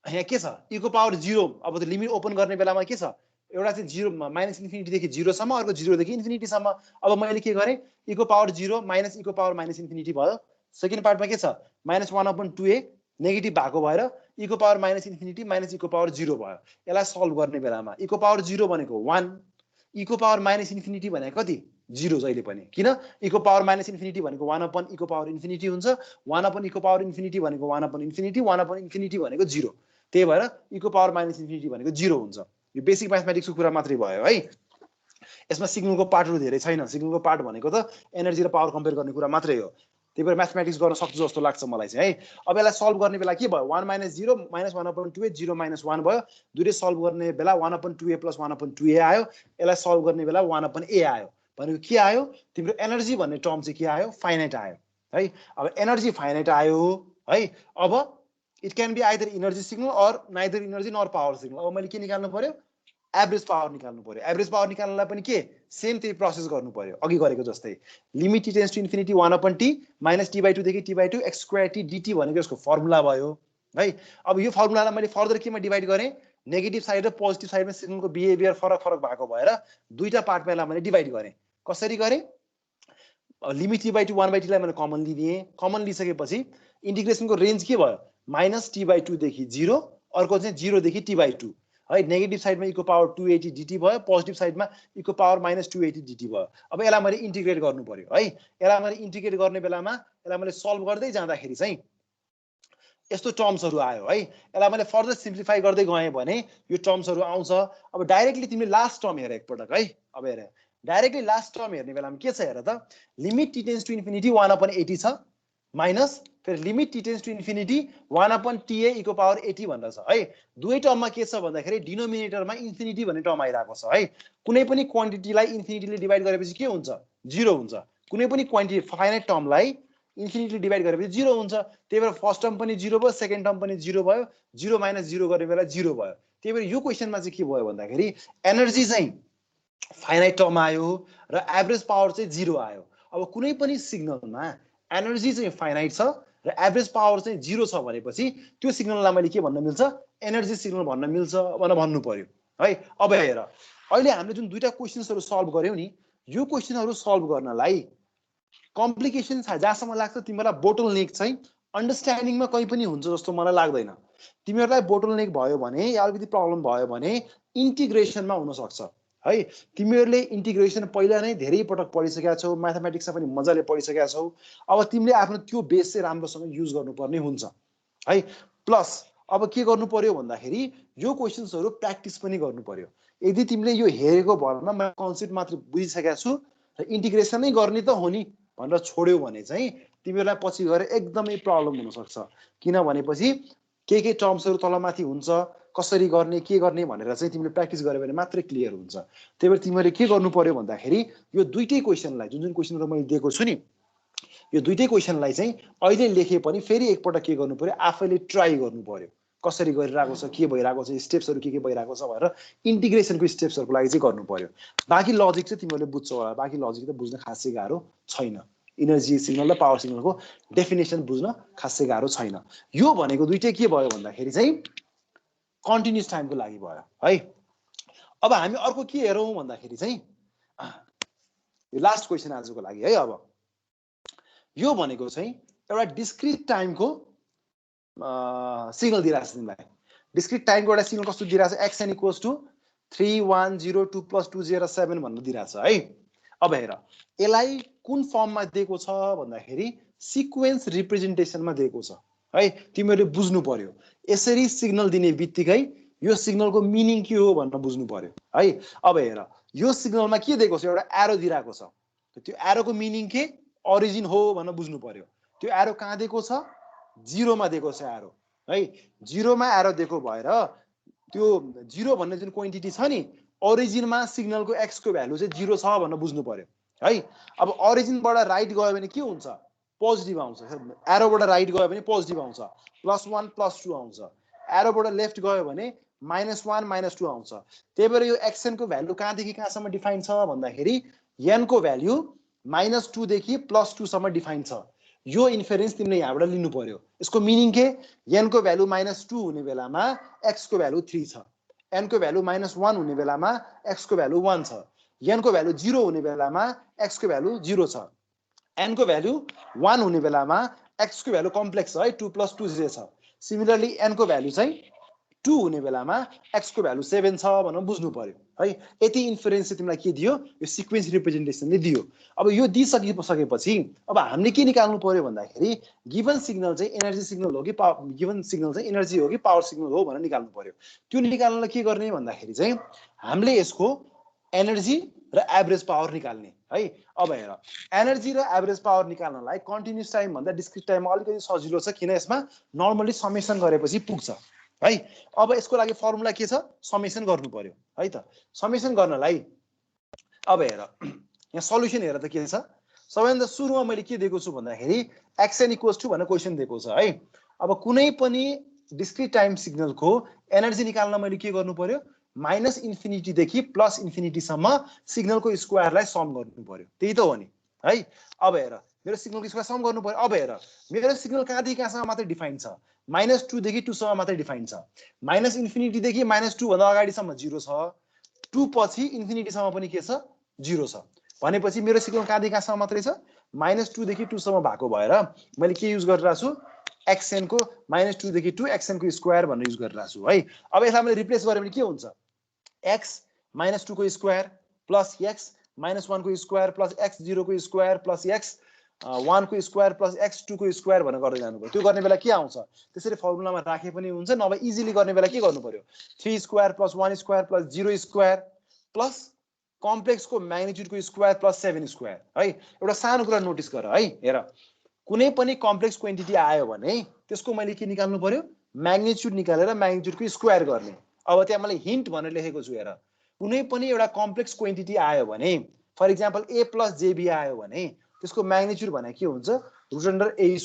यहाँ के छ e को पावर 0 अब त्यो लिमिट ओपन गर्ने बेलामा के छ एउटा चाहिँ 0 -∞ देखि 0 सम्म अर्को 0 देखि इन्फिनिटी सम्म अब मैले के गरेँ e को पावर 0 - e को पावर -∞ भयो सेकेन्ड पार्टमा के छ -1/2a नेगेटिभ भएको भएर e को पावर -∞ e को पावर 0 भयो यसलाई सल्भ गर्ने बेलामा e को पावर 0 भनेको 1 e को पावर -∞ भनेको कति 0 जहिले पनि किन e को पावर -∞ भनेको 1/e को पावर इन्फिनिटी हुन्छ 1/e को पावर इन्फिनिटी भनेको 1/∞ 1/∞ भनेको 0 त्यही भएर e को पावर -∞ भनेको 0 हुन्छ यो बेसिक म्याथमेटिक्सको कुरा मात्रै भयो है यसमा सिग्नलको पार्टहरु धेरै छैन सिग्नलको पार्ट भनेको त एनर्जी र पावर कम्पेयर गर्ने कुरा मात्रै हो त्यही भएर म्याथमेटिक्स गर्न सक्छु जस्तो लाग्छ मलाई चाहिँ है अब यसलाई सल्भ गर्ने बेला के भयो 1 - 0 -1/2a 0 - 1 भयो दुईटै सल्भ गर्ने बेला 1/2a + 1/2a आयो यसलाई सल्भ गर्ने बेला 1/a आयो भनेको के आयो तिम्रो एनर्जी भन्ने टर्म चाहिँ के आयो फाइनाइट आयो है अब एनर्जी फाइनाइट आयो है अब it can be either energy signal or neither energy nor power signal अब मैले के निकाल्नु पर्यो एभरेज पावर निकाल्नु पर्यो एभरेज पावर निकाल्नलाई पनि के सेम त्यही प्रोसेस गर्नु पर्यो अघि गरेको जस्तै limit t tends to infinity 1/t - t/2 देखि t/2 x² t dt भनेको यसको फर्मुला भयो है अब यो फर्मुलालाई मैले फर्दर केमा डिवाइड गरेँ नेगेटिभ साइड र पोजिटिभ साइडमा सिग्नलको बिहेभियर फरक भएको भएर दुईटा पार्टमा यसलाई मैले डिवाइड गरेँ कसरी गरेँ लिमिट t/2 1/t लाई मैले कमन लिदिएँ कमन लिइसकेपछि इन्टिग्रेसनको रेन्ज के भयो -t/2 देखि 0 अर्को चाहिँ 0 देखि t/2 है नेगेटिभ साइडमा e को पावर 280 dt भयो पोजिटिभ साइडमा e को पावर -280 dt भयो अब यसलाई मैले इन्टिग्रेट गर्नु पर्यो है यसलाई मैले इन्टिग्रेट गर्ने बेलामा यसलाई मैले सल्भ गर्दै जाँदाखेरि चाहिँ यस्तो टर्म्सहरु आयो है यसलाई मैले फर्दर सिम्प्लिफाई गर्दै गएँ भने यो टर्म्सहरु आउँछ अब डाइरेक्टली तिमीले लास्ट टर्म हेर एकपटक है अब हेर डाइरेक्टली लास्ट टर्म हेर्ने बेलामा के छ हेर त limit t tends to infinity 1/80 छ माइनस फेरि limit t tends to infinity 1/ta e को पावर 80 भनेर छ है दुवै टर्ममा के छ भन्दाखेरि डिनोमिनेटरमा इन्फिनिटी भन्ने टर्म आइराको छ है कुनै पनि क्वान्टिटीलाई इन्फिनिटीले डिवाइड गरेपछि के हुन्छ 0 हुन्छ कुनै पनि क्वान्टिटी फाइनाइट टर्मलाई इन्फिनिटीले डिवाइड गरेपछि 0 हुन्छ त्यही भएर फर्स्ट टर्म पनि 0 भयो सेकेन्ड टर्म पनि 0 भयो 0 - 0 गर्ने बेला 0 भयो त्यही भएर यो क्वेशनमा चाहिँ के भयो भन्दाखेरि एनर्जी चाहिँ फाइनाइट टर्म आयो र एभरेज पावर चाहिँ 0 आयो अब कुनै पनि सिग्नलमा एनर्जी चाहिँ फाइनाइट छ र एभरेज पावर चाहिँ 0 छ भनेपछि त्यो सिग्नललाई मैले के भन्न मिल्छ एनर्जी सिग्नल भन्न मिल्छ भनेर भन्नु पर्यो है अब हेर अहिले हामीले जुन दुईटा क्वेशन्सहरु सल्भ गर्यौ नि यो क्वेशनहरु सल्भ गर्नलाई कम्प्लिकेसन जहाँसम्म लाग्छ तिमीलाई बोटलनेक चाहिँ अन्डरस्ट्यान्डिङमा कहीँ पनि हुन्छ जस्तो मलाई लाग्दैन तिमीहरूलाई बोटलनेक भयो भने या अलिकति प्रब्लम भयो भने इन्टिग्रेसनमा हुन सक्छ है तिमीहरूले इन्टिग्रेसन पहिला नै धेरै पटक पढिसकेका छौ म्याथमेटिक्समा पनि मजाले पढिसकेका छौ अब तिमीले आफ्नो त्यो बेस चाहिँ राम्रोसँग युज गर्नुपर्ने हुन्छ है प्लस अब के गर्नु पर्यो भन्दाखेरि यो क्वेशन्सहरु प्र्याक्टिस पनि गर्नु पर्यो यदि तिमीले यो हेरेको भरमा म कन्सेप्ट मात्र बुझिसकेका छु र इन्टिग्रेसन नै गर्ने त हो नि भनेर छोड्यौ भने चाहिँ तिमीहरूलाई पछि गएर एकदमै प्रब्लम हुन सक्छ किन भनेपछि के टर्म्सहरु तलमाथि हुन्छ कसरी गर्ने के गर्ने भनेर चाहिँ तिमीले प्र्याक्टिस गर्यो भने मात्रै क्लियर हुन्छ त्यही भएर तिमीले के गर्नु पर्यो भन्दाखेरि यो दुईटै क्वेशनलाई जुन क्वेशनहरु मैले दिएको छु नि यो दुईटै क्वेशनलाई चाहिँ अहिले लेखे पनि फेरि एकपटक के गर्नु पर्यो आफैले ट्राई गर्नु पर्यो कसरी गरिरहेको छ के भइरहेको छ स्टेप्सहरु के भइरहेको छ भनेर इन्टिग्रेसनको स्टेप्सहरुको लागि चाहिँ गर्नु पर्यो बाकी लजिक चाहिँ तिमीले बुझ्छौ होला बाकी लजिक त बुझ्न खासै गाह्रो छैन एनर्जी सिग्नल र पावर सिग्नलको डेफिनेसन बुझ्न खासै गाह्रो छैन यो भनेको दुईटै के भयो भन्दाखेरि चाहिँ कन्टिन्युअस टाइमको लागि भयो है अब हामी अर्को के हेरौं भन्दाखेरि चाहिँ यो लास्ट क्वेशन आजको लागि है अब यो भनेको चाहिँ एउटा डिस्क्रिट टाइमको सिग्नल दिइरहेको छ तिमीलाई डिस्क्रिट टाइमको एउटा सिग्नल कस्तो दिइरहेको छ xn इक्वल्स टु 3 1 0 2 + 2 0 7 भनेर दिइरहेको छ है अब हेर यसलाई कुन फर्ममा दिएको छ भन्दाखेरि सिक्वेन्स रिप्रेजेन्टेसनमा दिएको छ है तिमीहरूले बुझ्नु पर्यो यसरी सिग्नल दिने बित्तिकै यो सिग्नलको मिनिङ के हो भनेर बुझ्नु पर्यो है अब हेर यो सिग्नलमा के दिएको छ एउटा एरो दिइरहेको छ त्यो एरोको मिनिङ के ओरिजिन हो भनेर बुझ्नु पर्यो त्यो एरो कहाँ दिएको छ 0 मा दिएको छ एरो है 0 मा एरो दिएको भएर त्यो 0 भन्ने जुन क्वान्टिटी छ नि ओरिजिनमा सिग्नलको x को भ्यालु चाहिँ 0 छ भनेर बुझ्नु पर्यो है अब ओरिजिनबाट राइट गयो भने के हुन्छ पोजिटिभ आउँछ एरोबाट राइट गयो भने पोजिटिभ आउँछ +1 +2 आउँछ एरोबाट लेफ्ट गयो भने -1 -2 आउँछ त्यही भएर यो xn को भ्यालु कहाँदेखि कहाँसम्म डिफाइन छ भन्दाखेरि n को भ्यालु -2 देखि +2 सम्म डिफाइन छ यो इन्फरेन्स तिमीले यहाँबाट लिनु पर्यो यसको मिनिङ के n को भ्यालु -2 हुने बेलामा x को भ्यालु 3 छ n को भ्यालु -1 हुने बेलामा x को भ्यालु 1 छ n को भ्यालु 0 हुने बेलामा x को भ्यालु 0 छ n को भ्यालु 1 हुने बेलामा x को भ्यालु कम्प्लेक्स है 2 + 2 0 छ सिमिलरली n को भ्यालु चाहिँ 2 हुने बेलामा x को भ्यालु 7 छ भनेर बुझ्नु पर्यो है यति इन्फरेन्स चाहिँ तिमीलाई के दियो यो सिक्वेन्स रिप्रेजेन्टेसनले दियो अब यो दिइसकेपछि अब हामीले के निकाल्नु पर्यो भन्दाखेरि गिवन सिग्नल चाहिँ एनर्जी सिग्नल हो कि गिवन सिग्नल चाहिँ एनर्जी हो कि पावर सिग्नल हो भनेर निकाल्नु पर्यो त्यो निकाल्नलाई के गर्ने भन्दाखेरि चाहिँ हामीले यसको एनर्जी र एभरेज पावर निकाल्ने है अब हेर एनर्जी र एभरेज पावर निकाल्नलाई कन्टिन्युअस टाइम भन्दा डिस्क्रिट टाइममा अलिकति सजिलो छ किन यसमा नर्मली समेसन गरेपछि पुग्छ है अब यसको लागि फर्मुला के छ समेसन गर्नु पर्यो है त समेसन गर्नलाई अब हेर यहाँ सल्युसन हेर त के छ सबैभन्दा सुरुमा मैले के दिएको छु भन्दाखेरि xn इक्वल्स टु भनेर क्वेसन दिएको छ है अब कुनै पनि डिस्क्रिट टाइम सिग्नलको एनर्जी निकाल्न मैले के गर्नु पर्यो -इन्फिनिटी देखि +इन्फिनिटी सम्म सिग्नलको स्क्वायरलाई सम गर्नु पर्यो त्यही त हो नि है अब हेर मेरो सिग्नलको स्क्वायर सम गर्नु पर्यो अब हेर मेरो सिग्नल कहाँदेखि कहाँसम्म मात्रै डिफाइन छ -2 देखि 2 सम्म मात्रै डिफाइन छ -इन्फिनिटी देखि -2 भन्दा अगाडिसम्म 0 छ 2 पछि इन्फिनिटी सम्म पनि के छ 0 छ भनेपछि मेरो सिग्नल कहाँदेखि कहाँसम्म मात्रै छ -2 देखि 2 सम्म भएको भएर मैले के युज गरिरहेको छु xn को -2 देखि 2 xn को स्क्वायर भनेर युज गरिरहेको छु है अब यसलाई मैले रिप्लेस गरे भने के हुन्छ x -2 को स्क्वायर प्लस x -1 को स्क्वायर प्लस x 0 को स्क्वायर प्लस x 1 को स्क्वायर प्लस x 2 को स्क्वायर भनेर गर्दै जानु पर्यो त्यो गर्ने बेला के आउँछ त्यसरी फर्मुलामा राखे पनि हुन्छ नभए इजिली गर्ने बेला के गर्नु पर्यो 3 square plus 1 square plus 0 square plus कम्प्लेक्सको म्याग्निट्युडको स्क्वायर प्लस 7 स्क्वायर है एउटा सानो कुरा नोटिस गर है हेर कुनै पनि कम्प्लेक्स क्वान्टिटी आयो भने त्यसको मैले के निकाल्नु पर्यो म्याग्निट्युड निकालेर म्याग्निट्युडको स्क्वायर गर्ने अब त्यहाँ मैले हिन्ट भनेर लेखेको छु हेर कुनै पनि एउटा कम्प्लेक्स क्वान्टिटी आयो भने फर एक्जाम्पल a + jb आयो भने त्यसको म्याग्निट्युड भने के हुन्छ √a²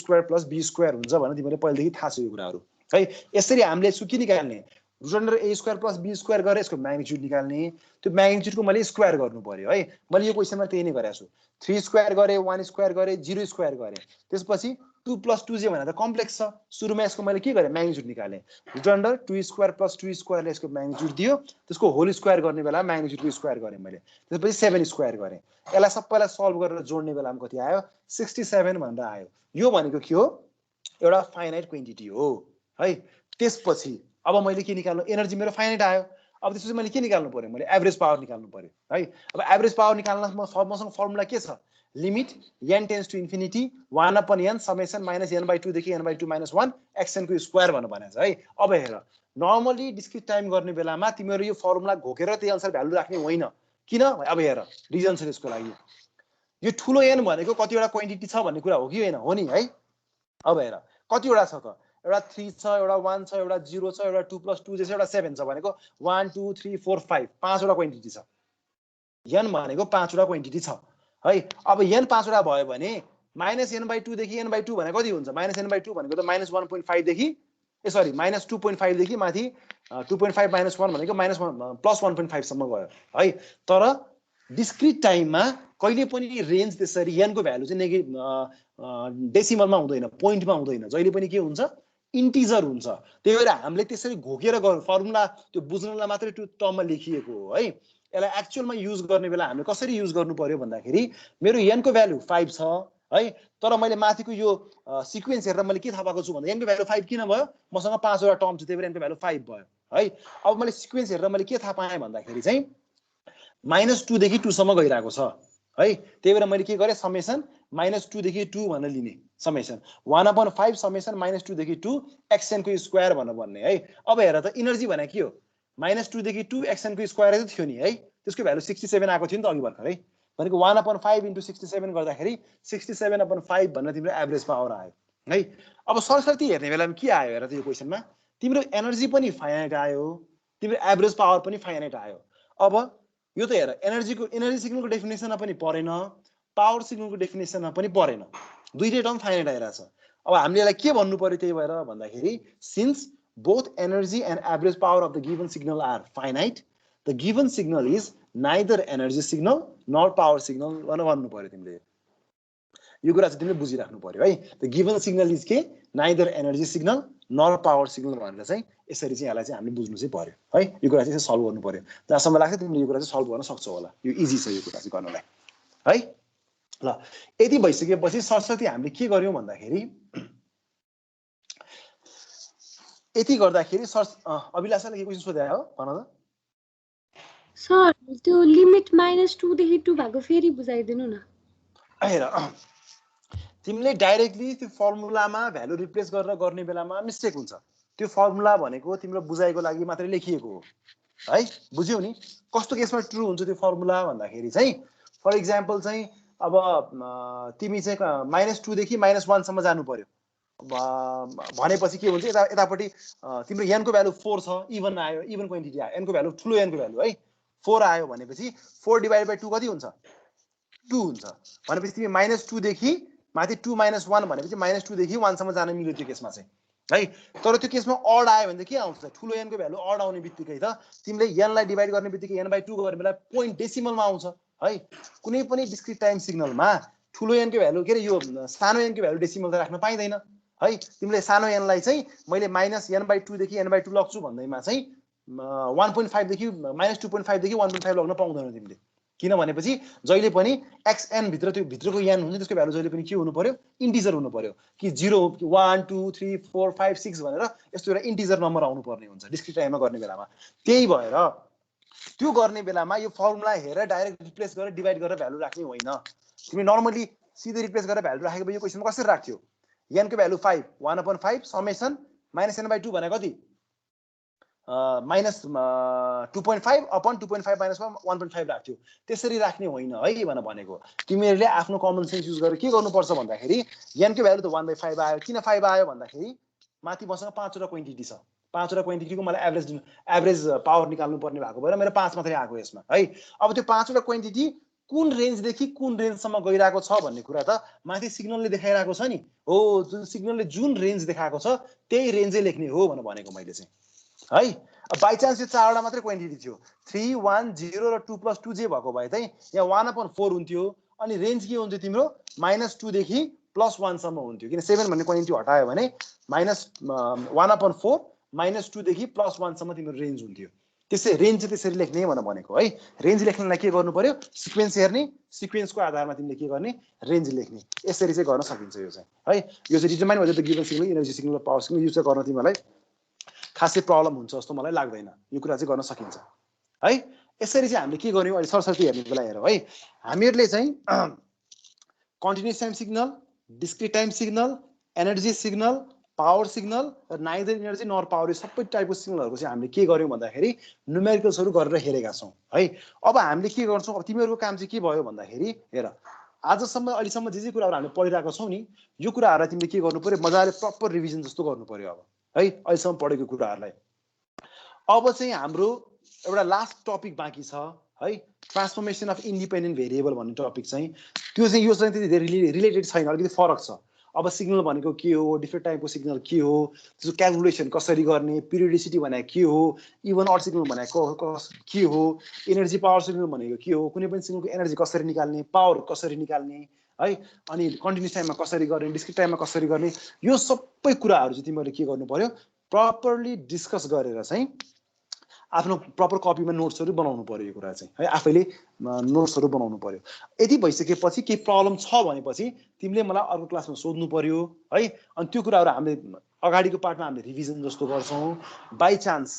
+ b² हुन्छ भनेर तिमीले पहिलेदेखि थाहा छ यो कुराहरू है यसरी हामीले यसको के निकाल्ने √a² + b² गरेर यसको म्याग्निट्युड निकाल्ने त्यो म्याग्निट्युडको मैले स्क्वायर गर्नु पर्यो है मैले यो क्वेसनमा त्यही नै गरेको छु 3 स्क्वायर गरे 1 स्क्वायर गरे 0 स्क्वायर गरे त्यसपछि 2 + 2j भनेर त कम्प्लेक्स छ सुरुमा यसको मैले के गरे म्याग्निट्युड निकाले √2² + 2 स्क्वायरले यसको म्याग्निट्युड दियो त्यसको होल स्क्वायर गर्ने बेला म्याग्निट्युडको स्क्वायर गरे मैले त्यसपछि 7 स्क्वायर गरे यसलाई सबैलाई सल्भ गरेर जोड्ने बेलामा कति आयो 67 भनेर आयो यो भनेको के हो एउटा फाइनाइट क्वान्टिटी हो है त्यसपछि अब मैले के निकाल्नु एनर्जी मेरो फाइनाइट आयो अब त्यसपछि मैले के निकाल्नु पर्यो मैले एभरेज पावर निकाल्नु पर्यो है अब एभरेज पावर निकाल्न मसँग फर्मुला के छ limit n tends to infinity 1/n summation -n/2 देखि n/2 - 1 xn को स्क्वायर भनेको छ है अब हेर नर्मली डिस्क्रिट टाइम गर्ने बेलामा तिमीहरू यो फर्मुला घोकेर त्यही अनुसार भ्यालु राख्ने होइन किन अब हेर रिजन छ त्यसको लागि यो ठुलो n भनेको कतिवटा क्वान्टिटी छ भन्ने कुरा हो कि होइन हो नि है अब हेर कतिवटा छ त एउटा 3 छ एउटा 1 छ एउटा 0 छ एउटा 2 + 2 जस्तो एउटा 7 छ भनेको 1 2 3 4 5 पाँचवटा क्वान्टिटी छ n भनेको पाँचवटा क्वान्टिटी छ है अब n पाँचवटा भयो भने -n/2 देखि n/2 भनेको कति हुन्छ -n/2 भनेको त -1.5 देखि सरी -2.5 देखि माथि 2.5 - 1 भनेको +1.5 सम्म गयो है तर डिस्क्रिट टाइममा कहिले पनि रेन्ज त्यसरी n को भ्यालु चाहिँ डेसिमलमा हुँदैन पोइन्टमा हुँदैन जहिले पनि के हुन्छ इन्टिजर हुन्छ त्यही भएर हामीले त्यसरी घोकेर फर्मुला त्यो बुझ्नलाई मात्रै त्यो टर्ममा लेखिएको हो है यसलाई एक्चुअलमा युज गर्ने बेला हामीले कसरी युज गर्नु पर्यो भन्दाखेरि मेरो n को भ्यालु 5 छ है। तर मैले माथिको यो सिक्वेन्स हेरेर मैले के थाहा पाएको छु भन्दा n को भ्यालु 5 किन भयो, मसँग 5 वटा टर्म छ त्यही भएर n को भ्यालु 5 भयो है। अब मैले सिक्वेन्स हेरेर मैले के थाहा पाएँ भन्दाखेरि चाहिँ -2 देखि 2 सम्म गइरहेको छ है। त्यही भएर मैले के गरेँ, समेसन -2 देखि 2 भनेर लिने, समेसन 1/5 समेसन -2 देखि 2 xn को स्क्वायर भनेर भन्ने है। अब हेर त इनर्जी भने के हो, -2 देखि 2 xn को स्क्वायर थियो नि है, त्यसको भ्यालु 67 आएको थियो नि त अघि भर्खर है। भनेको 1/5 × 67 गर्दाखेरि 67/5 भनेर तिम्रो एभरेज पावर आयो है। अब सरसर्ती हेर्ने बेलामा के आयो हेर त यो क्वेसनमा, तिम्रो एनर्जी पनि फाइनाइट आयो, तिम्रो एभरेज पावर पनि फाइनाइट आयो। अब यो त हेर एनर्जी सिग्नलको डेफिनेसनमा पनि परेन, पावर सिग्नलको डेफिनेसनमा पनि परेन, दुईटै टर्म फाइनाइट आइरहेछ। अब हामीले यसलाई के भन्नु पर्यो त्यही भएर भन्दाखेरि since both energy and average power of the given signal are finite, the given signal is neither energy signal nor power signal भनेर भन्नु पर्यो तिमीले। यो कुरा चाहिँ तिमीले बुझिराख्नु पर्यो है। the given signal is के, neither energy signal nor power signal भनेर चाहिँ यसरी चाहिँ यसलाई चाहिँ हामीले बुझ्नु चाहिँ पर्यो है। यो कुरा चाहिँ सल्भ गर्नु पर्यो, जहाँसम्म लाग्छ तिमीले यो कुरा चाहिँ सल्भ गर्न सक्छौ होला, यो इजी छ यो कुरा चाहिँ गर्नलाई है। ल यति भइसकेपछि सरस्वती हामीले के गर्यौं भन्दाखेरि यति गर्दाखेरि अभिलाषाले के क्वेशन सोधे हो भन त सर। त्यो लिमिट -2 देखि 2 भएको फेरि बुझाइदिनु न। हेर तिमीले डाइरेक्टली त्यो फर्मुलामा भ्यालु रिप्लेस गरेर गर्ने बेलामा मिस्टेक हुन्छ। त्यो फर्मुला भनेको तिम्रो बुझाइको लागि मात्रै लेखिएको हो है, बुझ्यौ नि। कस्तो केसमा ट्रु हुन्छ त्यो फर्मुला भन्दाखेरि चाहिँ फर इक्जाम्पल चाहिँ अब तिमी चाहिँ -2 देखि -1 सम्म जानु पर्यो भनेपछि के हुन्छ, यतापट्टि तिम्रो n को भ्यालु 4 छ, इभन आयो, इभन क्वान्टिटी आयो, n को भ्यालु ठुलो n को भ्यालु है 4 आयो भनेपछि 4 डिभाइडेड बाइ 2 कति हुन्छ, 2 हुन्छ भनेपछि तिमी -2 देखि माथि 2 - 1 भनेपछि -2 देखि 1 सम्म जान मिल्यो त्यो केसमा चाहिँ है। तर त्यो केसमा अड आयो भने के आउँछ, ठुलो n को भ्यालु अड आउने बित्तिकै त तिमीले n लाई डिभाइड गर्ने बित्तिकै n/2 गर्ने बेला पोइन्ट डेसिमलमा आउँछ है। कुनै पनि डिस्क्रिट टाइम सिग्नलमा ठुलो n को भ्यालु के रे यो सानो n को भ्यालु डेसिमल त राख्न पाइदैन है। तिमीले सानो n लाई चाहिँ मैले -n/2 देखि n/2 लग्छु भन्दैमा चाहिँ 1.5 देखि -2.5 देखि 1.5 लग्न पाउँदैन तिमीले, किन भनेपछि जहिले पनि xn भित्र त्यो भित्रको n हुन्छ त्यसको भ्यालु जहिले पनि के हुनु पर्यो, इन्टिजर हुनु पर्यो कि 0 1 2 3 4 5 6 भनेर यस्तो एउटा इन्टिजर नम्बर आउनु पर्ने हुन्छ डिस्क्रिट टाइममा गर्ने बेलामा। त्यही भएर त्यो गर्ने बेलामा यो फर्मुला हेरेर डाइरेक्ट रिप्लेस गरेर डिभाइड गरेर भ्यालु राख्ने होइन। तिमी नर्मली सिधै रिप्लेस गरेर भ्यालु राखेको यो क्वेशनमा कसरी राख्थ्यो, n को भ्यालु 5 1/5 समेसन -n/2 भने कति -2.5 अपन 2.5 - 1.5 राख्थ्यो। त्यसरी राख्ने होइन है भनेको। तिमीहरूले आफ्नो कमन सेन्स युज गरेर के गर्नुपर्छ भन्दाखेरि n को भ्यालु त 1/5 आयो, किन 5 आयो भन्दाखेरि माथि मसँग 5 वटा क्वान्टिटी छ, 5 वटा क्वान्टिटीको मलाई एभरेज पावर निकाल्नु पर्ने भएको भएर मेरो 5 मात्रै आएको यसमा है। अब त्यो 5 वटा क्वान्टिटी कुन रेन्जदेखि कुन रेन्जसम्म गइरहेको छ भन्ने कुरा त माथि सिग्नलले देखाइरहेको छ नि हो, जुन सिग्नलले जुन रेन्ज देखाएको छ त्यही रेन्जै लेख्ने हो भनेको मैले चाहिँ है। बाइ चान्स यो 4 वटा मात्रै क्वान्टिटी थियो, 3 1 0 र 2 + 2 जे भएको भए चाहिँ यहाँ 1/4 हुन्थ्यो अनि रेन्ज के हुन्थ्यो तिम्रो -2 देखि +1 सम्म हुन्थ्यो, किन 7 भन्ने क्वान्टिटी हटायो भने -1/4 -2 देखि +1 सम्म तिम्रो रेन्ज हुन्थ्यो। त्यसै रेन्ज चाहिँ त्यसरी लेख्ने भनेको है। रेन्ज लेख्नलाई के गर्नु पर्यो, सिक्वेन्स हेर्ने, सिक्वेन्सको आधारमा तिमीले के गर्ने, रेन्ज लेख्ने, यसरी चाहिँ गर्न सकिन्छ यो चाहिँ है। यो चाहिँ determine by the given signal, energy signal, power signal use चाहिँ गर्न तिमीलाई खासै प्रब्लम हुन्छ जस्तो मलाई लाग्दैन, यो कुरा चाहिँ गर्न सकिन्छ है। यसरी चाहिँ हामीले के गर्यौं अहिले सरस्वती हेर्ने बेला हेरौँ है। हामीहरूले चाहिँ continuous time signal, discrete time signal, energy signal, power signal र नाइदर एनर्जी नर पावर यो सबै टाइपको सिग्नलहरुको चाहिँ हामीले के गर्यौं भन्दाखेरि न्युमेरिकल्सहरु गरेर हेरेका छौं है। अब हामीले के गर्छौं, अब तिमीहरुको काम चाहिँ के भयो भन्दाखेरि हेर आजसम्म अहिलेसम्म जे कुराहरु हामीले पढिरहेका छौं नि यो कुराहरुलाई तिमीले के गर्नु पर्यो, मजाले प्रपर रिभिजन जस्तो गर्नु पर्यो अब है अहिलेसम्म पढेको कुराहरुलाई। अब चाहिँ हाम्रो एउटा लास्ट टपिक बाँकी छ है, ट्रान्सफर्मेसन अफ इन्डिपेन्डेन्ट भेरिएबल भन्ने टपिक चाहिँ त्यो चाहिँ यो चाहिँ त्यति रिलेटेड छैन, अलिकति फरक छ। अब सिग्नल भनेको के हो, डिफरेन्ट टाइपको सिग्नल के हो, त्यसको क्यालकुलेसन कसरी गर्ने, पिरियोडिसिटी भनेको के हो, इभन अड सिग्नल भनेको के हो, एनर्जी पावर सिग्नल भनेको के हो, कुनै पनि सिग्नलको एनर्जी कसरी निकाल्ने, पावर कसरी निकाल्ने है, अनि कन्टिन्युस टाइममा कसरी गर्ने, डिस्क्रिट टाइममा कसरी गर्ने, यो सबै कुराहरु चाहिँ तिमीहरुले के गर्नु पर्यो, प्रपरली डिस्कस गरेर चाहिँ आफ्नो प्रपर कपीमा नोट्सहरू बनाउनु पर्यो यो कुरा चाहिँ है आफैले नोट्सहरू बनाउनु पर्यो यति भइसकेपछि केही प्रब्लम छ भनेपछि तिमीले मलाई अर्को क्लासमा सोध्नु पर्यो है अनि त्यो कुराहरू हामीले अगाडिको पार्टमा हामीले रिभिजन जस्तो गर्छौँ बाई चान्स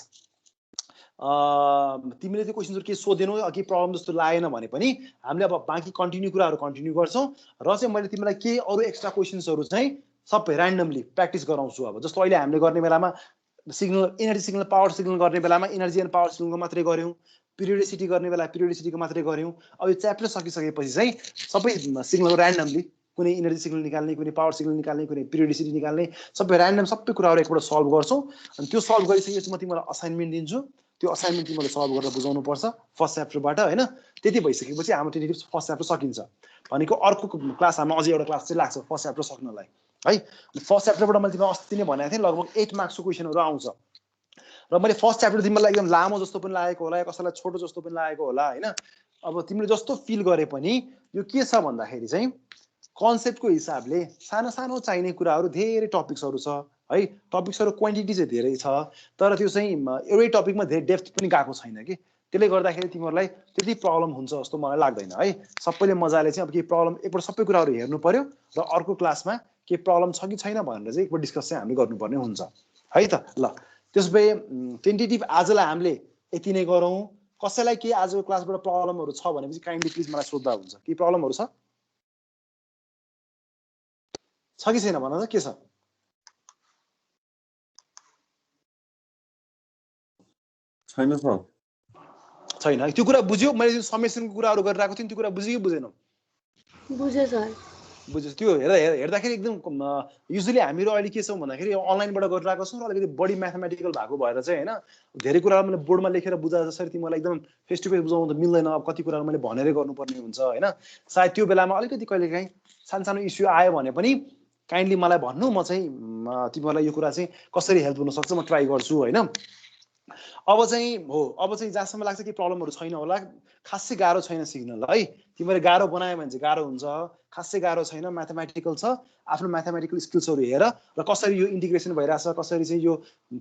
तिमीले त्यो क्वेसनहरु के सोधेनौ अघि प्रब्लम जस्तो लागेन भने पनि हामीले अब बाँकी कन्टिन्यू कुराहरु कन्टिन्यू गर्छौं र चाहिँ मैले तिमीलाई के अरु एक्स्ट्रा क्वेसन्सहरु चाहिँ सबै र्यान्डमली प्र्याक्टिस गराउँछु अब जस्तो अहिले हामीले गर्ने बेलामा signal energy signal power signal गर्ने बेलामा एनर्जी एन्ड पावर सिग्नलको मात्रै गर्यौं पिरियोडिसिटी गर्ने बेला पिरियोडिसिटीको मात्रै गर्यौं अब यो च्याप्टर सकिसकेपछि चाहिँ सबै सिग्नल र्यान्डमली कुनै एनर्जी सिग्नल निकाल्ने कुनै पावर सिग्नल निकाल्ने कुनै पिरियोडिसिटी निकाल्ने सबै र्यान्डम सबै कुराहरु एकपल्ट सल्भ गर्छौं अनि त्यो सल्भ गरिसकेपछि म तिमीलाई असाइनमेन्ट दिन्छु त्यो असाइनमेन्ट तिमीले सल्भ गरेर बुझाउनु पर्छ फर्स्ट च्याप्टरबाट हैन त्यति भइसकेपछि हाम्रो टेन्टेटिभ फर्स्ट च्याप्टर सकिन्छ भनेको अर्को क्लास हाम्रो अझै एउटा क्लास चाहिँ लाग्छ फर्स्ट च्याप्टर सक्नलाई है फर्स्ट च्याप्टरबाट मैले तिमीलाई अस्ति नै भनेको थिएँ लगभग 8 मार्क्सको क्वेशनहरु आउँछ र मैले फर्स्ट च्याप्टर तिमीलाई एकदम लामो जस्तो पनि लागेको होला कसैलाई छोटो जस्तो पनि लागेको होला हैन अब तिमीले जस्तो फिल गरे पनि यो के छ भन्दाखेरि चाहिँ कन्सेप्टको हिसाबले सानो सानो चाहिने कुराहरु धेरै टपिक्सहरु छ है टपिक्सहरु क्वान्टिटी चाहिँ धेरै छ तर त्यो चाहिँ एउटै टपिकमा धेरै डेप्थ पनि गएको छैन के त्यसले गर्दाखेरि तिमीहरुलाई त्यति प्रब्लम हुन्छ जस्तो मलाई लाग्दैन है सबैले मजाले चाहिँ अब के प्रब्लम एकपल्ट सबै कुराहरु हेर्नु पर्यो र अर्को क्लासमा के प्रब्लम छ कि छैन भनेर चाहिँ एकपल्ट डिस्कस चाहिँ हामीले गर्नुपर्ने हुन्छ है त ल त्यसबे टेन्टेटिभ आजलाई हामीले यति नै गरौँ कसैलाई के आजको क्लासबाट प्रब्लमहरु छ भनेपछि काइन्डली प्लिज मलाई सोध्दा हुन्छ के प्रब्लमहरु छ कि छैन भन त के छ छैन सर छैन त्यो कुरा बुझ्यो मैले जुन समेसनको कुराहरु गरिरहेको थिएँ त्यो कुरा बुझ्यो कि बुझेनौ बुझ्यो सर बुझ्यो त्यो हेर्दाखेरि एकदम युजुअली हामीहरु अहिले के छौं भन्दाखेरि अनलाइनबाट गरिरहेको छौं र अलिकति बढी म्याथमेटिकल भएको भएर चाहिँ हैन धेरै कुराहरु मैले बोर्डमा लेखेर बुझा जसरी तिमीलाई एकदम फेस टु फेस बुझाउन त मिल्दैन अब कति कुराहरु मैले भनेरै गर्नुपर्ने हुन्छ हैन सायद त्यो बेलामा अलिकति कहिलेकाहीँ सानो इस्यु आयो भने पनि काइन्डली मलाई भन्नु म चाहिँ तिमीहरुलाई यो कुरा चाहिँ कसरी हेल्प हुन सक्छ म ट्राई गर्छु हैन अब चाहिँ जहाँसम्म लाग्छ कि प्रब्लमहरु छैन होला खासै गाह्रो छैन सिग्नल है तिमीले गाह्रो बनायो भने चाहिँ गाह्रो हुन्छ खासै गाह्रो छैन म्याथमेटिकल छ आफ्नो म्याथमेटिकल स्किल्सहरु हेर र कसरी यो इन्टिग्रेसन भइराछ कसरी चाहिँ यो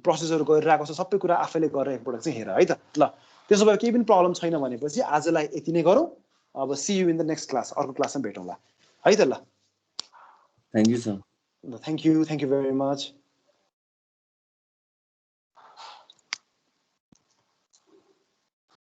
प्रोसेसहरु गरिरहेको छ सबै कुरा आफैले गरेर एकपल्ट चाहिँ हेर है त ल त्यसो भए केही पनि प्रब्लम छैन भनेपछि आजलाई यति नै गरौँ अब see you in the next class अर्को क्लासमा भेटौँला है त ल thank you sir thank you very much